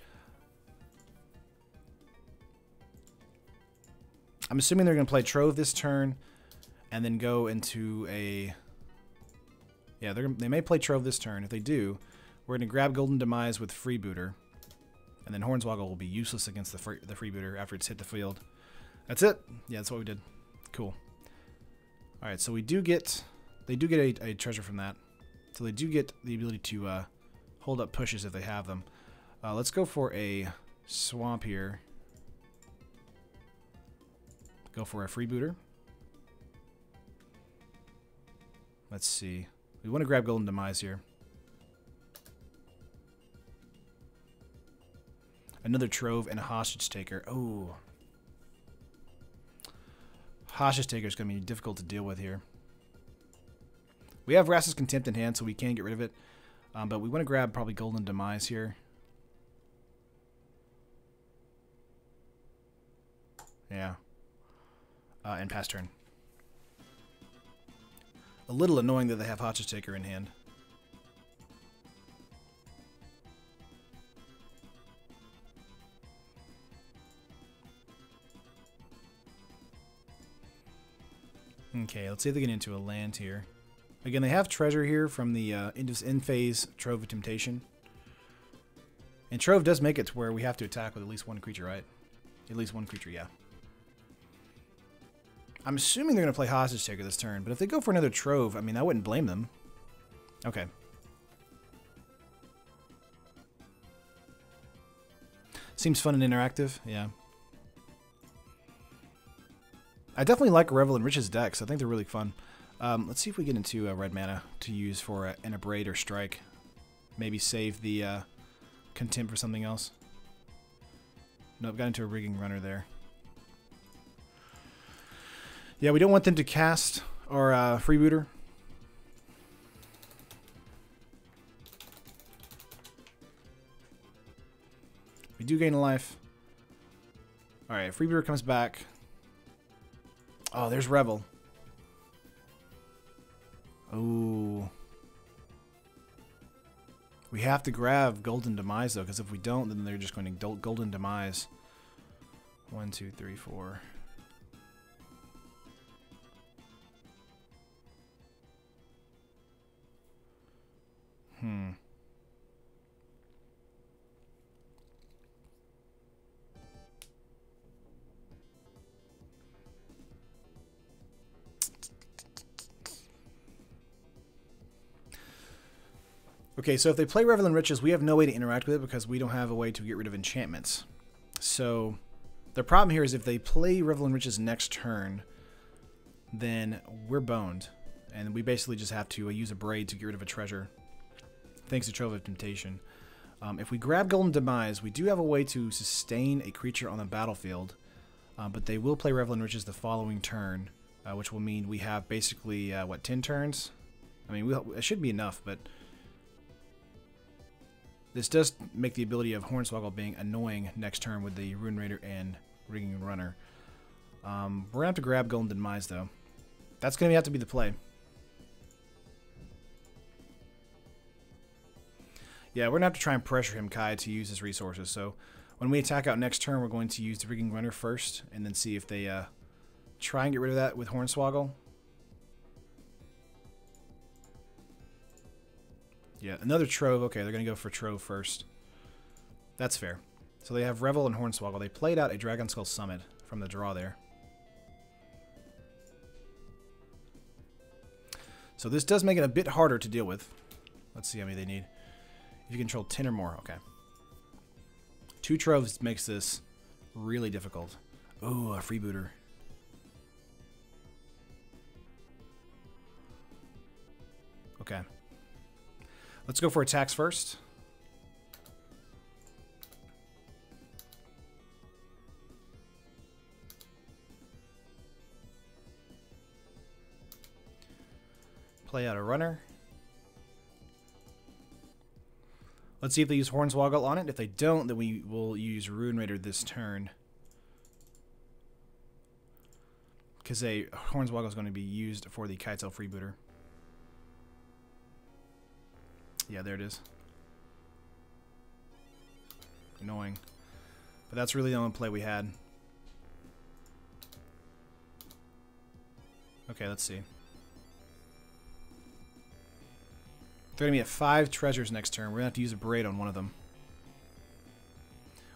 I'm assuming they're going to play Trove this turn and then go into a... Yeah, they may play Trove this turn. If they do, we're going to grab Golden Demise with Freebooter. And then Hornswoggle will be useless against the Freebooter after it's hit the field. That's it. Yeah, that's what we did. Cool. All right, so we do get... They do get a treasure from that. So they do get the ability to hold up pushes if they have them. Let's go for a swamp here. Go for a freebooter. Let's see. We want to grab Golden Demise here. Another Trove and a Hostage Taker. Oh. Hostage Taker is going to be difficult to deal with here. We have Vraska's Contempt in hand, so we can get rid of it. But we want to grab probably Golden Demise here. Yeah. And pass turn. A little annoying that they have Hostage Taker in hand. Okay, let's see if they get into a land here. Again, they have treasure here from the in-phase Trove of Temptation. And Trove does make it to where we have to attack with at least one creature, right? At least one creature, yeah. I'm assuming they're going to play Hostage Taker this turn, but if they go for another Trove, I mean, I wouldn't blame them. Okay. Seems fun and interactive, yeah. I definitely like Revel and Rich's decks. I think they're really fun. Let's see if we get into red mana to use for an Abrade or Strike. Maybe save the Contempt for something else. Nope, got into a Rigging Runner there. Yeah, we don't want them to cast our freebooter. We do gain a life. Alright, freebooter comes back. Oh, there's Revel. Oh. We have to grab Golden Demise, though, because if we don't, then they're just going to Golden Demise. 1, 2, 3, 4. Okay, so if they play Revel in Riches, we have no way to interact with it because we don't have a way to get rid of enchantments. So the problem here is if they play Revel in Riches next turn, then we're boned. And we basically just have to use a Braid to get rid of a treasure, thanks to Trove of Temptation. If we grab Golden Demise, we do have a way to sustain a creature on the battlefield, but they will play Revel in Riches the following turn, which will mean we have basically, what, 10 turns? I mean, it should be enough, but this does make the ability of Hornswoggle being annoying next turn with the Rune Raider and Rigging Runner. We're going to have to grab Golden Demise, though. That's going to have to be the play. Yeah, we're going to have to try and pressure him, Kai, to use his resources. So when we attack out next turn, we're going to use the Rigging Runner first, and then see if they try and get rid of that with Hornswoggle. Yeah, another Trove. Okay, they're going to go for Trove first. That's fair. So they have Revel and Hornswoggle. They played out a Dragon Skull Summit from the draw there. So this does make it a bit harder to deal with. Let's see how many they need. If you control 10 or more, okay. 2 Troves makes this really difficult. Ooh, a freebooter. Okay. Let's go for attacks first. Play out a runner. Let's see if they use Hornswoggle on it. If they don't, then we will use Rune Raider this turn. Because Hornswoggle is going to be used for the Kitesail freebooter. Yeah, there it is. Annoying. But that's really the only play we had. Okay, let's see. They're going to be at 5 treasures next turn. We're going to have to use a Braid on one of them.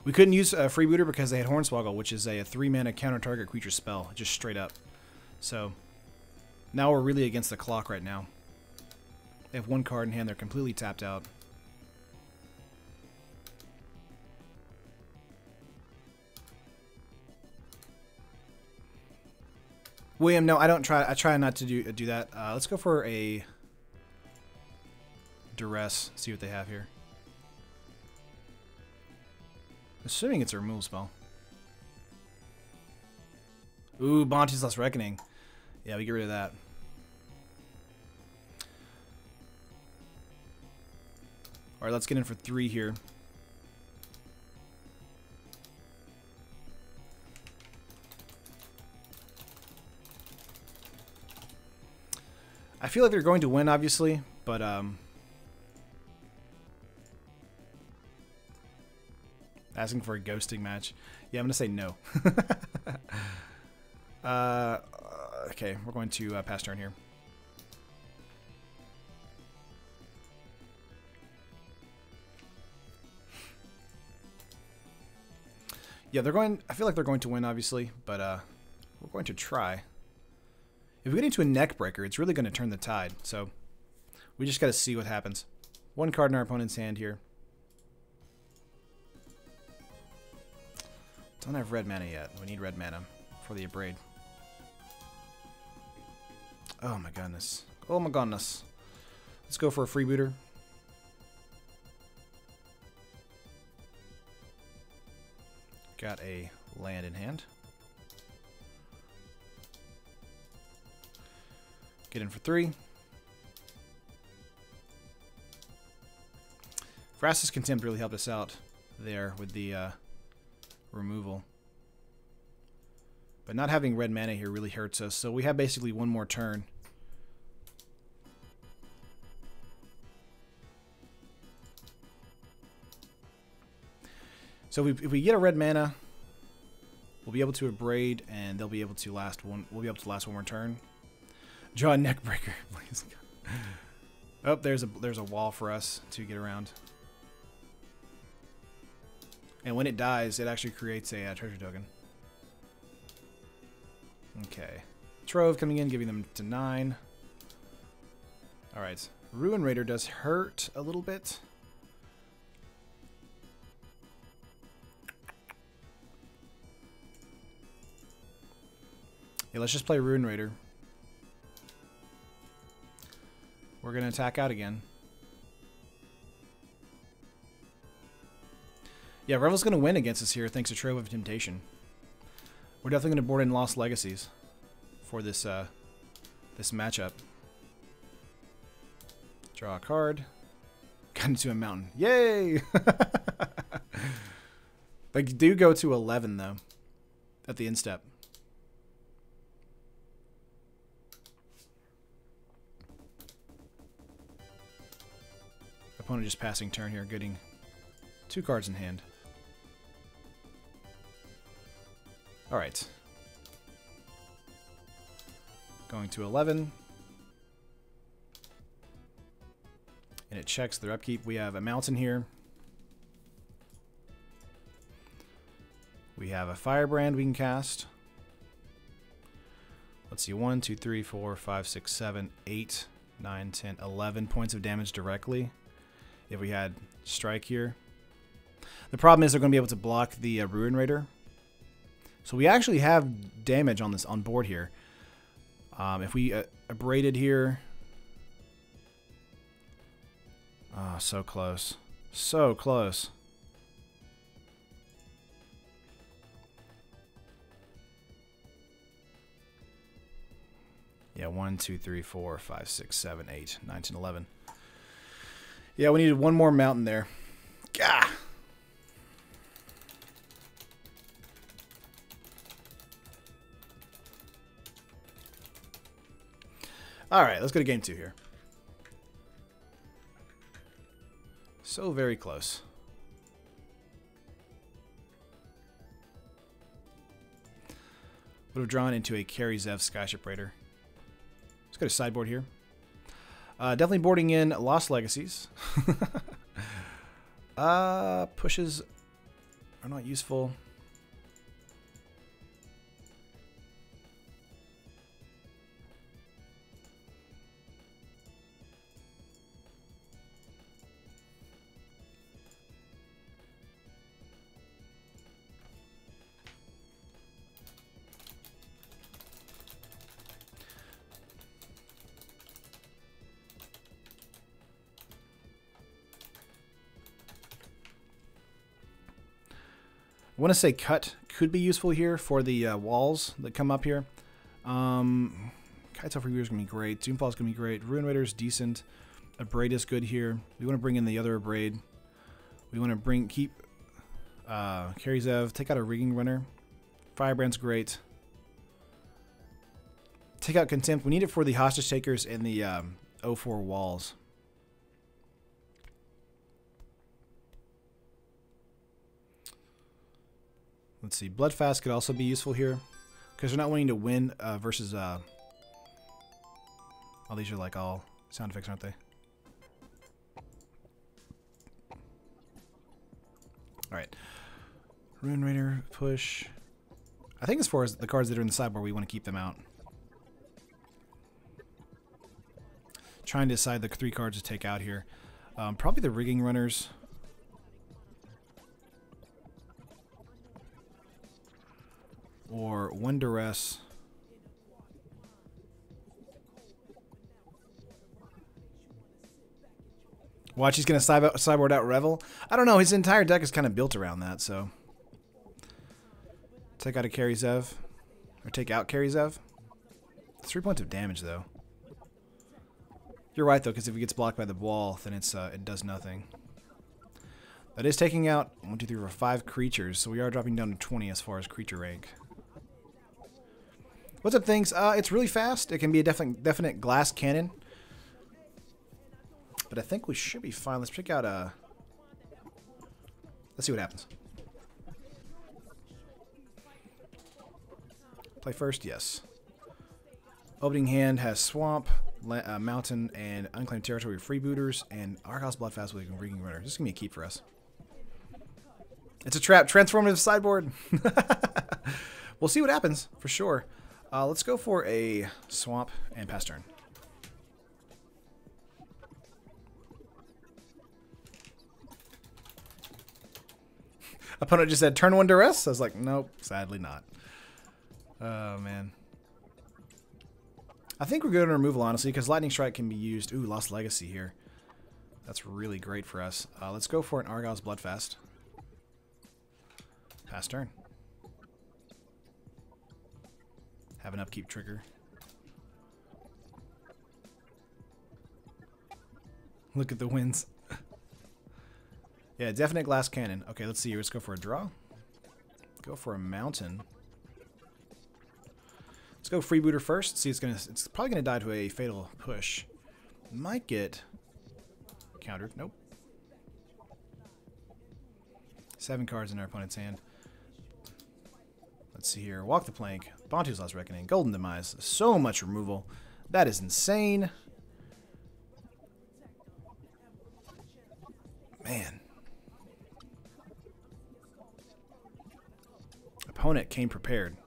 We couldn't use a freebooter because they had Hornswoggle, which is a 3-mana counter-target creature spell, just straight up. So, now we're really against the clock right now. They have 1 card in hand. They're completely tapped out. William, no, I don't try. I try not to do that. Let's go for a duress. See what they have here. Assuming it's a removal spell. Ooh, Bonte's Last Reckoning. Yeah, we get rid of that. All right, let's get in for 3 here. I feel like they're going to win, obviously, but asking for a ghosting match. Yeah, I'm gonna say no. Okay, we're going to pass turn here. Yeah, they're going. I feel like they're going to win, obviously, but we're going to try. If we get into a neck breaker, it's really going to turn the tide. So we just got to see what happens. 1 card in our opponent's hand here. Don't have red mana yet. We need red mana for the Abrade. Oh my goodness. Oh my goodness. Let's go for a freebooter. Got a land in hand. Get in for 3. Vraska's Contempt really helped us out there with the removal. But not having red mana here really hurts us. So we have basically 1 more turn. So if we get a red mana, we'll be able to Abrade, and they'll be able to last one. We'll be able to last 1 more turn. Draw a neck breaker, please. Oh, there's a wall for us to get around. And when it dies, it actually creates a treasure token. Okay. Trove coming in, giving them to 9. Alright. Ruin Raider does hurt a little bit. Yeah, let's just play Ruin Raider. We're going to attack out again. Yeah, Revel's going to win against us here thanks to Trove of Temptation. We're definitely going to board in Lost Legacies for this this matchup. Draw a card. Got into a mountain. Yay! They do go to 11, though, at the end step. Opponent just passing turn here, getting 2 cards in hand. Alright. Going to 11. And it checks their upkeep. We have a mountain here. We have a firebrand we can cast. Let's see, 1, 2, 3, 4, 5, 6, 7, 8, 9, 10, 11 points of damage directly. If we had strike here. The problem is they're going to be able to block the Ruin Raider. So we actually have damage on this on board here. If we abraded here. Oh, so close. So close. Yeah, 1, 2, 3, 4, 5, 6, 7, 8, 9, 10, 11. Yeah, we needed 1 more mountain there. Gah! Alright, let's go to game 2 here. So very close. Would have drawn into a Kari Zev Skyship Raider. Let's go to sideboard here. Definitely boarding in Lost Legacies. Pushes are not useful. want to say cut could be useful here for the walls that come up here. Kitesail Freebooter is going to be great. Doomfall is going to be great. Ruin Raider is decent. Abrade is good here. We want to bring in the other Abrade. We want to keep Karizev. Take out a Rigging Runner. Firebrand's great. Take out Contempt. We need it for the Hostage Takers and the 0-4 walls. Let's see. Bloodfast could also be useful here because they're not wanting to win versus. Oh, these are like all sound effects, aren't they? All right. Ruin Raider push. I think as far as the cards that are in the sideboard, we want to keep them out. Trying to decide the 3 cards to take out here. Probably the Rigging Runners. Or one Duress. Watch, he's going to sideboard out Revel. I don't know. His entire deck is kind of built around that, so. Take out a Karizev. Or take out Karizev. 3 points of damage, though. You're right, though, because if he gets blocked by the wall, then it's it does nothing. That is taking out 1, 2, 3, 4, 5 creatures, so we are dropping down to 20 as far as creature rank. What's up, things? It's really fast. It can be a definite glass cannon. But I think we should be fine. Let's check out let's see what happens. Play first, yes. Opening hand has Swamp, Mountain, and Unclaimed Territory Freebooters, and Argyle's Bloodfast with a Rigging Runner. This is going to be a keep for us. It's a trap. Transformative sideboard. We'll see what happens, for sure. Let's go for a Swamp and pass turn. Opponent just said, turn 1 Duress? I was like, nope, sadly not. Oh, man. I think we're good on removal, honestly, because Lightning Strike can be used. Ooh, Lost Legacy here. That's really great for us. Let's go for an Argyle's Bloodfast. Pass turn. Have an upkeep trigger. Look at the wins. Yeah, definite glass cannon. Okay, let's see. Let's go for a draw. Go for a Mountain. Let's go Freebooter first. See, it's probably gonna die to a Fatal Push. Might get countered. Nope. 7 cards in our opponent's hand. Let's see here. Walk the Plank. Bontu's Last Reckoning. Golden Demise. So much removal. That is insane. Man. Opponent came prepared.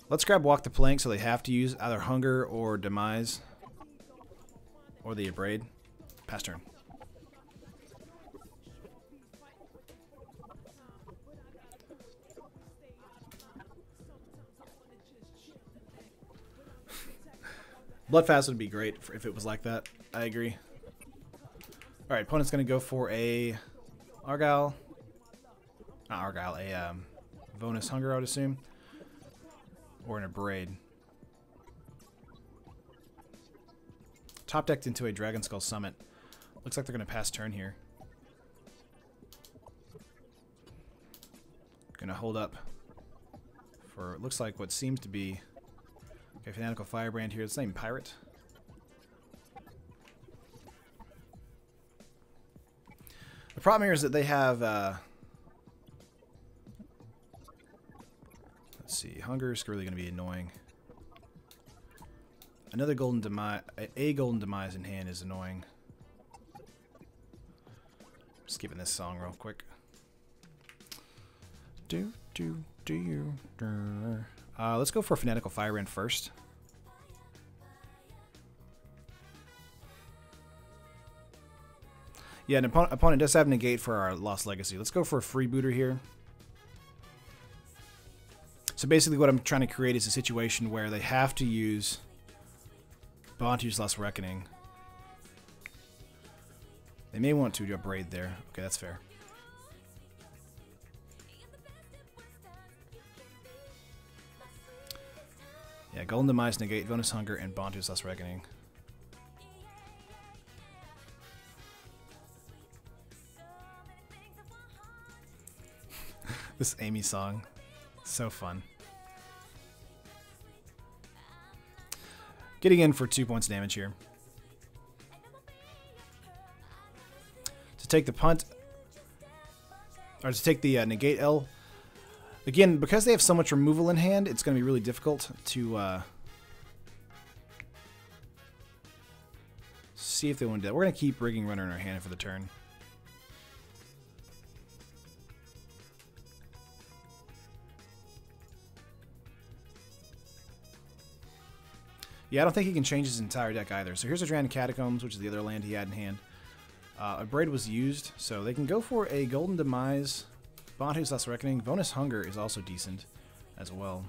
Let's grab Walk the Plank so they have to use either Hunger or Demise. Or the Abrade. Pass turn. Bloodfast would be great if it was like that. I agree. Alright, opponent's going to go for a Argyle. Not Argyle, a Vonus Hunger, I would assume. Or an Abrade. Top decked into a Dragon Skull Summit. Looks like they're going to pass turn here. Going to hold up for, it looks like what seems to be, okay, Fanatical Firebrand here. It's the same Pirate. The problem here is that they have, let's see, Hunger is really going to be annoying. Another Golden Demise, a Golden Demise in hand is annoying. Skipping this song real quick. Let's go for Fanatical Firebrand first. Yeah, an opponent does have negate for our Lost Legacy. Let's go for a Freebooter here. So basically what I'm trying to create is a situation where they have to use Bontu's Last Reckoning They may want to do a braid there. Okay, that's fair. Yeah, Golden Demise, negate, Bonus Hunger, and Bontu's Last Reckoning. This Amy song, so fun. Getting in for 2 points of damage here. To take the punt, or to take the negate L. Again, because they have so much removal in hand, it's going to be really difficult to see if they want to do that. We're going to keep Rigging Runner in our hand for the turn. Yeah, I don't think he can change his entire deck either. So here's a Drowned Catacombs, which is the other land he had in hand. A Braid was used, so they can go for a Golden Demise. Bontu's Last Reckoning. Bonus Hunger is also decent as well.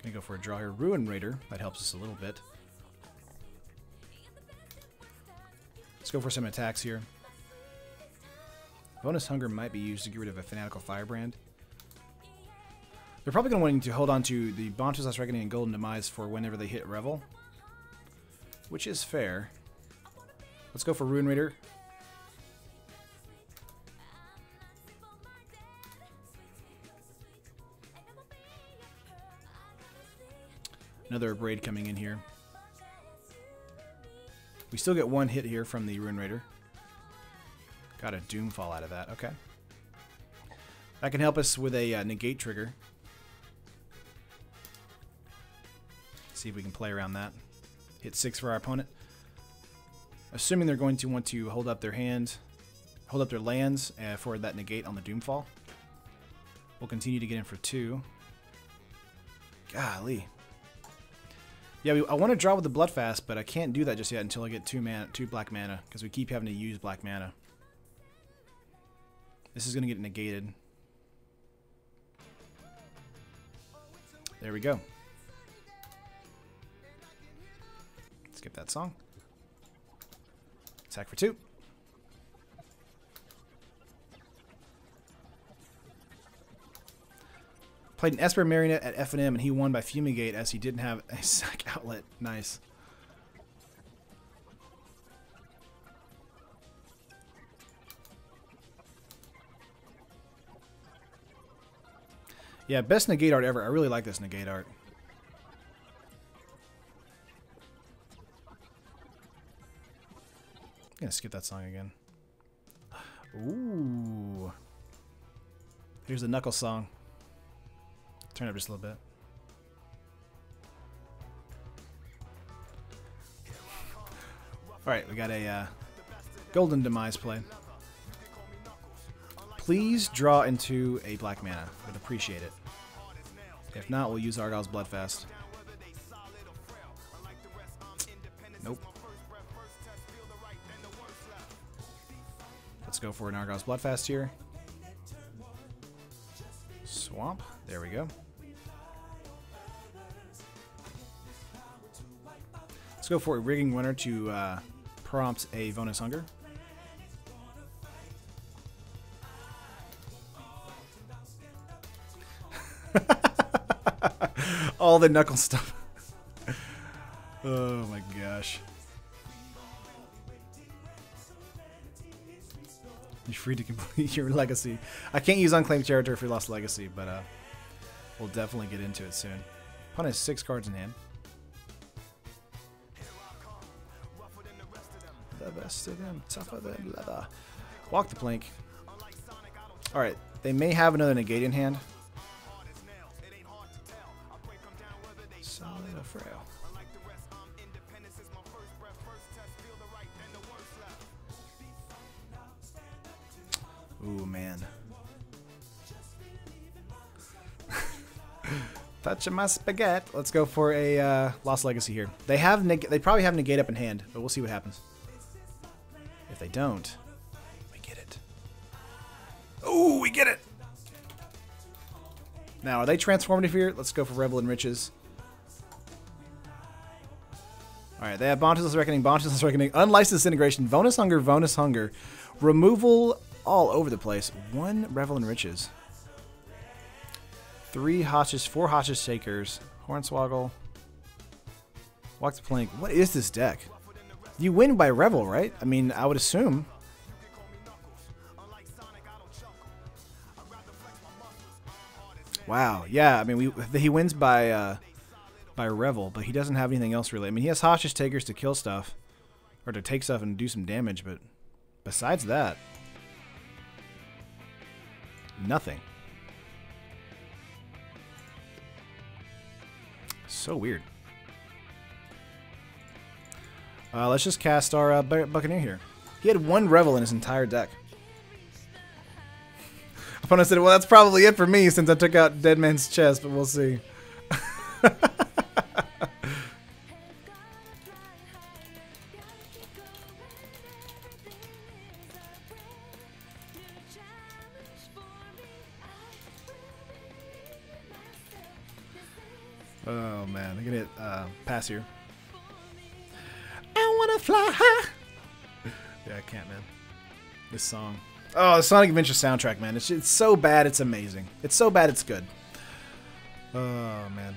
Gonna go for a draw here. Ruin Raider. That helps us a little bit. Let's go for some attacks here. Bonus Hunger might be used to get rid of a Fanatical Firebrand. They're probably going to want to hold on to the Bontu's Last Reckoning and Golden Demise for whenever they hit Revel, which is fair. Let's go for Ruin Raider. Another Braid coming in here. We still get one hit here from the Ruin Raider. Got a Doomfall out of that. Okay. That can help us with a negate trigger. See if we can play around that. Hit 6 for our opponent. Assuming they're going to want to hold up their hand, hold up their lands for that negate on the Doomfall. We'll continue to get in for 2. Golly. Yeah, I want to draw with the Bloodfast, but I can't do that just yet until I get 2 black mana, because we keep having to use black mana. This is going to get negated. There we go. Skip that song. Attack for 2. Played an Esper Marionette at F&M, and he won by Fumigate as he didn't have a sack outlet. Nice. Yeah, best negate art ever. I really like this negate art. I'm gonna skip that song again. Ooh. Here's the Knuckles song. Turn it up just a little bit. Alright, we got a Golden Demise play. Please draw into a black mana. I'd appreciate it. If not, we'll use Argyle's Bloodfast. Nope. Let's go for an Argyle's Bloodfast here. Swamp. There we go. Let's go for a Rigging Runner to prompt a Bonus Hunger. All the Knuckle stuff. Oh my gosh. You're free to complete your legacy. I can't use Unclaimed Territory if we lost legacy, but we'll definitely get into it soon. Opponent has 6 cards in hand. The best of them, tougher than leather. Walk the plank. Alright, they may have another negate in hand. Solid or frail. Ooh, man. Touching my spaghetti. Let's go for a Lost Legacy here. They probably have negate up in hand, but we'll see what happens. If they don't, we get it. Ooh, we get it! Now, are they transformative here? Let's go for Revel and Riches. Alright, Alright, they have Bounteous Reckoning, Bounteous Reckoning, Unlicensed Integration, Bonus Hunger, Removal all over the place. 1 Revel in Riches. 4 Hostage Takers, Hornswoggle, Walk the Plank. What is this deck? You win by Revel, right? I mean, I would assume. Wow, yeah, I mean, he wins by Revel, but he doesn't have anything else really. I mean, he has Hostage Takers to kill stuff, or to take stuff and do some damage, but besides that, nothing. So weird. Let's just cast our Buccaneer here. He had 1 Revel in his entire deck. Opponent said, well, that's probably it for me since I took out Dead Man's Chest, but we'll see. Oh, man. I'm going to pass here. I want to fly high. Yeah, I can't, man. This song. Oh, the Sonic Adventure soundtrack, man. It's so bad, it's amazing. It's so bad, it's good. Oh, man.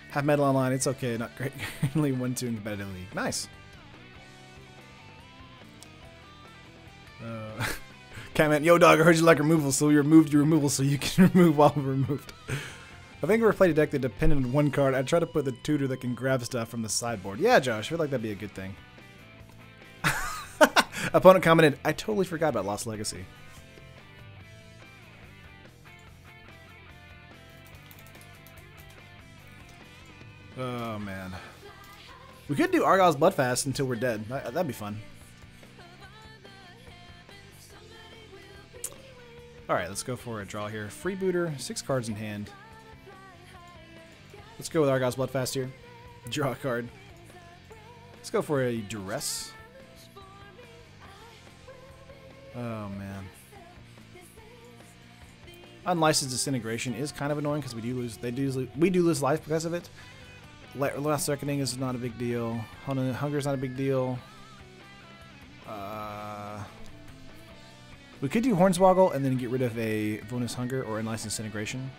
Half Metal Online, it's okay. Not great. Only 1-2 in competitive league. Nice. Catman, yo, dog, I heard you like removal, so we removed your removal so you can remove while removed. I think I ever played a deck that depended on 1 card. I'd try to put the tutor that can grab stuff from the sideboard. Yeah, Josh, I feel like that'd be a good thing. Opponent commented, I totally forgot about Lost Legacy. Oh, man. We could do Argyle's Bloodfast until we're dead. That'd be fun. Alright, let's go for a draw here. Freebooter, 6 cards in hand. Let's go with Argyle's Bloodfast here. Draw a card. Let's go for a Duress. Oh, man. Unlicensed Disintegration is kind of annoying because we do lose life because of it. Last Reckoning is not a big deal. Hunger is not a big deal. We could do Hornswoggle and then get rid of a bonus Hunger or Unlicensed Disintegration.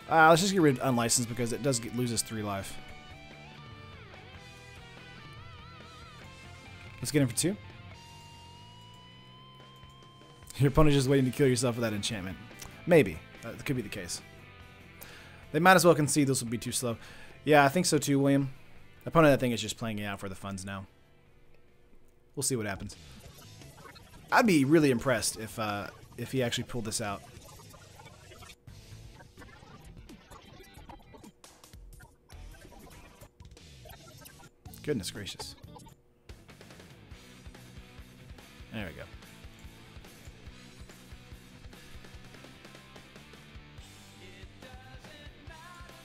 Let's just get rid of Unlicensed because it does loses 3 life. Let's get him for 2. Your opponent is just waiting to kill yourself with that enchantment. Maybe. That could be the case. They might as well concede this will be too slow. Yeah, I think so too, William. The opponent, I think, is just playing it out for the funds now. We'll see what happens. I'd be really impressed if he actually pulled this out. Goodness gracious. There we go.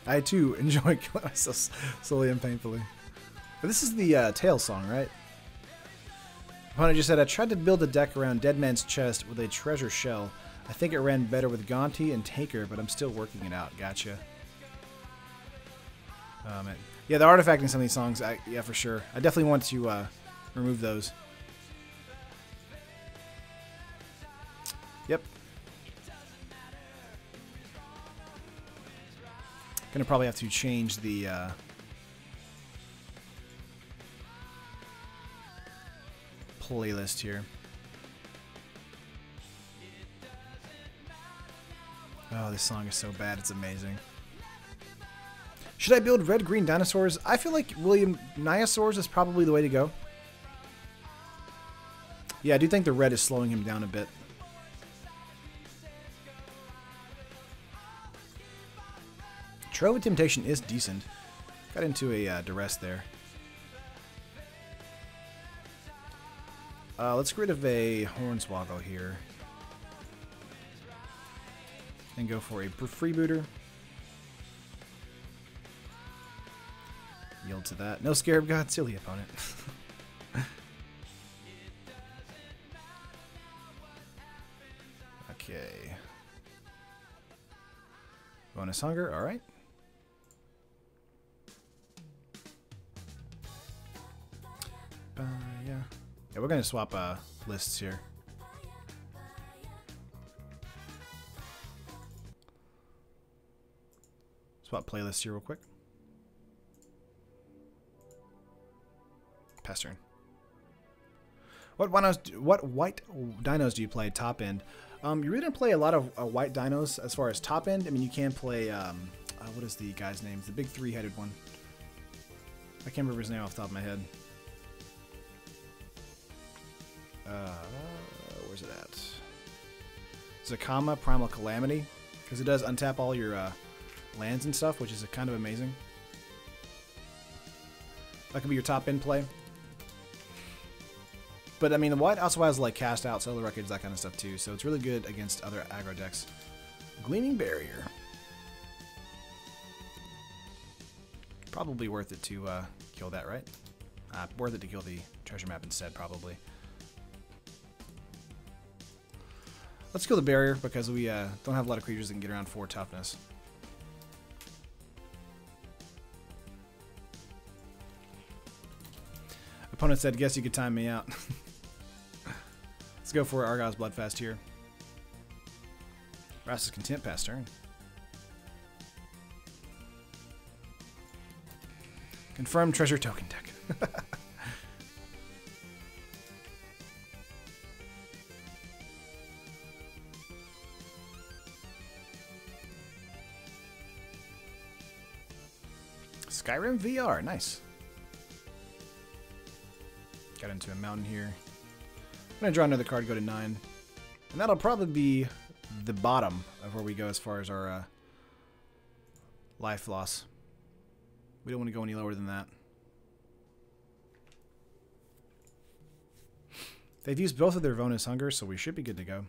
I too enjoy killing myself slowly and painfully. But this is the Tails song, right? Opponent just said, I tried to build a deck around Dead Man's Chest with a treasure shell. I think it ran better with Gonti and Taker, but I'm still working it out. Gotcha. Man. Yeah, the artifacting some of these songs, yeah, for sure. I definitely want to remove those. Yep. Gonna probably have to change the playlist here. Oh, this song is so bad, it's amazing. Should I build red-green dinosaurs? I feel like William Niosaurs is probably the way to go. Yeah, I do think the red is slowing him down a bit. Trove of Temptation is decent. Got into a duress there. Let's get rid of a Hornswoggle here. And go for a Freebooter. Yield to that. No Scarab God, silly opponent. Okay. Bonus Hunger, alright. Yeah, we're going to swap lists here. Swap playlists here real quick. Pass turn. What white dinos do you play top end? You really don't play a lot of white dinos as far as top end. I mean, you can play, what is the guy's name? The big three-headed one. I can't remember his name off the top of my head. Where's it at? Zakama Primal Calamity, because it does untap all your lands and stuff, which is kind of amazing. That could be your top end play. But I mean, the white also has like cast out, solar wreckage, that kind of stuff too. So it's really good against other aggro decks. Gleaming Barrier. Probably worth it to kill that, right? Worth it to kill the treasure map instead, probably. Let's kill the barrier because we don't have a lot of creatures that can get around 4 toughness. Opponent said, guess you could time me out. Let's go for Argyle's Bloodfast here. Rakdos Contempt pass turn. Confirmed treasure token deck. Skyrim VR, nice. Got into a mountain here. I'm gonna draw another card, go to 9. And that'll probably be the bottom of where we go as far as our life loss. We don't want to go any lower than that. They've used both of their Vonus Hunger, so we should be good to go.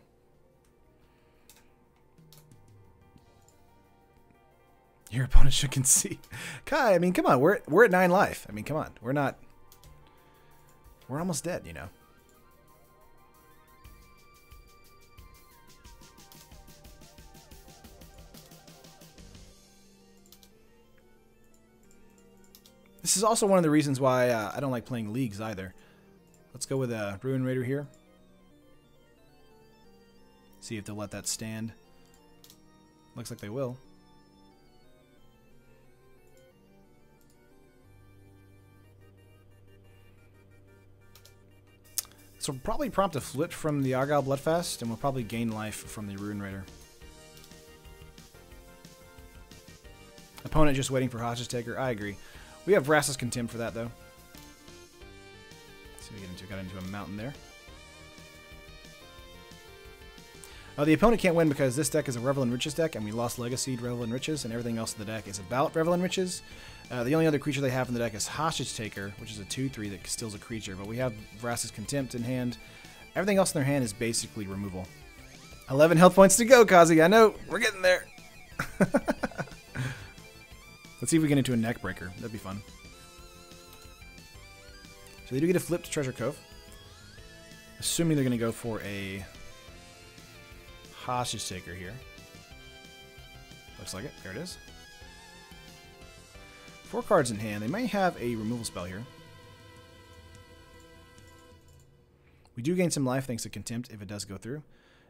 Your opponent should concede. Kai, I mean, come on, we're at 9 life. I mean, come on, we're almost dead, you know. This is also one of the reasons why I don't like playing leagues either. Let's go with a Ruin Raider here. See if they'll let that stand. Looks like they will. So we'll probably prompt a flip from the Argyle Bloodfast, and we'll probably gain life from the Ruin Raider. Opponent just waiting for Hostage Taker. I agree. We have Rakdos Contempt for that, though. Let's see what we get into. Got into a mountain there. The opponent can't win because this deck is a Revel in Riches deck, and we lost Legacy Revel in Riches, and everything else in the deck is about Revel in Riches. The only other creature they have in the deck is Hostage Taker, which is a 2/3 that steals a creature, but we have Rakdos Contempt in hand. Everything else in their hand is basically removal. 11 health points to go, Kazi. I know. We're getting there. Let's see if we get into a neck breaker. That'd be fun. So they do get a flip to Treasure Cove. Assuming they're going to go for a Hostage Taker here. Looks like it. There it is. 4 cards in hand. They might have a removal spell here. We do gain some life thanks to Contempt if it does go through.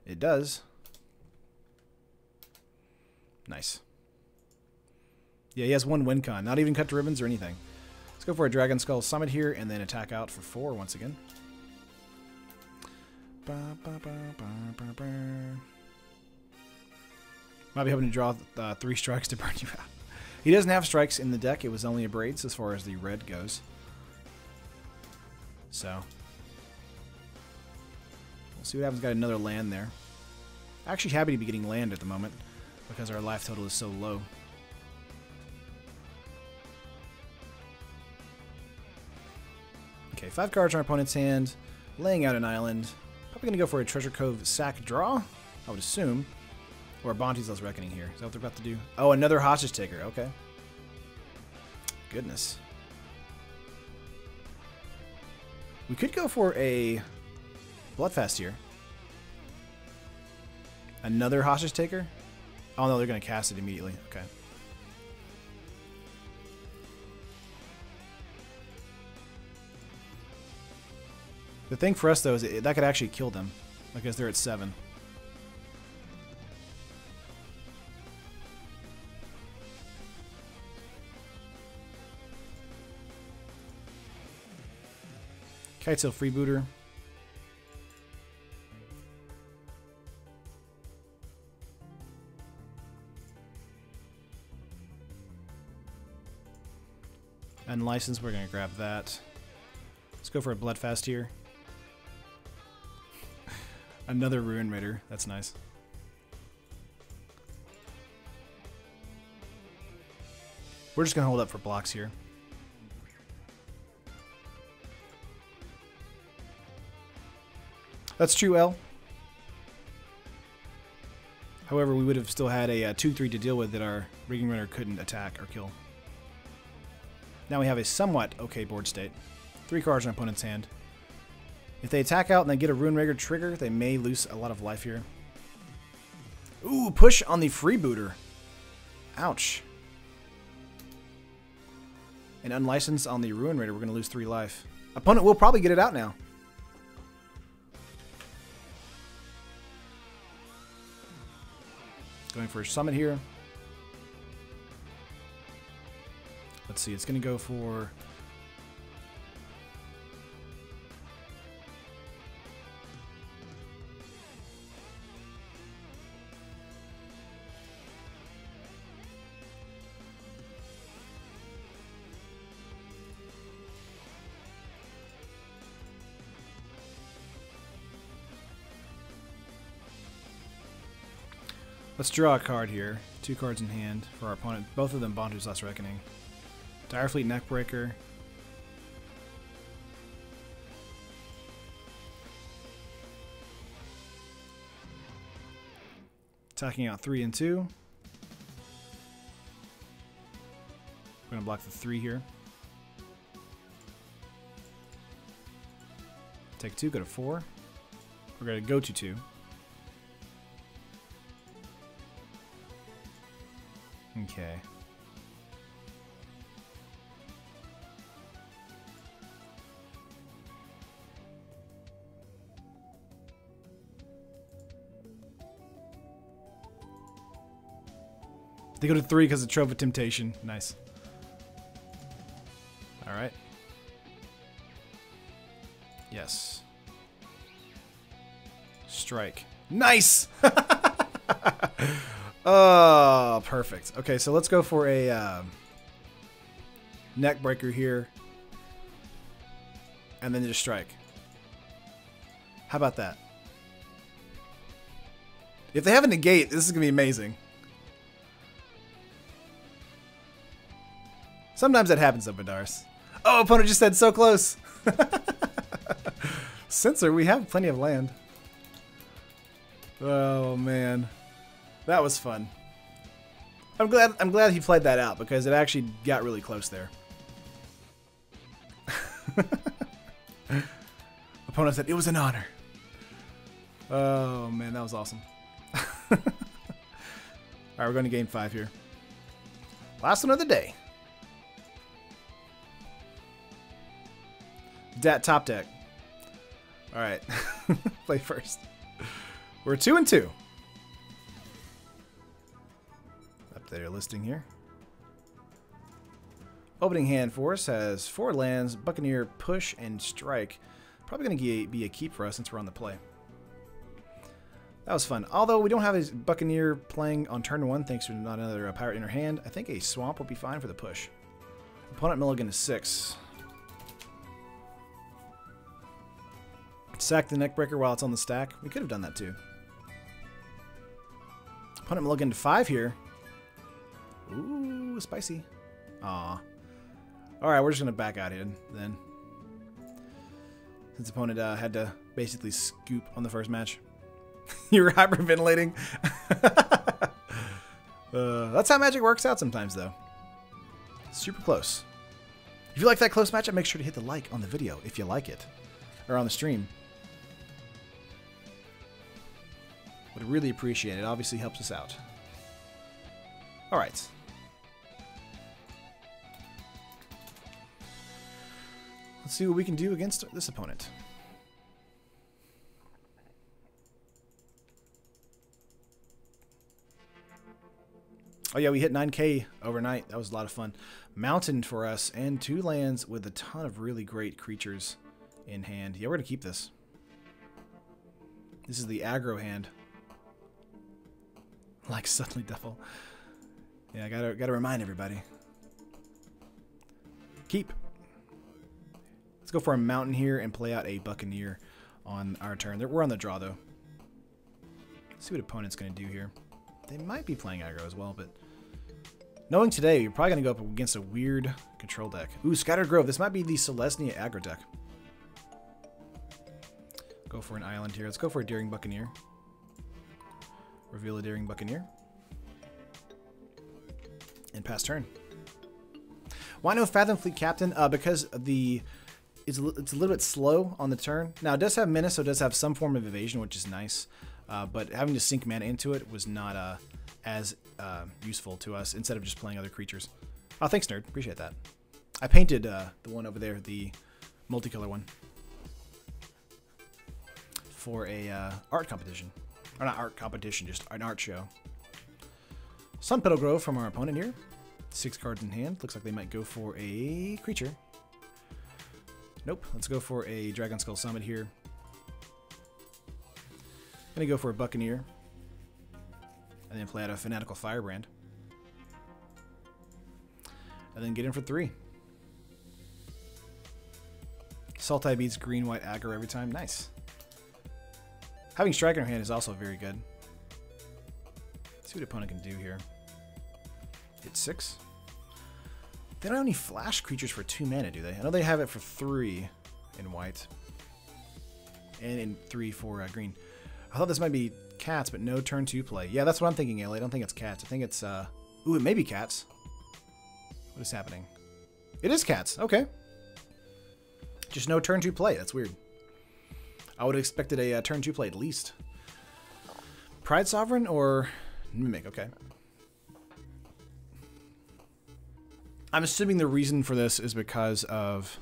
It does. Nice. Yeah, he has 1 win con. Not even cut to ribbons or anything. Let's go for a Dragon Skull Summit here and then attack out for 4 once again. Might be hoping to draw 3 strikes to burn you out. He doesn't have strikes in the deck. It was only a Braids as far as the red goes. So we'll see what happens. Got another land there. Actually happy to be getting land at the moment because our life total is so low. Okay, 5 cards in our opponent's hand, laying out an island. Probably going to go for a Treasure Cove sack draw, I would assume. Or Bonti's Reckoning here. Is that what they're about to do? Oh, another Hostage Taker. Okay. Goodness. We could go for a Bloodfast here. Another Hostage Taker? Oh no, they're going to cast it immediately. Okay. The thing for us, though, is that could actually kill them, because they're at 7. Kitesail Freebooter. Unlicensed, we're going to grab that. Let's go for a Bloodfast here. Another Ruin Raider. That's nice. We're just going to hold up for blocks here. That's true, L. However, we would have still had a 2-3 to deal with that our Rigging Runner couldn't attack or kill. Now we have a somewhat okay board state. 3 cards in our opponent's hand. If they attack out and they get a Ruin Raider trigger, they may lose a lot of life here. Ooh, push on the Freebooter. Ouch. And unlicensed on the Ruin Raider, we're going to lose 3 life. Opponent will probably get it out now. Going for a summit here. Let's see, it's going to go for... Let's draw a card here. 2 cards in hand for our opponent. Both of them Bontu's Last Reckoning. Direfleet Neckbreaker. Attacking out 3 and 2. We're going to block the 3 here. Take 2, go to 4. We're going to go to 2. Okay. They go to 3 because of Trove of Temptation. Nice. Alright. Yes. Strike. Nice! Oh, perfect. Okay, so let's go for a neck breaker here. And then just strike. How about that? If they have a negate, this is going to be amazing. Sometimes that happens though, Badars. Oh, opponent just said so close. Censor, we have plenty of land. Oh, man. That was fun. I'm glad he played that out because it actually got really close there. Opponent said it was an honor. Oh man, that was awesome. Alright, we're going to game 5 here. Last one of the day. Top deck. Alright. Play first. We're 2 and 2. Their listing here. Opening hand for us has 4 lands, Buccaneer, Push, and Strike. Probably going to be a keep for us since we're on the play. That was fun. Although we don't have a Buccaneer playing on turn 1 thanks to not another Pirate in our hand, I think a Swamp will be fine for the push. Opponent Milligan is 6. Sack the Neckbreaker while it's on the stack. We could have done that too. Opponent Milligan to 5 here. Ooh, spicy. Aw. Alright, we're just going to back out here then. Since opponent had to basically scoop on the first match. You were hyperventilating. That's how Magic works out sometimes, though. Super close. If you like that close matchup, make sure to hit the like on the video if you like it. Or on the stream. Would really appreciate it. Obviously helps us out. Alright. Let's see what we can do against this opponent. Oh yeah, we hit 9K overnight. That was a lot of fun. Mountain for us, and 2 lands with a ton of really great creatures in hand. Yeah, we're going to keep this. This is the aggro hand. Like Suddenly Devil. Yeah, gotta remind everybody. Keep. Let's go for a mountain here and play out a Buccaneer on our turn. We're on the draw, though. Let's see what opponent's going to do here. They might be playing aggro as well, but knowing today, you're probably going to go up against a weird control deck. Ooh, Scattered Grove. This might be the Celestia aggro deck. Go for an island here. Let's go for a Daring Buccaneer. Reveal a Daring Buccaneer. And pass turn. Why no Fathom Fleet Captain? Because it's a little bit slow on the turn. Now, it does have menace, so it does have some form of evasion, which is nice. But having to sink mana into it was not as useful to us instead of just playing other creatures. Oh, thanks, nerd. Appreciate that. I painted the one over there, the multicolor one, for a art competition. Or not art competition, just an art show. Sunpetal Grove from our opponent here. 6 cards in hand. Looks like they might go for a creature. Nope. Let's go for a Dragon Skull Summit here. Gonna go for a Buccaneer. And then play out a Fanatical Firebrand. And then get in for 3. Sultai beats green-white aggro every time. Nice. Having Striker in hand is also very good. Let's see what opponent can do here. Hit 6. They don't have any flash creatures for 2 mana, do they? I know they have it for 3 in white. And in 3 for green. I thought this might be cats, but no turn 2 play. Yeah, that's what I'm thinking, Ellie. I don't think it's cats. I think it's, ooh, it may be cats. What is happening? It is cats. Okay. Just no turn 2 play. That's weird. I would have expected a turn 2 play at least. Pride Sovereign or Mimic? Okay. I'm assuming the reason for this is because of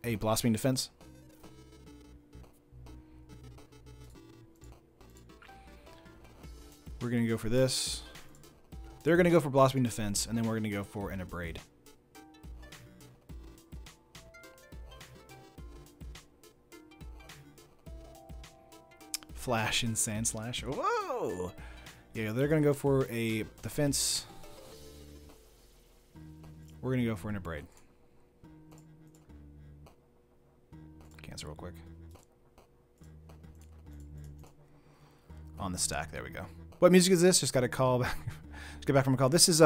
a Blossoming Defense. We're going to go for this. They're going to go for Blossoming Defense, and then we're going to go for an Abrade. Flash and Sand Slash. Whoa! Yeah, they're going to go for a defense. We're going to go for an Abrade. Cancel real quick. On the stack. There we go. What music is this? Just got a call back. Just get back from a call. This is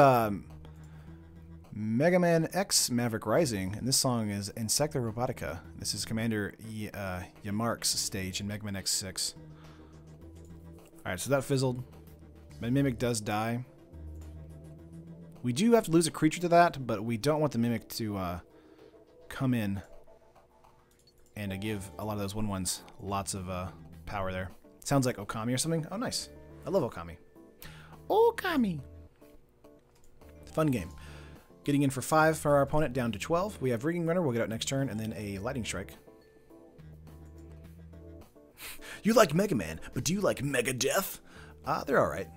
Mega Man X Maverick Rising, and this song is Insecta Robotica. This is Commander Yamark's stage in Mega Man X6. Alright, so that fizzled. My Mimic does die. We do have to lose a creature to that, but we don't want the Mimic to come in and give a lot of those 1/1s lots of power there. Sounds like Okami or something. Oh, nice. I love Okami. Okami! Fun game. Getting in for 5 for our opponent, down to 12. We have Rigging Runner, we'll get out next turn, and then a Lightning Strike. You like Mega Man, but do you like Mega Death? They're alright.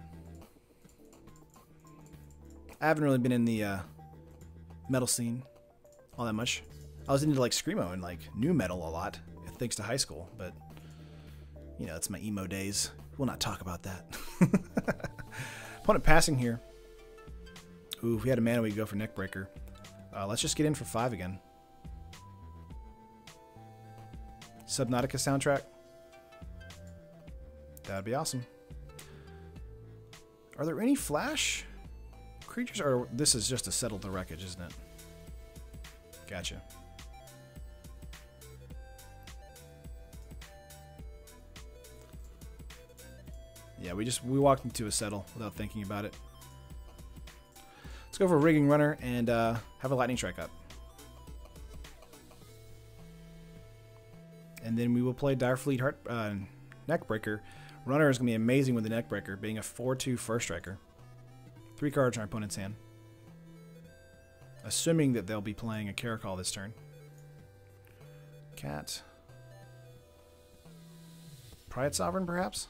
I haven't really been in the metal scene all that much. I was into like Screamo and like new metal a lot, thanks to high school, but you know, it's my emo days. We'll not talk about that. Opponent passing here. Ooh, if we had a mana, we could go for Neckbreaker. Let's just get in for 5 again. Subnautica soundtrack. That'd be awesome. Are there any flash creatures? Or this is just to settle the wreckage, isn't it? Gotcha. Yeah, we walked into a settle without thinking about it. Let's go for a Rigging Runner and have a Lightning Strike up. And then we will play Direfleet Neckbreaker. Runner is going to be amazing with the Neckbreaker, being a 4/2 first striker. 3 cards in our opponent's hand. Assuming that they'll be playing a Caracal this turn. Cat. Pride Sovereign, perhaps?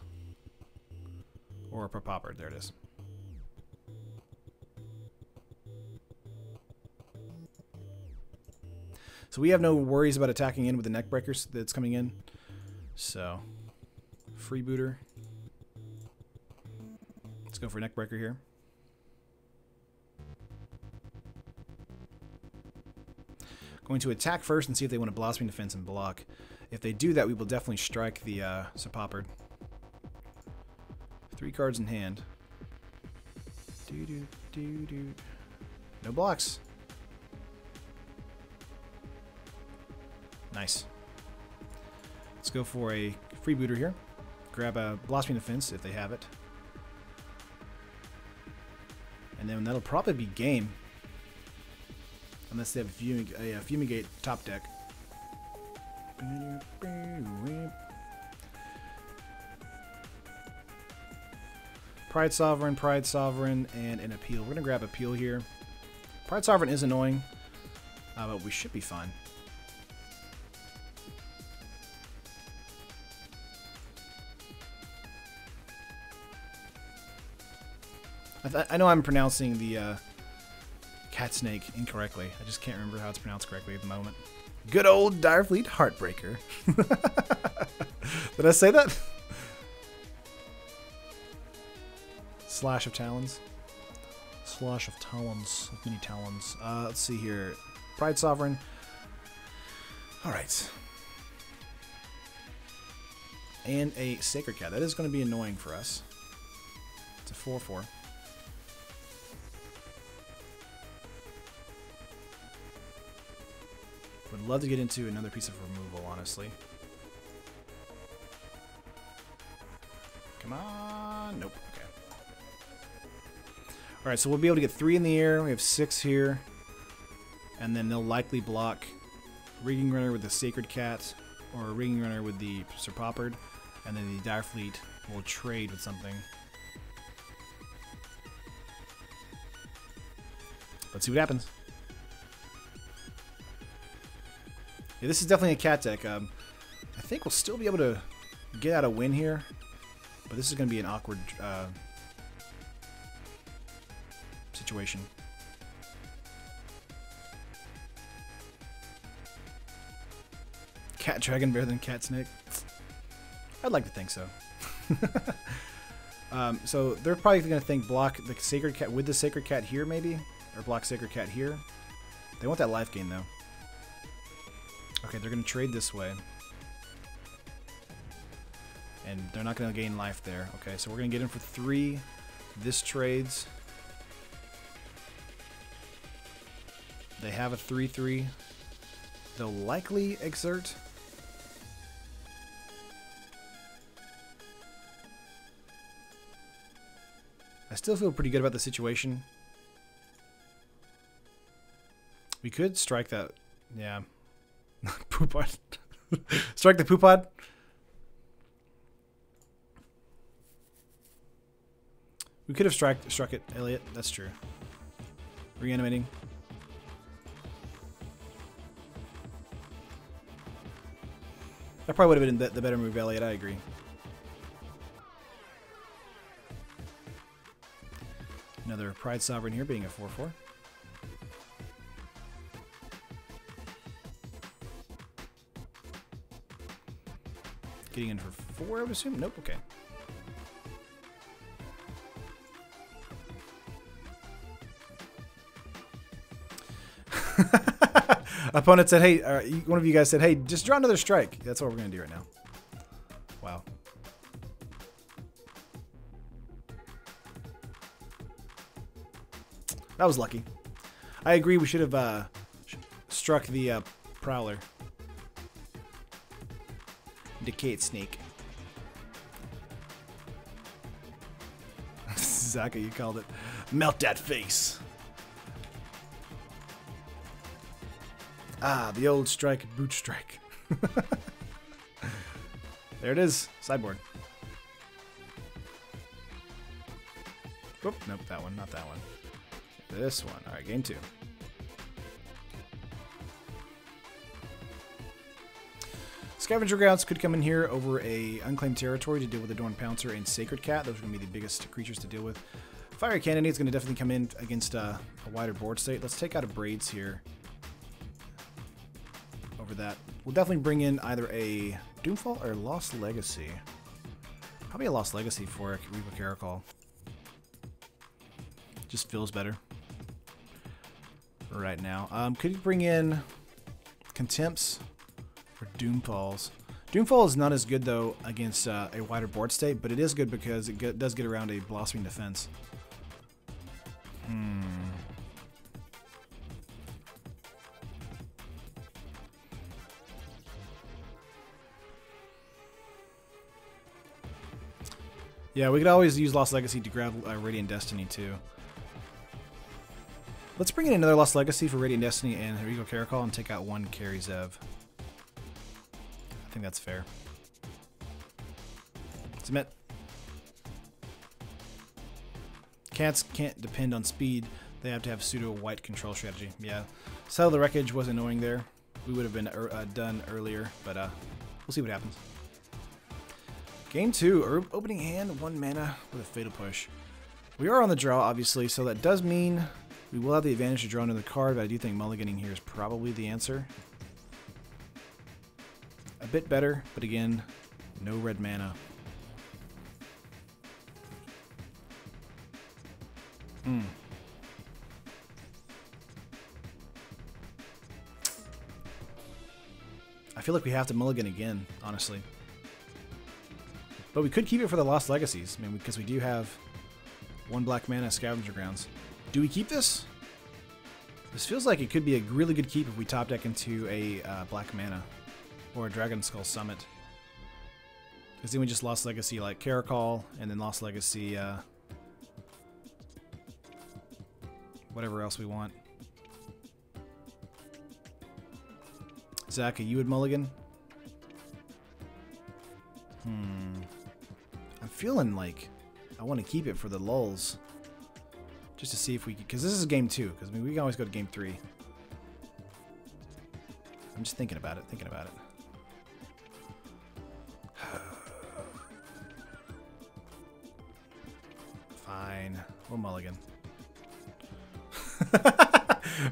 Or a popper. There it is. So we have no worries about attacking in with the neckbreakers that's coming in. So, freebooter. Let's go for neckbreaker here. Going to attack first and see if they want to Blossoming Defense and block. If they do that, we will definitely strike the Serpoppered. 3 cards in hand. No blocks. Nice. Let's go for a freebooter here. Grab a Blossoming Defense if they have it. And then that'll probably be game. Unless they have a Fumigate top deck. Pride Sovereign, and an Appeal. We're going to grab Appeal here. Pride Sovereign is annoying, but we should be fine. I know I'm pronouncing the cat snake incorrectly. I just can't remember how it's pronounced correctly at the moment. Good old Direfleet Heartbreaker. Did I say that? Slash of Talons. Slash of Talons. Of many Talons. Let's see here. Pride Sovereign. Alright. And a Sacred Cat. That is going to be annoying for us. It's a 4/4. Would love to get into another piece of removal, honestly. Come on. Nope. Okay. Alright, so we'll be able to get 3 in the air. We have 6 here. And then they'll likely block Rigging Runner with the Sacred Cat, or a Rigging Runner with the Serpoppered, and then the Direfleet will trade with something. Let's see what happens. Yeah, this is definitely a cat deck. I think we'll still be able to get out a win here, but this is going to be an awkward situation. Cat Dragon better than Cat Snake? I'd like to think so. So they're probably going to think block the Sacred Cat with the Sacred Cat here, maybe? Or block Sacred Cat here. They want that life gain, though. Okay, they're going to trade this way. And they're not going to gain life there. Okay, so we're going to get in for 3. This trades. They have a 3/3. They'll likely exert. I still feel pretty good about the situation. We could strike that. Yeah. Poopod. Strike the Poopod. We could have struck it, Elliot. That's true. Reanimating. That probably would have been the better move, Elliot. I agree. Another Pride Sovereign here, being a 4/4. Getting in for 4, I would assume? Nope, okay. Opponent said, hey, one of you guys said, hey, just draw another strike. That's what we're going to do right now. Wow. That was lucky. I agree we should have struck the Prowler. Decayed Snake. Zaka, you called it. Melt that face. Ah, the old strike, boot strike. There it is. Sideboard. Oop, nope, that one, not that one. This one. Alright, game 2. Scavenger Grounds could come in here over a unclaimed territory to deal with Adorned Pouncer and Sacred Cat. Those are going to be the biggest creatures to deal with. Fiery Cannonade is going to definitely come in against a wider board state. Let's take out a Braids here. Over that. We'll definitely bring in either a Doomfall or Lost Legacy. Probably a Lost Legacy for Reaper Caracol. Just feels better right now. Could you bring in Contempts or Doomfalls? Doomfall is not as good though against a wider board state, but it is good because it does get around a Blossoming Defense. Yeah, we could always use Lost Legacy to grab Radiant Destiny too. Let's bring in another Lost Legacy for Radiant Destiny and Regal Caracol and take out one Carry Zev. I think that's fair. Submit. Cats can't depend on speed. They have to have pseudo white control strategy. Yeah. Settle the Wreckage was annoying there. We would have been done earlier, but we'll see what happens. Game 2, opening hand, 1 mana with a Fatal Push. We are on the draw, obviously, so that does mean we will have the advantage to draw another card, but I do think mulliganing here is probably the answer. A bit better, but again, no red mana. I feel like we have to mulligan again, honestly. But we could keep it for the Lost Legacies, I mean, because we do have 1 black mana Scavenger Grounds. Do we keep this? This feels like it could be a really good keep if we top deck into a black mana or a Dragon Skull Summit. Because then we just Lost Legacy like Caracol and then Lost Legacy whatever else we want. Zach, you would mulligan? I'm feeling like I want to keep it for the lulz. Just to see if we can, because this is game 2, because I mean, we can always go to game 3. I'm just thinking about it, Fine, we'll mulligan.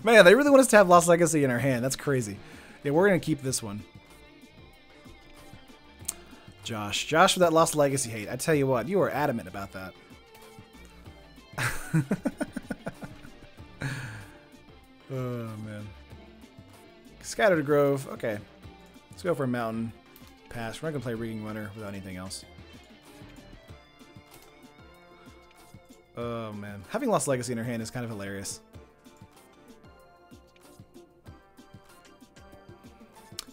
Man, they really want us to have Lost Legacy in our hand. That's crazy. Yeah, we're going to keep this one. Josh with that Lost Legacy hate. I tell you what, you are adamant about that. Oh, man. Scattered Grove. Okay. Let's go for a Mountain. Pass. We're not going to play Rigging Runner without anything else. Oh, man. Having Lost Legacy in our hand is kind of hilarious.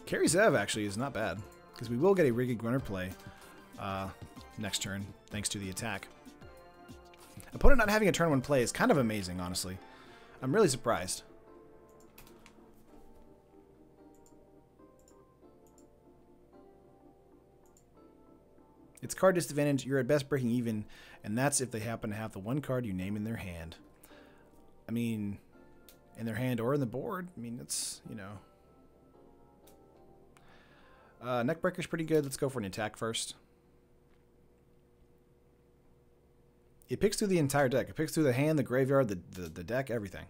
Carry Zev actually is not bad, because we will get a Rigging Runner play next turn, thanks to the attack. Opponent not having a turn 1 play is kind of amazing, honestly. I'm really surprised. It's card disadvantage. You're at best breaking even, and that's if they happen to have the 1 card you name in their hand. I mean, in their hand or in the board. I mean, it's, you know. Neckbreaker's pretty good. Let's go for an attack first. It picks through the entire deck. It picks through the hand, the graveyard, the deck, everything.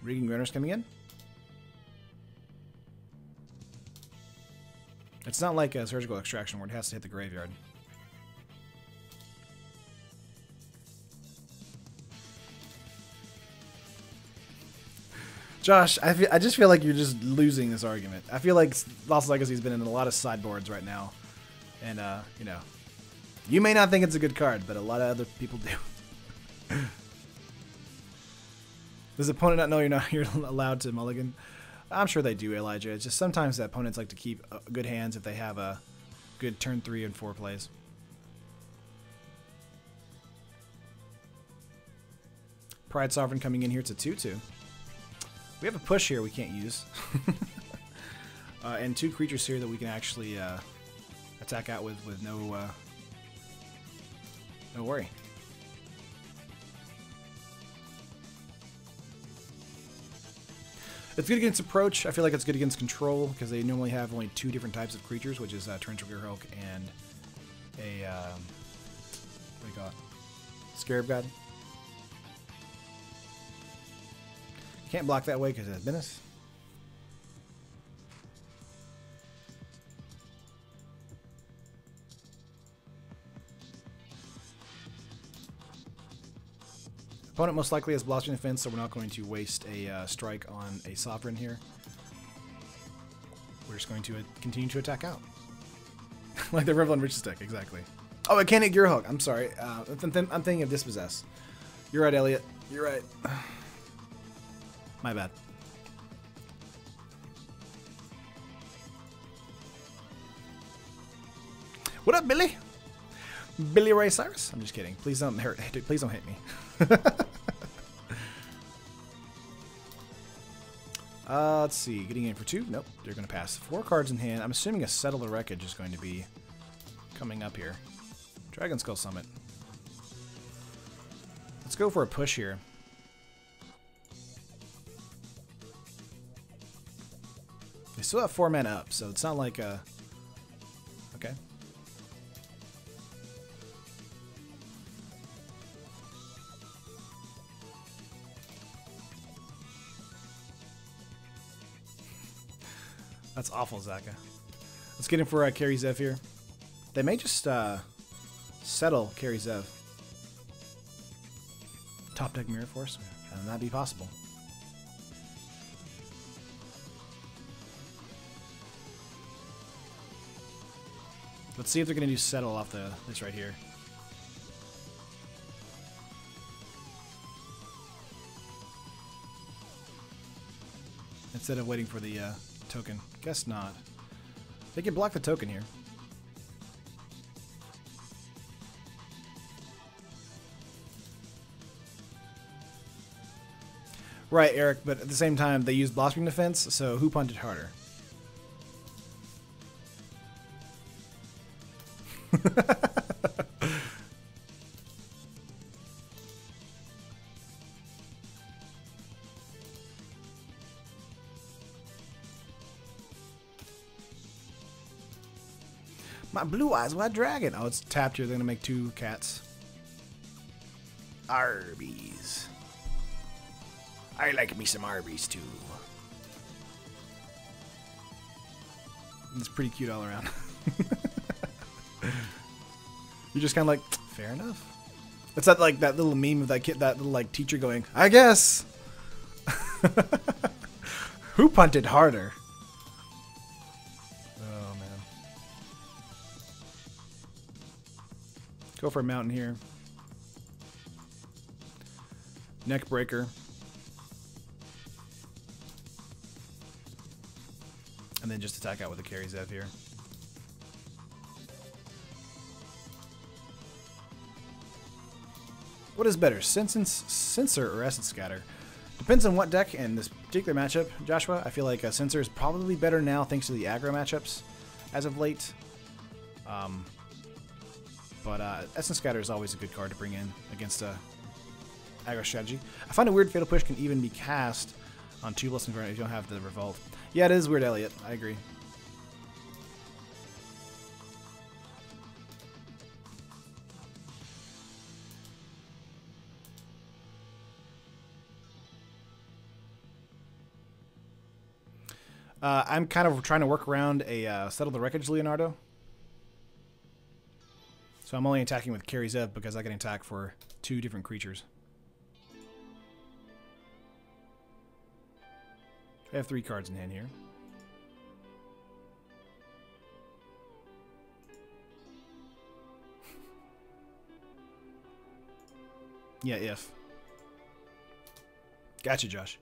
Rigging Runner's coming in. It's not like a Surgical Extraction where it has to hit the graveyard. Josh, I just feel like you're just losing this argument. I feel like Lost Legacy has been in a lot of sideboards right now. And, you know, you may not think it's a good card, but a lot of other people do. Does the opponent not know you're allowed to mulligan? I'm sure they do, Elijah. It's just sometimes the opponents like to keep good hands if they have a good turn 3 and 4 plays. Pride Sovereign coming in here. It's a 2/2. We have a push here we can't use. And 2 creatures here that we can actually attack out with no worry. It's good against approach. I feel like it's good against control because they normally have only 2 different types of creatures, which is Torrential Gearhulk and a what do you call it? Scarab God. Can't block that way because it has menace. Opponent most likely has Blossoming Defense, so we're not going to waste a strike on a Sovereign here. We're just going to continue to attack out. Like the Revel and Riches deck, exactly. Oh, I can't hit Gearhulk. I'm sorry. I'm thinking of Dispossess. You're right, Elliot. You're right. My bad. What up, Billy? Billy Ray Cyrus? I'm just kidding. Please don't hurt. Please don't hit me. Let's see. Getting in for 2. Nope. They're going to pass. 4 cards in hand. I'm assuming a Settle the Wreckage is going to be coming up here. Dragon Skull Summit. Let's go for a push here. They still have 4 men up, so it's not like a... Okay. That's awful, Zaka. Let's get in for Carry Zev here. They may just settle Carry Zev. Top deck Mirror Force? Can that be possible? Let's see if they're going to do settle off this right here. Instead of waiting for the token. Guess not. They can block the token here. Right, Eric, but at the same time, they used Blossoming Defense, so who punted harder? My blue eyes white dragon. Oh, it's tapped here. They're gonna make 2 cats. Arby's. I like me some Arby's too. It's pretty cute all around. You're just kind of like, fair enough. It's that like that little meme of that kid, that little like teacher going, I guess. Who punted harder? Oh man. Go for a mountain here. Neck breaker. And then just attack out with a Carry Zev here. What is better, Censor or Essence Scatter? Depends on what deck and this particular matchup, Joshua. I feel like Censor is probably better now thanks to the aggro matchups as of late. But Essence Scatter is always a good card to bring in against a aggro strategy. I find it weird Fatal Push can even be cast on 2 Blessed Inferno if you don't have the Revolt. Yeah, it is weird, Elliot. I agree. I'm kind of trying to work around a Settle the Wreckage Leonardo. So I'm only attacking with Carry Zev because I can attack for 2 different creatures. I have 3 cards in hand here. Yeah, if. Gotcha, Josh.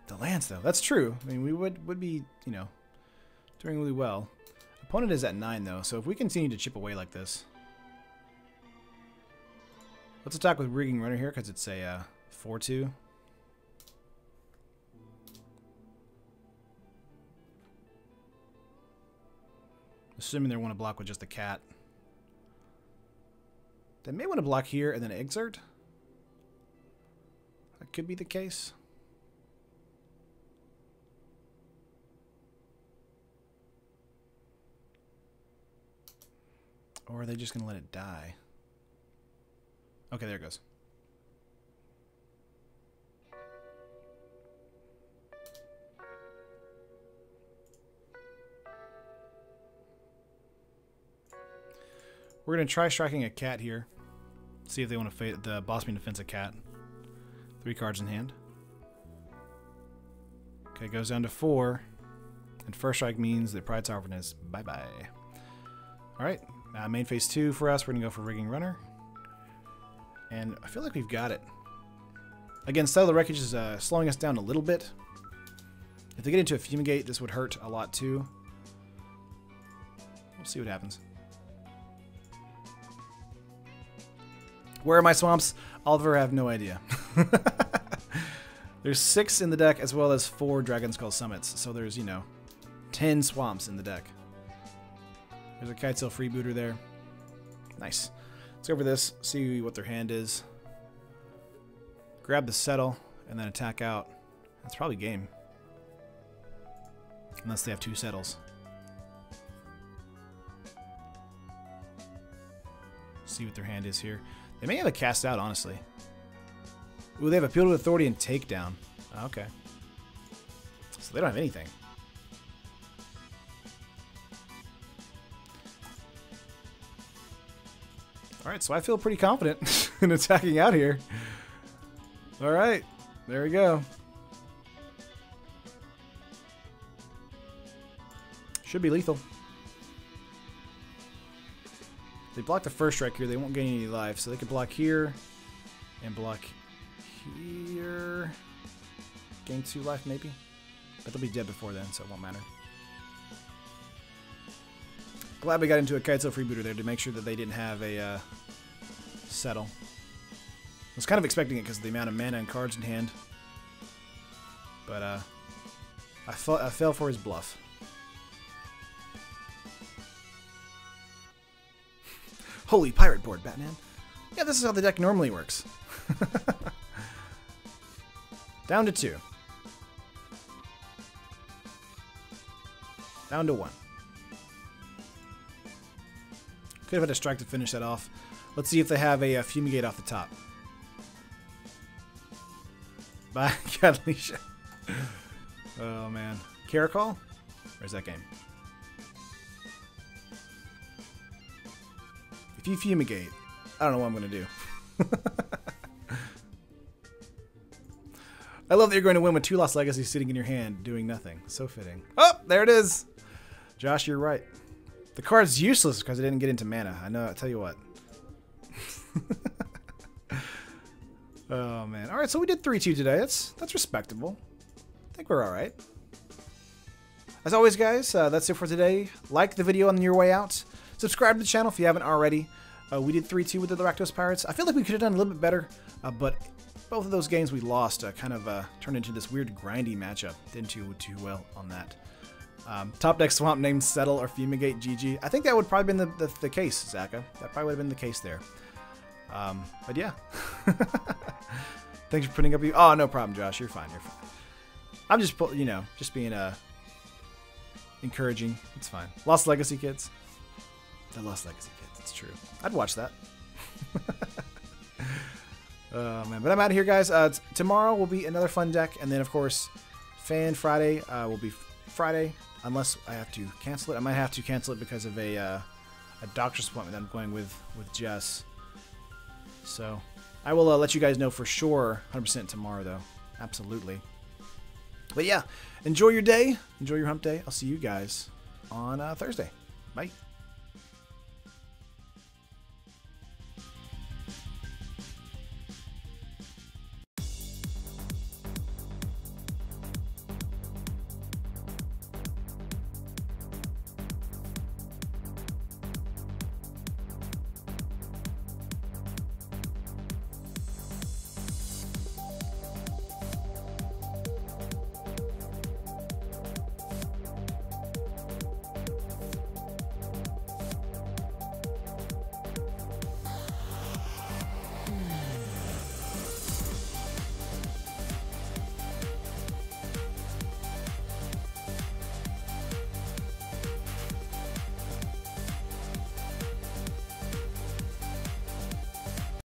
The lands, though. That's true. I mean, we would be, you know, doing really well. Opponent is at 9, though, so if we continue to chip away like this... Let's attack with Rigging Runner here, because it's a 4-2. Assuming they want to block with just a cat. They may want to block here and then exert. That could be the case. Or are they just going to let it die? Okay, there it goes. We're going to try striking a cat here. See if they want to fade the boss being defense a cat. 3 cards in hand. Okay, goes down to 4. And first strike means that Pride Sovereign is bye-bye. Alright, main phase 2 for us. We're going to go for Rigging Runner. And I feel like we've got it. Again, Settle the Wreckage is slowing us down a little bit. If they get into a Fumigate, this would hurt a lot too. We'll see what happens. Where are my swamps? Oliver, I have no idea. There's 6 in the deck as well as 4 Dragon Skull Summits. So there's, you know, 10 swamps in the deck. There's a Kitesail Freebooter there. Nice. Let's go over this, see what their hand is. Grab the Settle, and then attack out. That's probably game. Unless they have 2 Settles. See what their hand is here. They may have a Cast Out, honestly. Ooh, they have Appeal to Authority and Takedown. Okay. So they don't have anything. Alright, so I feel pretty confident in attacking out here. Alright, there we go. Should be lethal. They block the first strike here, they won't gain any life, so they could block here and block here. Gain 2 life maybe, but they'll be dead before then, so it won't matter. Glad we got into a Kitesail Freebooter there to make sure that they didn't have a Settle. I was kind of expecting it because of the amount of mana and cards in hand, but I fell for his bluff. Holy pirate board, Batman. Yeah, this is how the deck normally works. Down to 2. Down to 1. Could have had a strike to finish that off. Let's see if they have a Fumigate off the top. Bye, Catalysha. Oh, man. Caracol? Where's that game? If you Fumigate, I don't know what I'm going to do. I love that you're going to win with 2 Lost Legacies sitting in your hand, doing nothing. So fitting. Oh, there it is. Josh, you're right. The card's useless because it didn't get into mana. I know, I'll tell you what. Oh, man. All right, so we did 3-2 today. That's respectable. I think we're all right. As always, guys, that's it for today. Like the video on your way out. Subscribe to the channel if you haven't already. We did 3-2 with the Rakdos Pirates. I feel like we could have done a little bit better, but both of those games we lost kind of turned into this weird grindy matchup. Didn't do too well on that. Top deck swamp named Settle or Fumigate GG. I think that would probably been the case, Zaka. That probably would have been the case there. But yeah. Thanks for putting up. Oh, no problem, Josh. You're fine. You're fine. I'm just, you know, just being encouraging. It's fine. Lost Legacy kids. The Lost Legacy kids. It's true. I'd watch that. Oh man, but I'm out of here, guys. Tomorrow will be another fun deck, and then of course, Fan Friday will be Friday, unless I have to cancel it. I might have to cancel it because of a doctor's appointment that I'm going with Jess. So I will let you guys know for sure, 100% tomorrow, though. Absolutely. But yeah, enjoy your day. Enjoy your hump day. I'll see you guys on Thursday. Bye.